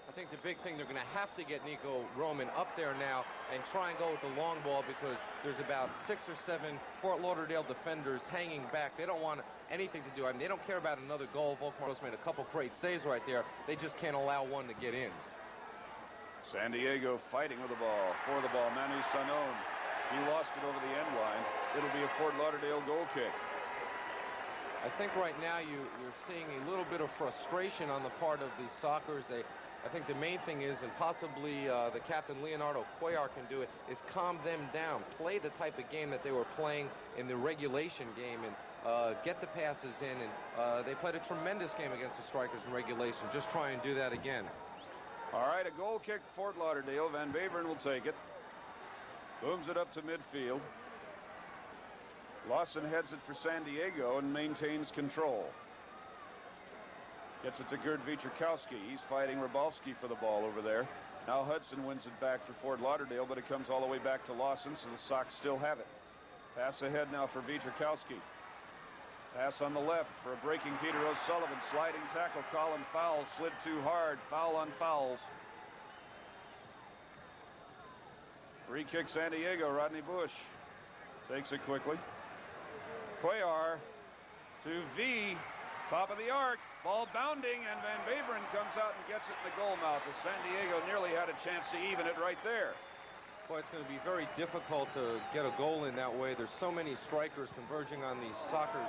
I think the big thing, they're going to have to get Nico Roman up there now and try and go with the long ball, because there's about 6 or 7 Fort Lauderdale defenders hanging back. They don't want anything to do. I mean, they don't care about another goal. Volkmaros made a couple great saves right there. They just can't allow one to get in. San Diego fighting with the ball. For the ball, Manu Sanon. He lost it over the end line. It'll be a Fort Lauderdale goal kick. I think right now you're seeing a little bit of frustration on the part of the Sockers. I think the main thing is, and possibly the captain Leonardo Cuellar can do it, is calm them down. Play the type of game that they were playing in the regulation game, and get the passes in. And they played a tremendous game against the Strikers in regulation. Just try and do that again. All right, a goal kick for Fort Lauderdale. Van Beveren will take it. Booms it up to midfield. Lawson heads it for San Diego and maintains control. Gets it to Gerd Wietrzykowski. He's fighting Rybalski for the ball over there. Now Hudson wins it back for Fort Lauderdale, but it comes all the way back to Lawson, so the Sox still have it. Pass ahead now for Wietrzykowski. Pass on the left for a breaking Peter O'Sullivan. Sliding tackle, Colin foul. Slid too hard. Foul on fouls. Free kick San Diego. Rodney Bush takes it quickly. Cuellar to V. Top of the arc. Ball bounding, and Van Beveren comes out and gets it in the goal mouth. As San Diego nearly had a chance to even it right there. Boy, it's going to be very difficult to get a goal in that way. There's so many strikers converging on these soccer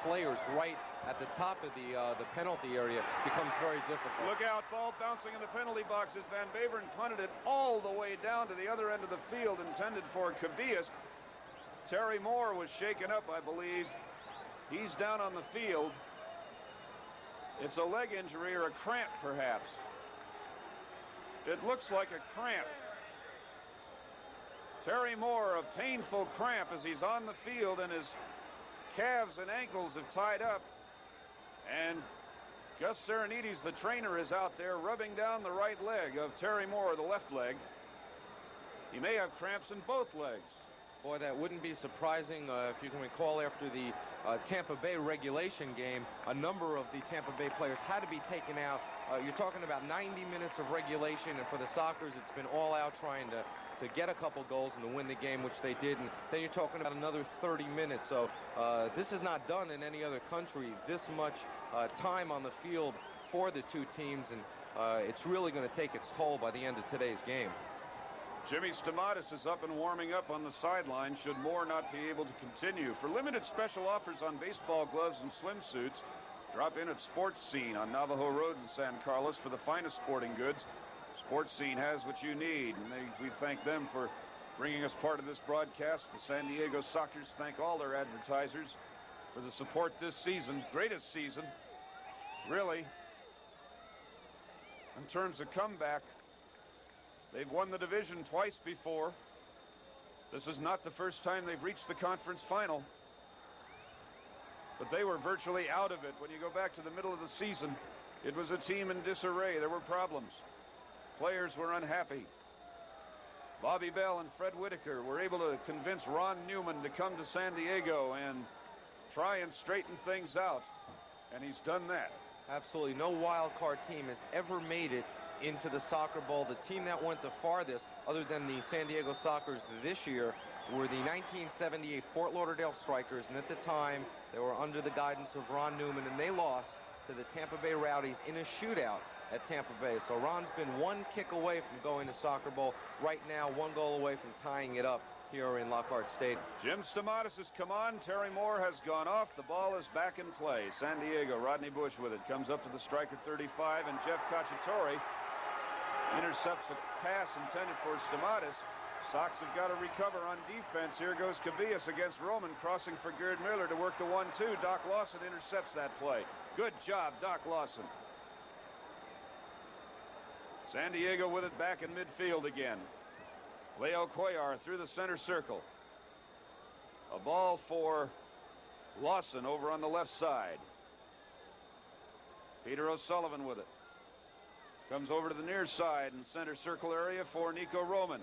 players right at the top of the penalty area. Becomes very difficult. Look out, ball bouncing in the penalty box as Van Beveren punted it all the way down to the other end of the field, intended for Cubillas. Terry Moore was shaken up, I believe. He's down on the field. It's a leg injury or a cramp, perhaps. It looks like a cramp. Terry Moore, a painful cramp as he's on the field, and his calves and ankles have tied up. And Gus Serenides, the trainer, is out there rubbing down the right leg of Terry Moore, the left leg. He may have cramps in both legs. Boy, that wouldn't be surprising. If you can recall, after the Tampa Bay regulation game, a number of the Tampa Bay players had to be taken out. You're talking about 90 minutes of regulation, and for the Sockers, it's been all out trying to get a couple goals and to win the game, which they did. And then you're talking about another 30 minutes. So this is not done in any other country, this much time on the field for the two teams, and it's really going to take its toll by the end of today's game. Jimmy Stamatis is up and warming up on the sideline should Moore not be able to continue. For limited special offers on baseball gloves and swimsuits, drop in at Sports Scene on Navajo Road in San Carlos for the finest sporting goods. Sports Scene has what you need, and we thank them for bringing us part of this broadcast. The San Diego Sockers thank all their advertisers for the support this season. Greatest season, really, in terms of comeback. They've won the division twice before. This is not the first time they've reached the conference final. But they were virtually out of it. When you go back to the middle of the season, it was a team in disarray. There were problems. Players were unhappy. Bobby Bell and Fred Whitaker were able to convince Ron Newman to come to San Diego and try and straighten things out. And he's done that. Absolutely. No wild card team has ever made it into the Soccer Bowl. The team that went the farthest, other than the San Diego Sockers this year, were the 1978 Fort Lauderdale Strikers, and at the time they were under the guidance of Ron Newman, and they lost to the Tampa Bay Rowdies in a shootout at Tampa Bay. So Ron's been one kick away from going to Soccer Bowl. Right now, one goal away from tying it up here in Lockhart Stadium. Jim Stamatis has come on. Terry Moore has gone off. The ball is back in play. San Diego, Rodney Bush with it. Comes up to the striker 35, and Jeff Cacciatore intercepts a pass intended for Stamatis. Sox have got to recover on defense. Here goes Cubillas against Roman, crossing for Gerd Muller to work the 1-2. Doc Lawson intercepts that play. Good job, Doc Lawson. San Diego with it back in midfield again. Leo Cuellar through the center circle. A ball for Lawson over on the left side. Peter O'Sullivan with it. Comes over to the near side in center circle area for Nico Roman.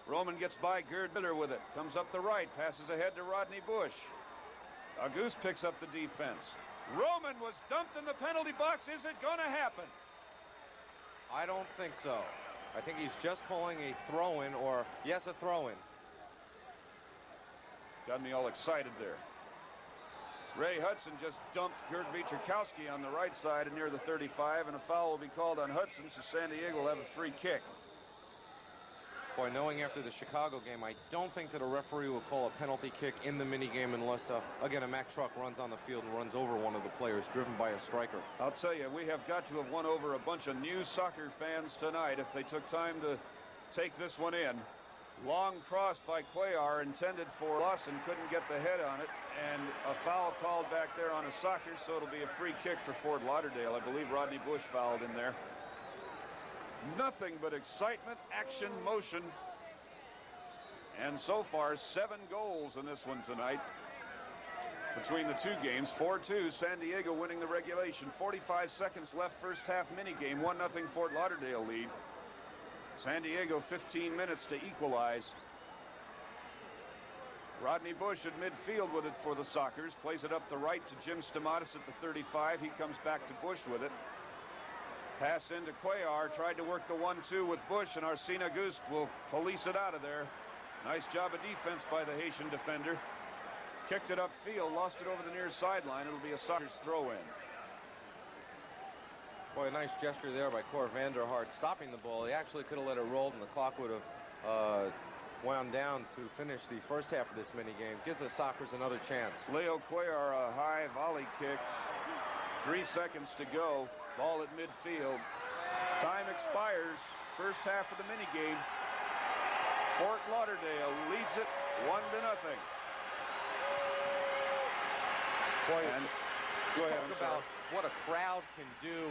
Roman gets by Gerd Muller with it. Comes up the right, passes ahead to Rodney Bush. August picks up the defense. Roman was dumped in the penalty box. Is it going to happen? I don't think so. I think he's just calling a throw-in, or yes, a throw-in. Got me all excited there. Ray Hudson just dumped Gerd Wietrzykowski on the right side and near the 35, and a foul will be called on Hudson, so San Diego will have a free kick. Boy, knowing after the Chicago game, I don't think that a referee will call a penalty kick in the minigame unless, again, a Mack truck runs on the field and runs over one of the players driven by a striker. I'll tell you, we have got to have won over a bunch of new soccer fans tonight if they took time to take this one in. Long cross by Cuellar, intended for Lawson, couldn't get the head on it, and a foul called back there on a soccer, so it'll be a free kick for Fort Lauderdale. I believe Rodney Bush fouled in there. Nothing but excitement, action, motion, and so far 7 goals in this one tonight between the two games. 4-2, San Diego winning the regulation. 45 seconds left, first half mini game. 1-0 Fort Lauderdale lead. San Diego 15 minutes to equalize. Rodney Bush at midfield with it for the Sockers. Plays it up the right to Jim Stamatis at the 35. He comes back to Bush with it. Pass into Cuellar, tried to work the 1-2 with Bush, and Arsene Auguste will police it out of there. Nice job of defense by the Haitian defender. Kicked it upfield, lost it over the near sideline. It'll be a Sockers throw-in. Boy, a nice gesture there by Cor Vanderhart stopping the ball. He actually could have let it roll, and the clock would have wound down to finish the first half of this minigame. Gives the Sockers another chance. Leo Cuellar, a high volley kick. 3 seconds to go. Ball at midfield. Time expires. First half of the minigame. Fort Lauderdale leads it 1-0. Boy, and go ahead. Talk about what a crowd can do.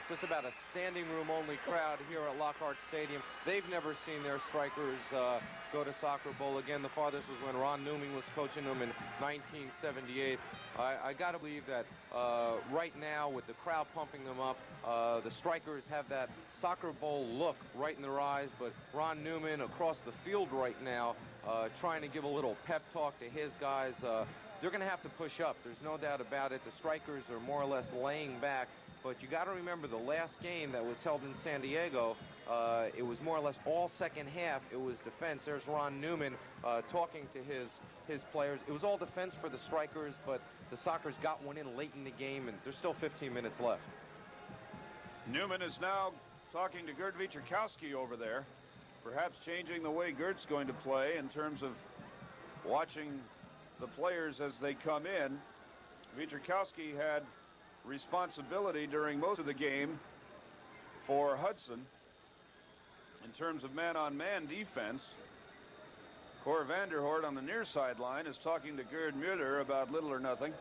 Just about a standing room only crowd here at Lockhart Stadium. They've never seen their strikers go to Soccer Bowl. Again, the farthest was when Ron Newman was coaching them in 1978. I got to believe that right now, with the crowd pumping them up, the strikers have that Soccer Bowl look right in their eyes. But Ron Newman across the field right now, trying to give a little pep talk to his guys. They're going to have to push up. There's no doubt about it. The strikers are more or less laying back. But you got to remember the last game that was held in San Diego, it was more or less all second half. It was defense. There's Ron Newman talking to his players. It was all defense for the strikers, but the Sockers got one in late in the game, and there's still 15 minutes left. Newman is now talking to Gerd Wietrzykowski over there, perhaps changing the way Gerd's going to play in terms of watching the players as they come in. Wietrzykowski had responsibility during most of the game for Hudson in terms of man-on-man defense. Cor Vanderhart on the near sideline is talking to Gerd Muller about little or nothing.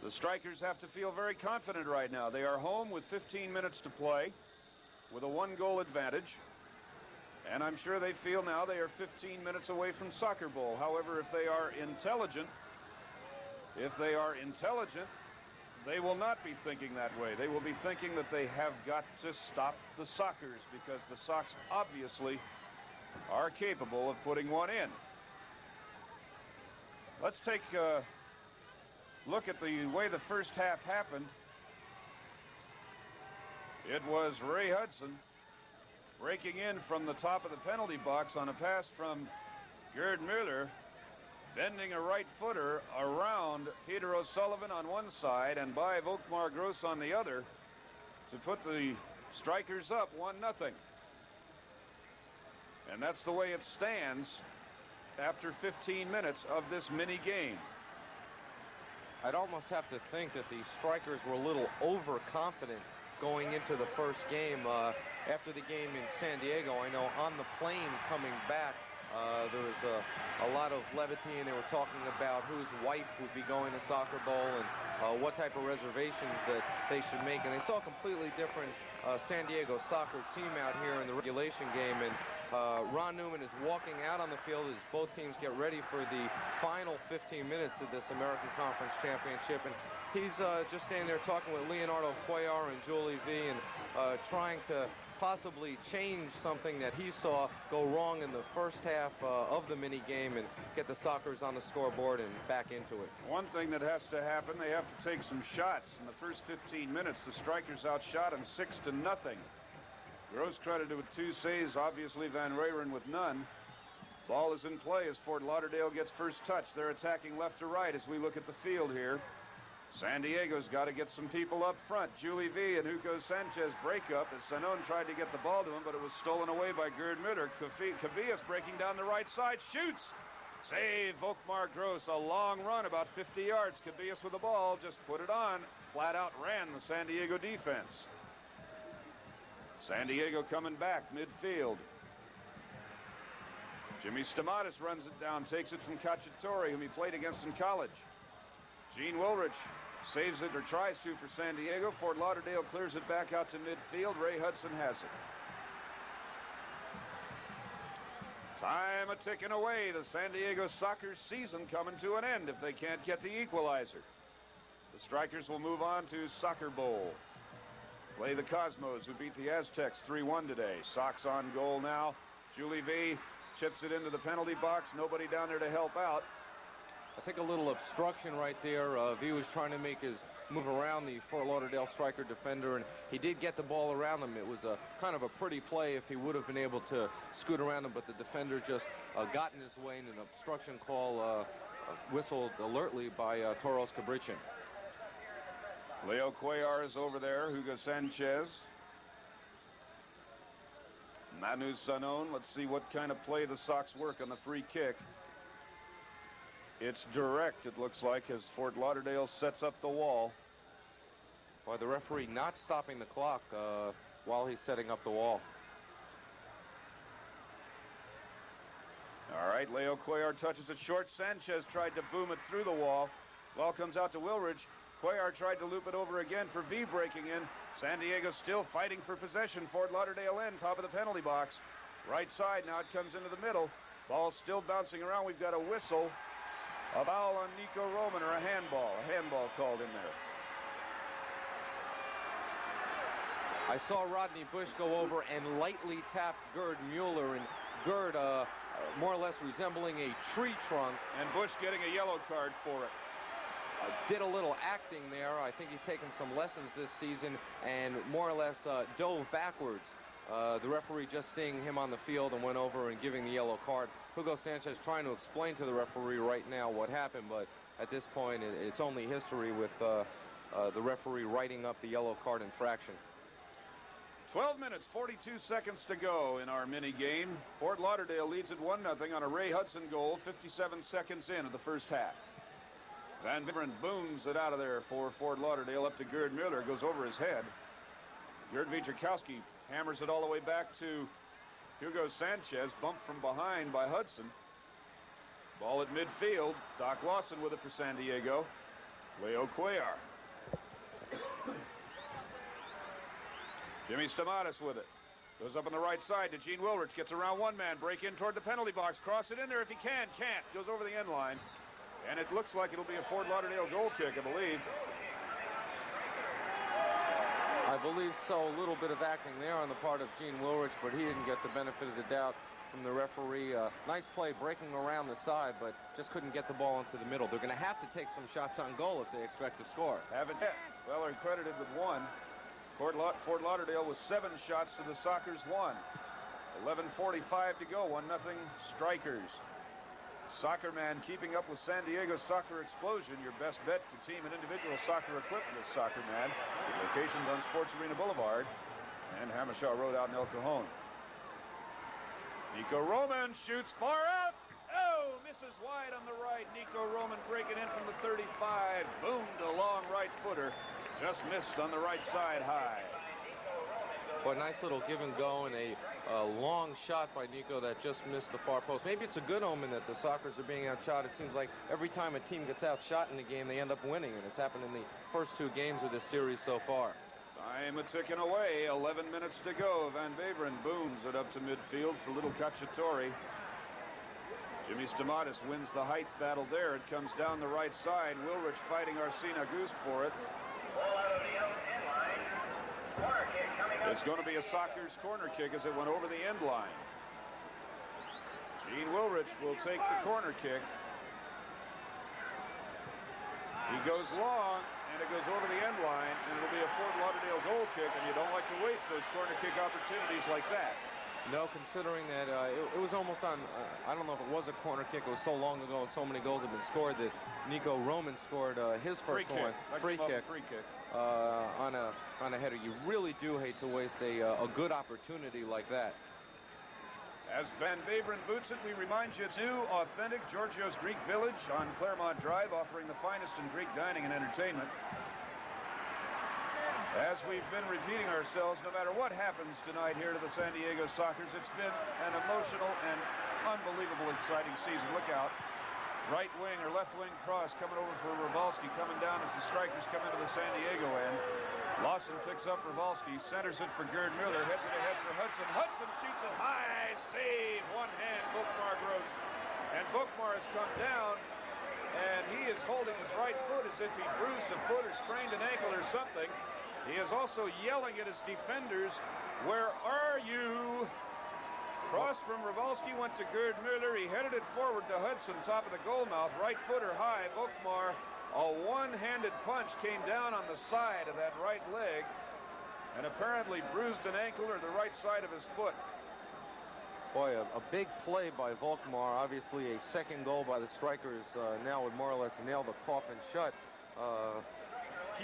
The strikers have to feel very confident right now. They are home with 15 minutes to play with a 1-goal advantage. And I'm sure they feel now they are 15 minutes away from Soccer Bowl. However, if they are intelligent, they will not be thinking that way. They will be thinking that they have got to stop the Sockers, because the Sox obviously are capable of putting one in. Let's take a look at the way the first half happened. It was Ray Hudson breaking in from the top of the penalty box on a pass from Gerd Muller, bending a right footer around Peter O'Sullivan on one side and by Volkmar Gross on the other to put the strikers up 1-0. And that's the way it stands after 15 minutes of this mini game. I'd almost have to think that the strikers were a little overconfident going into the first game. After the game in San Diego, I know on the plane coming back, there was a lot of levity, and they were talking about whose wife would be going to Soccer Bowl and what type of reservations that they should make. And they saw a completely different San Diego soccer team out here in the regulation game. And Ron Newman is walking out on the field as both teams get ready for the final 15 minutes of this American Conference Championship. And he's just standing there talking with Leonardo, Cuellar, and Julie V, and trying to possibly change something that he saw go wrong in the first half of the mini game and get the Sockers on the scoreboard and back into it. One thing that has to happen, they have to take some shots. In the first 15 minutes, the Strikers outshot them 6-0. Gross credited with 2 saves, obviously Van Reyren with none. Ball is in play as Fort Lauderdale gets first touch. They're attacking left to right as we look at the field here. San Diego's got to get some people up front. Julie V and Hugo Sanchez break up as Sanon tried to get the ball to him, but it was stolen away by Gerd Muller. Cubillas breaking down the right side, shoots. Save, Volkmar Gross, a long run, about 50 yards. Cubillas with the ball, just put it on. Flat out ran the San Diego defense. San Diego coming back midfield. Jimmy Stamatis runs it down, takes it from Cacciatore, whom he played against in college. Gene Wilrich saves it, or tries to, for San Diego. Fort Lauderdale clears it back out to midfield. Ray Hudson has it. Time a-ticking away. The San Diego soccer season coming to an end if they can't get the equalizer. The Strikers will move on to Soccer Bowl. Play the Cosmos, who beat the Aztecs 3-1 today. Sox on goal now. Julie V chips it into the penalty box. Nobody down there to help out. I think a little obstruction right there. V was trying to make his move around the Fort Lauderdale striker defender, and he did get the ball around him. It was a kind of a pretty play if he would have been able to scoot around him, but the defender just got in his way, and an obstruction call whistled alertly by Toros Cabrichin. Leo Cuellar is over there. Hugo Sanchez. Manu Sanon. Let's see what kind of play the Sox work on the free kick. It's direct, it looks like, as Fort Lauderdale sets up the wall. By the referee not stopping the clock while he's setting up the wall. All right, Leo Cuellar touches it short. Sanchez tried to boom it through the wall. Ball comes out to Wilrich. Cuellar tried to loop it over again for V breaking in. San Diego still fighting for possession. Fort Lauderdale end, top of the penalty box. Right side, now it comes into the middle. Ball still bouncing around. We've got a whistle. A foul on Nico Roman, or a handball. A handball called in there. I saw Rodney Bush go over and lightly tap Gerd Muller, and Gerd more or less resembling a tree trunk. And Bush getting a yellow card for it. Did a little acting there. I think he's taken some lessons this season and more or less dove backwards. The referee just seeing him on the field and went over and giving the yellow card. Hugo Sanchez trying to explain to the referee right now what happened, but at this point it's only history with the referee writing up the yellow card infraction. 12 minutes, 42 seconds to go in our mini game. Fort Lauderdale leads at 1-0 on a Ray Hudson goal, 57 seconds in of the first half. Van Biveren booms it out of there for Fort Lauderdale up to Gerd Muller, goes over his head. Gerd Wierzchowski hammers it all the way back to Hugo Sanchez, bumped from behind by Hudson. Ball at midfield. Doc Lawson with it for San Diego. Leo Cuellar. Jimmy Stamatis with it. Goes up on the right side to Gene Wilrich. Gets around one man. Break in toward the penalty box. Cross it in there if he can. Can't. Goes over the end line. And it looks like it'll be a Fort Lauderdale goal kick, I believe. I believe so. A little bit of acting there on the part of Gene Wilrich, but he didn't get the benefit of the doubt from the referee. Nice play breaking around the side, but just couldn't get the ball into the middle. They're going to have to take some shots on goal if they expect to score. Haven't yet. Well, they're credited with one. Fort Lauderdale with 7 shots to the Sockers 1. 11:45 to go. 1-0 Strikers. Soccer Man keeping up with San Diego's soccer explosion. Your best bet for team and individual soccer equipment is Soccer Man, with locations on Sports Arena Boulevard and Hammershaw Road out in El Cajon. Nico Roman shoots far out. Oh, misses wide on the right. Nico Roman breaking in from the 35. Boomed a long right footer. Just missed on the right side high. But a nice little give and go and a long shot by Nico that just missed the far post. Maybe it's a good omen that the Sockers are being outshot. It seems like every time a team gets outshot in the game, they end up winning, and it's happened in the first 2 games of this series so far. Time a-ticking away. 11 minutes to go. Van Beveren booms it up to midfield for little Cacciatore. Jimmy Stamatis wins the heights battle there. It comes down the right side. Wilrich fighting Arsene Auguste for it. It's going to be a Sockers corner kick as it went over the end line. Gene Wilrich will take the corner kick. He goes long, and it goes over the end line, and it'll be a Fort Lauderdale goal kick, and you don't like to waste those corner kick opportunities like that. No, considering that it was almost on, I don't know if it was a corner kick. It was so long ago and so many goals have been scored that Nico Roman scored his first one. Free kick. On a header. You really do hate to waste a good opportunity like that. As Van Beveren boots it, we remind you it's new, authentic Giorgio's Greek Village on Claremont Drive, offering the finest in Greek dining and entertainment. As we've been repeating ourselves, no matter what happens tonight here to the San Diego Sockers, it's been an emotional and unbelievable exciting season. Look out. Right wing or left wing cross coming over for Rybalski, coming down as the Strikers come into the San Diego end. Lawson picks up Rybalski, centers it for Gerd Muller, heads it ahead for Hudson. Hudson shoots it high, save, one hand, Volkmar Gross. And Volkmar has come down, and he is holding his right foot as if he bruised a foot or sprained an ankle or something. He is also yelling at his defenders, "Where are you?" Cross from Rybalski went to Gerd Muller. He headed it forward to Hudson, top of the goal mouth, right footer high. Volkmar, a one-handed punch came down on the side of that right leg and apparently bruised an ankle or the right side of his foot. Boy, a big play by Volkmar. Obviously a second goal by the Strikers now would more or less nail the coffin shut.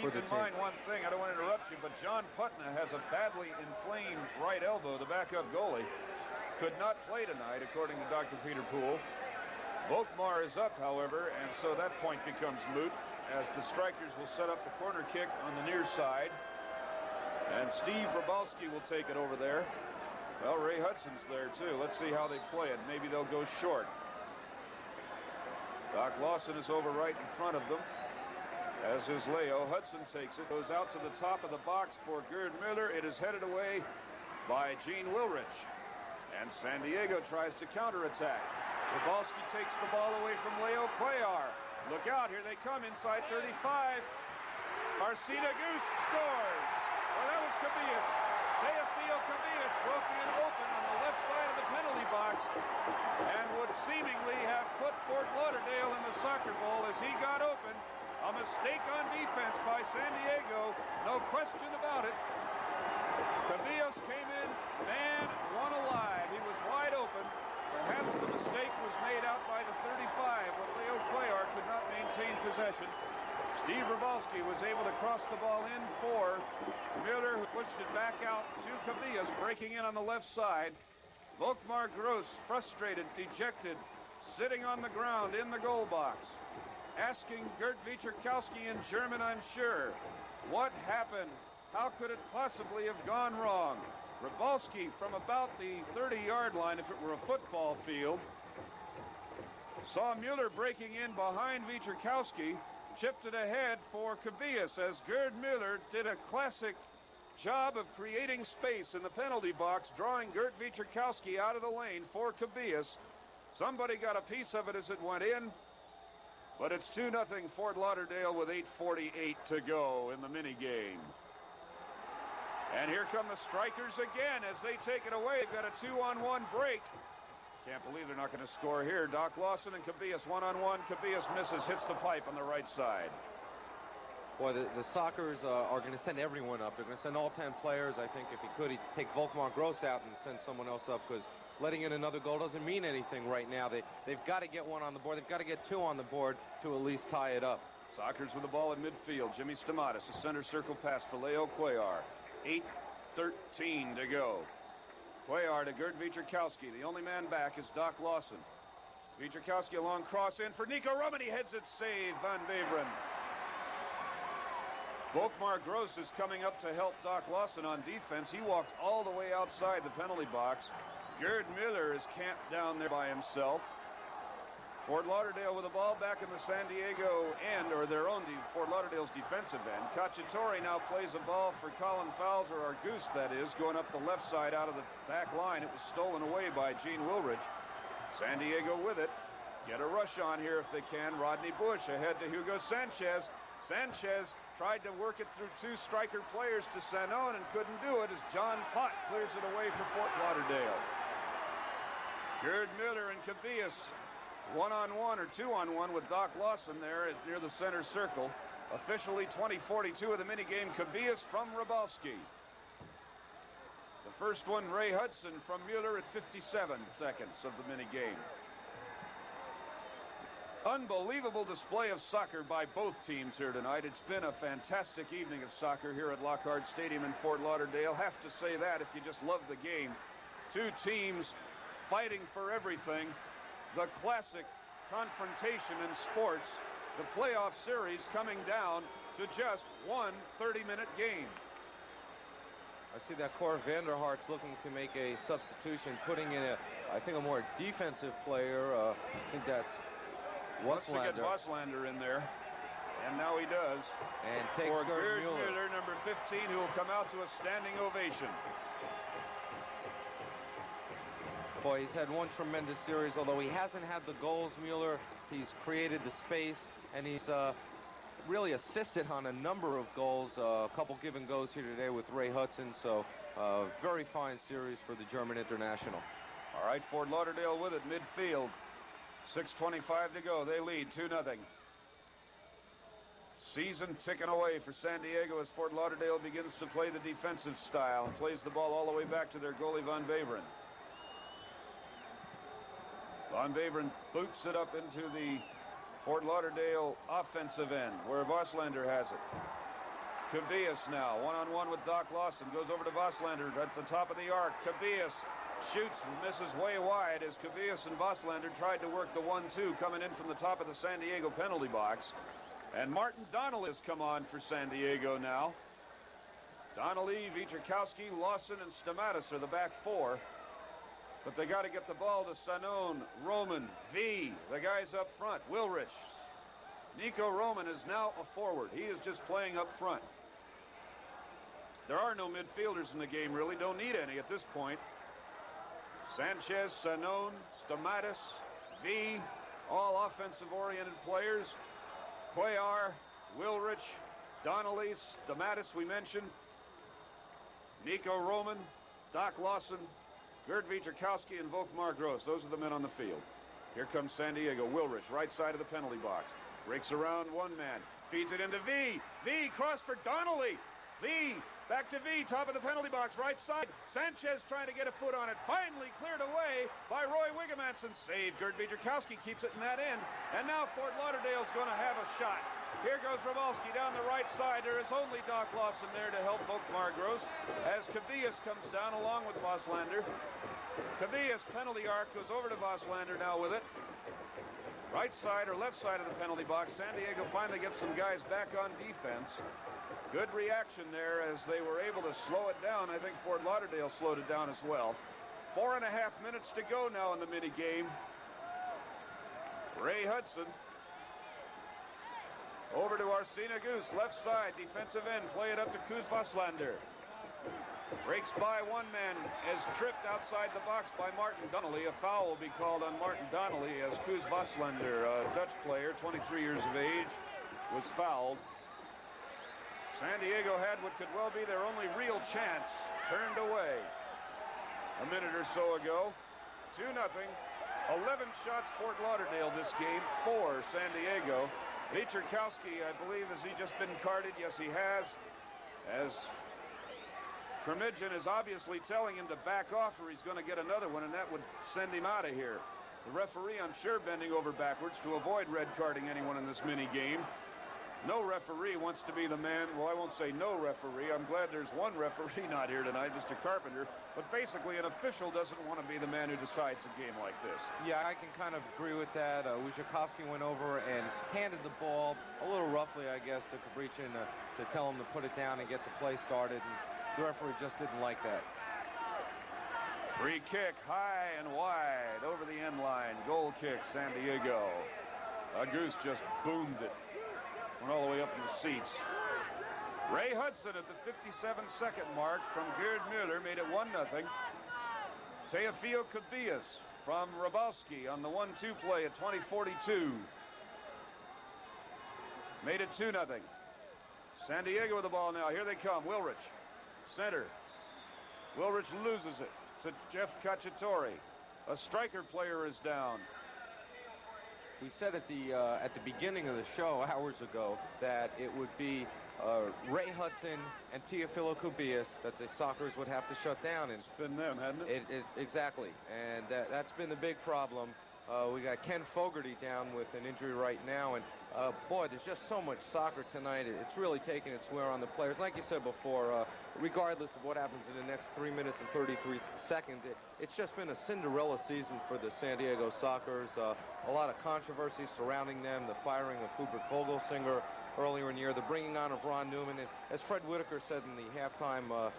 Keep in mind one thing, I don't want to interrupt you, but John Putna has a badly inflamed right elbow, the backup goalie. Could not play tonight, according to Dr. Peter Poole. Volkmar is up, however, and so that point becomes moot as the Strikers will set up the corner kick on the near side. And Steve Rybalski will take it over there. Well, Ray Hudson's there, too. Let's see how they play it. Maybe they'll go short. Doc Lawson is over right in front of them, as is Leo. Hudson takes it, goes out to the top of the box for Gerd Muller. It is headed away by Gene Wilrich. And San Diego tries to counterattack. Rybalski takes the ball away from Leo Cuellar. Look out, here they come inside 35. Arsene Auguste scores. Well, that was Cubillas. Teofilo Cubillas broke in open on the left side of the penalty box and would seemingly have put Fort Lauderdale in the soccer bowl as he got open. A mistake on defense by San Diego, no question about it. Cubillas came in, man, one alive. He was wide open. Perhaps the mistake was made out by the 35 when Leo Cuellar could not maintain possession. Steve Rybalski was able to cross the ball in for Muller, who pushed it back out to Cubillas, breaking in on the left side. Volkmar Gross, frustrated, dejected, sitting on the ground in the goal box, asking Gert Wiecherkowski in German, I'm sure, what happened? How could it possibly have gone wrong? Rybalski from about the 30-yard line, if it were a football field, saw Muller breaking in behind Wiecherkowski, chipped it ahead for Cubillas as Gerd Muller did a classic job of creating space in the penalty box, drawing Gert Wiecherkowski out of the lane for Cubillas. Somebody got a piece of it as it went in, but it's 2-0 Fort Lauderdale with 8:48 to go in the mini game. And here come the Strikers again as they take it away. They've got a 2-on-1 break. Can't believe they're not going to score here. Doc Lawson and Cubillas one-on-one. Cubillas misses, hits the pipe on the right side. Boy, the Sockers are going to send everyone up. They're going to send all 10 players. I think if he could, he'd take Volkmar Gross out and send someone else up, because letting in another goal doesn't mean anything right now. They've got to get one on the board. They've got to get two on the board to at least tie it up. Sockers with the ball in midfield. Jimmy Stamatis, a center circle pass for Leo Cuellar. 8:13 to go. Cuellar to Gerd Wiecherkowski. The only man back is Doc Lawson. Wiecherkowski a long cross in for Nico Roman. He heads it, save Van Beveren. Volkmar Gross is coming up to help Doc Lawson on defense. He walked all the way outside the penalty box. Gerd Muller is camped down there by himself. Fort Lauderdale with the ball back in the San Diego end, or their own, Fort Lauderdale's defensive end. Cacciatore now plays a ball for Colin Fowles, or Argus, that is, going up the left side out of the back line. It was stolen away by Gene Wilrich. San Diego with it. Get a rush on here if they can. Rodney Bush ahead to Hugo Sanchez. Sanchez tried to work it through two striker players to Sanon and couldn't do it as John Pott clears it away for Fort Lauderdale. Gerd Muller and Cubillas one-on-one or two-on-one with Doc Lawson there near the center circle. Officially 20:42 of the minigame. Cubillas from Rabalski. The first one, Ray Hudson from Muller at 57 seconds of the minigame. Unbelievable display of soccer by both teams here tonight. It's been a fantastic evening of soccer here at Lockhart Stadium in Fort Lauderdale. Have to say that if you just love the game. Two teams fighting for everything. The classic confrontation in sports. The playoff series coming down to just one 30-minute game. I see that Cor Vanderhart's looking to make a substitution, putting in I think a more defensive player. I think that's Wants to get Waslander in there, and now he does. And takes Gerd Muller. Muller, number 15, who will come out to a standing ovation. Boy, he's had one tremendous series. Although he hasn't had the goals, Muller, he's created the space, and he's really assisted on a number of goals. A couple give and goes here today with Ray Hudson. So very fine series for the German international. All right, Fort Lauderdale with it midfield. 6:25 to go. They lead 2-0. Season ticking away for San Diego as Fort Lauderdale begins to play the defensive style and plays the ball all the way back to their goalie Van Beveren. Van Beveren boots it up into the Fort Lauderdale offensive end where Voslander has it. Cubillas now one-on-one with Doc Lawson, goes over to Voslander at the top of the arc. Cubillas shoots and misses way wide as Cubillas and Voslander tried to work the 1-2 coming in from the top of the San Diego penalty box. And Martin Donnelly has come on for San Diego now. Donnelly, Wierzchowski, Lawson, and Stamatis are the back four. But they got to get the ball to Sanon, Roman, V, the guys up front, Wilrich. Nico Roman is now a forward. He is just playing up front. There are no midfielders in the game, really. Don't need any at this point. Sanchez, Sanon, Stamatis, V, all offensive-oriented players. Cuellar, Wilrich, Donnelly, Stamatis, we mentioned. Nico Roman, Doc Lawson, Gerd Wierzchowski, and Volkmar Gross. Those are the men on the field. Here comes San Diego. Wilrich, right side of the penalty box. Breaks around one man. Feeds it into V. V, cross for Donnelly. V, back to V, top of the penalty box, right side. Sanchez trying to get a foot on it. Finally cleared away by Roy Wigemanson. Saved. Gerd Wierzchowski keeps it in that end. And now Fort Lauderdale's going to have a shot. Here goes Ravalski down the right side. There is only Doc Lawson there to help Volkmar Gross as Cubillas comes down along with Voslander. Cubillas, penalty arc, goes over to Voslander now with it. Right side or left side of the penalty box. San Diego finally gets some guys back on defense. Good reaction there as they were able to slow it down. I think Fort Lauderdale slowed it down as well. 4.5 minutes to go now in the mini game. Ray Hudson over to Arsena Goose, left side, defensive end, play it up to Kuz Voslander. Breaks by one man, as tripped outside the box by Martin Donnelly. A foul will be called on Martin Donnelly as Kuz Voslander, a Dutch player, 23 years of age, was fouled. San Diego had what could well be their only real chance, turned away a minute or so ago. 2-0. 11 shots Fort Lauderdale this game, 4 San Diego. Wierzchowski, I believe, has he just been carded? Yes, he has. As Kermidjan is obviously telling him to back off or he's going to get another one, and that would send him out of here. The referee, I'm sure, bending over backwards to avoid red carding anyone in this mini game. No referee wants to be the man. Well, I won't say no referee. I'm glad there's one referee not here tonight, Mr. Carpenter. But basically, an official doesn't want to be the man who decides a game like this. Yeah, I can kind of agree with that. Wierzchowski went over and handed the ball a little roughly, I guess, to Cubillas to tell him to put it down and get the play started. And the referee just didn't like that. Free kick, high and wide, over the end line. Goal kick, San Diego. Auguste just boomed it. Went all the way up in the seats. Ray Hudson at the 57-second mark from Gerd Muller made it 1-0. Teofilo Cubillas from Rabowski on the 1-2 play at 20:42 made it 2-0. San Diego with the ball now. Here they come. Wilrich, center. Wilrich loses it to Jeff Cacciatore. A striker player is down. We said at the beginning of the show hours ago that it would be Ray Hudson and Teofilo Cubillas that the Sockers would have to shut down. And it's been them, hasn't it? It's exactly, and that's been the big problem. We got Ken Fogarty down with an injury right now, and boy, there's just so much soccer tonight. It's really taking its wear on the players. Like you said before, regardless of what happens in the next 3 minutes and 33 seconds, it's just been a Cinderella season for the San Diego Sockers. A lot of controversy surrounding them, the firing of Hubert Vogelsinger earlier in the year, the bringing on of Ron Newman. And as Fred Whitaker said in the halftime,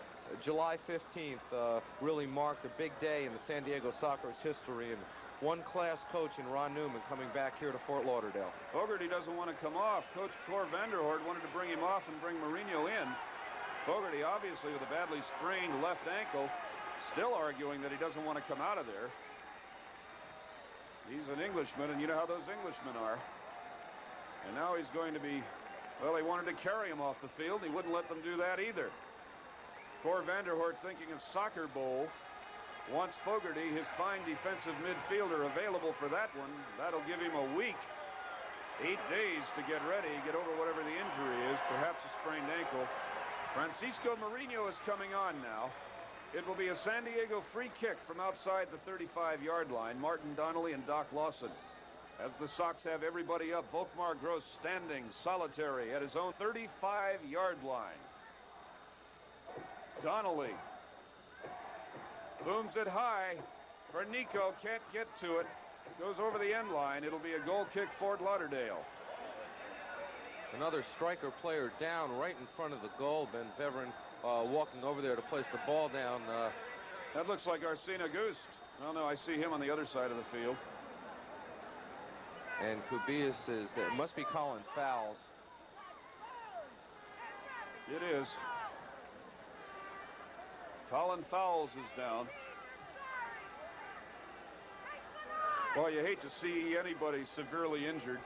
July 15th really marked a big day in the San Diego Sockers history, and one-class coach in Ron Newman coming back here to Fort Lauderdale. Fogarty doesn't want to come off. Coach Cor Vanderhoort wanted to bring him off and bring Mourinho in. Fogarty, obviously with a badly sprained left ankle, still arguing that he doesn't want to come out of there. He's an Englishman, and you know how those Englishmen are. And now he's going to be, well, they wanted to carry him off the field. He wouldn't let them do that either. Cor Vanderhoort, thinking of Soccer Bowl, wants Fogarty, his fine defensive midfielder, available for that one. That'll give him a week, 8 days to get ready, get over whatever the injury is, perhaps a sprained ankle. Francisco Mourinho is coming on now. It will be a San Diego free kick from outside the 35-yard line. Martin Donnelly and Doc Lawson. As the Sox have everybody up, Volkmar Gross standing solitary at his own 35-yard line. Donnelly booms it high for Nico, can't get to it. Goes over the end line. It'll be a goal kick, Fort Lauderdale. Another striker player down right in front of the goal. Ben Veverin walking over there to place the ball down. That looks like Arsene Auguste. Oh no, I see him on the other side of the field. And Cubillas is, it must be Colin Fowles. It is. Colin Fowles is down. Well, you hate to see anybody severely injured.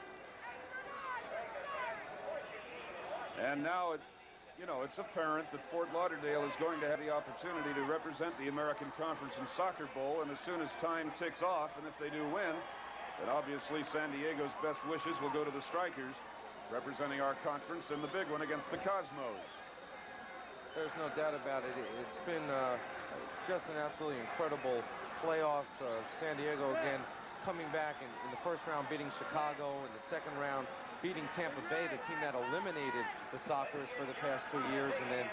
And now it's apparent that Fort Lauderdale is going to have the opportunity to represent the American Conference and Soccer Bowl, and as soon as time ticks off, and if they do win, then obviously San Diego's best wishes will go to the Strikers, representing our conference in the big one against the Cosmos. There's no doubt about it. It's been just an absolutely incredible playoffs. San Diego again coming back in the first round, beating Chicago, in the second round beating Tampa Bay, the team that eliminated the Sockers for the past 2 years, and then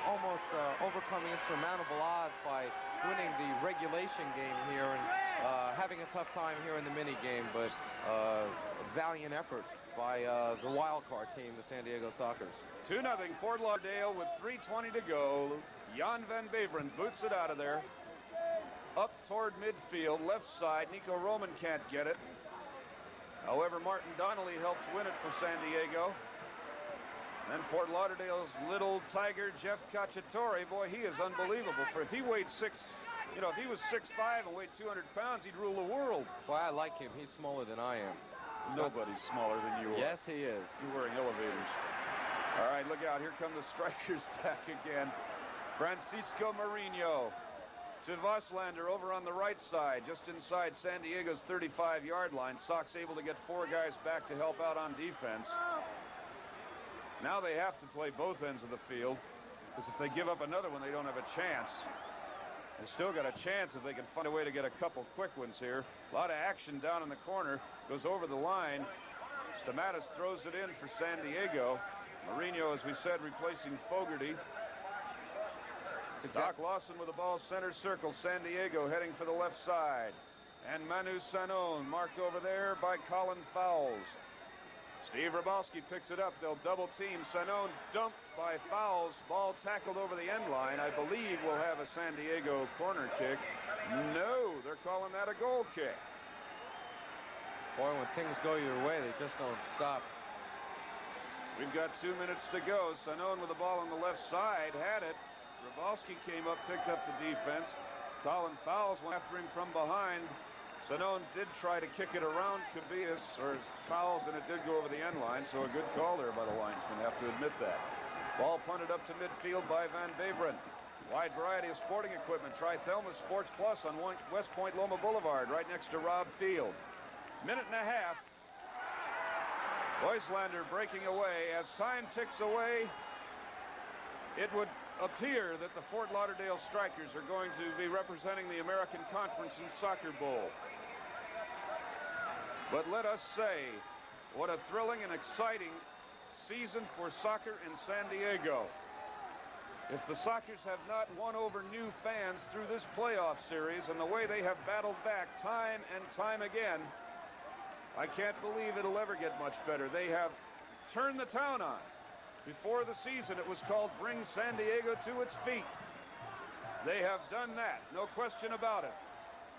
almost overcoming insurmountable odds by winning the regulation game here and having a tough time here in the mini game, but a valiant effort by the wild card team, the San Diego Sockers. 2-0 Fort Lauderdale with 3:20 to go. Jan van Beveren boots it out of there. Up toward midfield, left side. Nico Roman can't get it. However, Martin Donnelly helps win it for San Diego. And then Fort Lauderdale's little tiger, Jeff Cacciatore, boy, he is unbelievable. For if he weighed if he was 6'5" and weighed 200 pounds, he'd rule the world. Well, I like him. He's smaller than I am. Nobody's smaller than you are. Yes, he is. You're wearing elevators. All right, look out. Here come the Strikers back again. Francisco Mourinho to Voslander over on the right side, just inside San Diego's 35-yard line. Sox able to get 4 guys back to help out on defense. Now they have to play both ends of the field, because if they give up another one, they don't have a chance. They still got a chance if they can find a way to get a couple quick ones here. A lot of action down in the corner. Goes over the line. Stamatis throws it in for San Diego. Mourinho, as we said, replacing Fogarty. Doc Lawson with the ball center circle. San Diego heading for the left side. And Manu Sanon marked over there by Colin Fowles. Steve Rybowski picks it up. They'll double team. Sanon dumped by Fowles. Ball tackled over the end line. I believe we'll have a San Diego corner kick. No, they're calling that a goal kick. Boy, when things go your way, they just don't stop. We've got 2 minutes to go. Sanon with the ball on the left side had it. Rybowski came up, picked up the defense. Colin Fowles went after him from behind. Sanon did try to kick it around Cubillas, or Fowles, and it did go over the end line, so a good call there by the linesman, have to admit that. Ball punted up to midfield by Van Beveren. Wide variety of sporting equipment. Try Thelma Sports Plus on West Point Loma Boulevard, right next to Robb Field. Minute and a half. Oyslander breaking away. As time ticks away, it would appear that the Fort Lauderdale Strikers are going to be representing the American Conference in Soccer Bowl. But let us say, what a thrilling and exciting season for soccer in San Diego. If the Sockers have not won over new fans through this playoff series and the way they have battled back time and time again, I can't believe it'll ever get much better. They have turned the town on. Before the season, it was called Bring San Diego to its feet. They have done that, no question about it.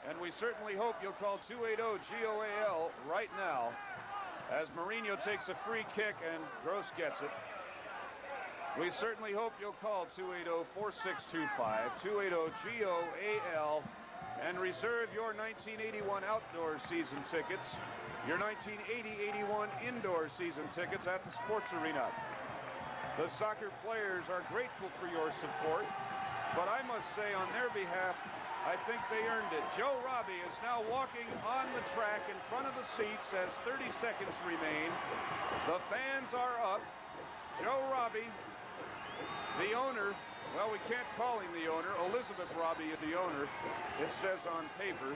And we certainly hope you'll call 280-GOAL right now as Mourinho takes a free kick and Gross gets it. We certainly hope you'll call 280-4625, 280-GOAL, and reserve your 1981 outdoor season tickets, your 1980-81 indoor season tickets at the Sports Arena. The soccer players are grateful for your support, but I must say on their behalf, I think they earned it. Joe Robbie is now walking on the track in front of the seats as 30 seconds remain. The fans are up. Joe Robbie, the owner, well, we can't call him the owner. Elizabeth Robbie is the owner, it says on paper.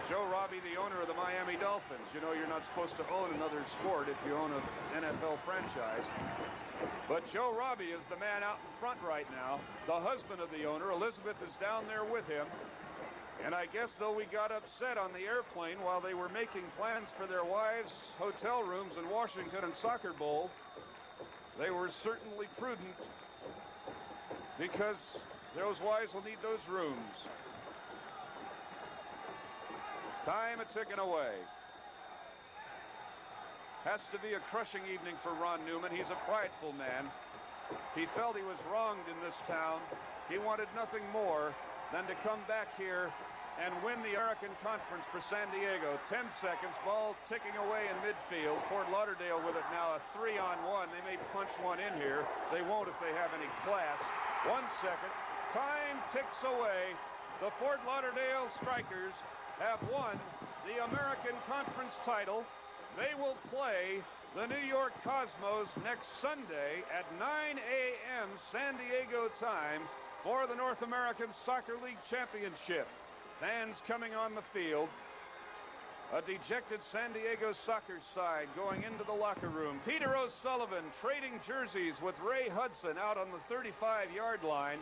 Joe Robbie, the owner of the Miami Dolphins. You know, you're not supposed to own another sport if you own an NFL franchise. But Joe Robbie is the man out in front right now, the husband of the owner. Elizabeth is down there with him. And I guess though we got upset on the airplane while they were making plans for their wives' hotel rooms in Washington and Soccer Bowl, they were certainly prudent because those wives will need those rooms. Time a-ticking away. Has to be a crushing evening for Ron Newman. He's a prideful man. He felt he was wronged in this town. He wanted nothing more than to come back here and win the American Conference for San Diego. 10 seconds, ball ticking away in midfield. Fort Lauderdale with it now, a 3-on-1. They may punch one in here. They won't if they have any class. 1 second, time ticks away. The Fort Lauderdale Strikers have won the American Conference title. They will play the New York Cosmos next Sunday at 9 a.m. San Diego time for the North American Soccer League Championship. Fans coming on the field. A dejected San Diego soccer side going into the locker room. Peter O'Sullivan trading jerseys with Ray Hudson out on the 35-yard line.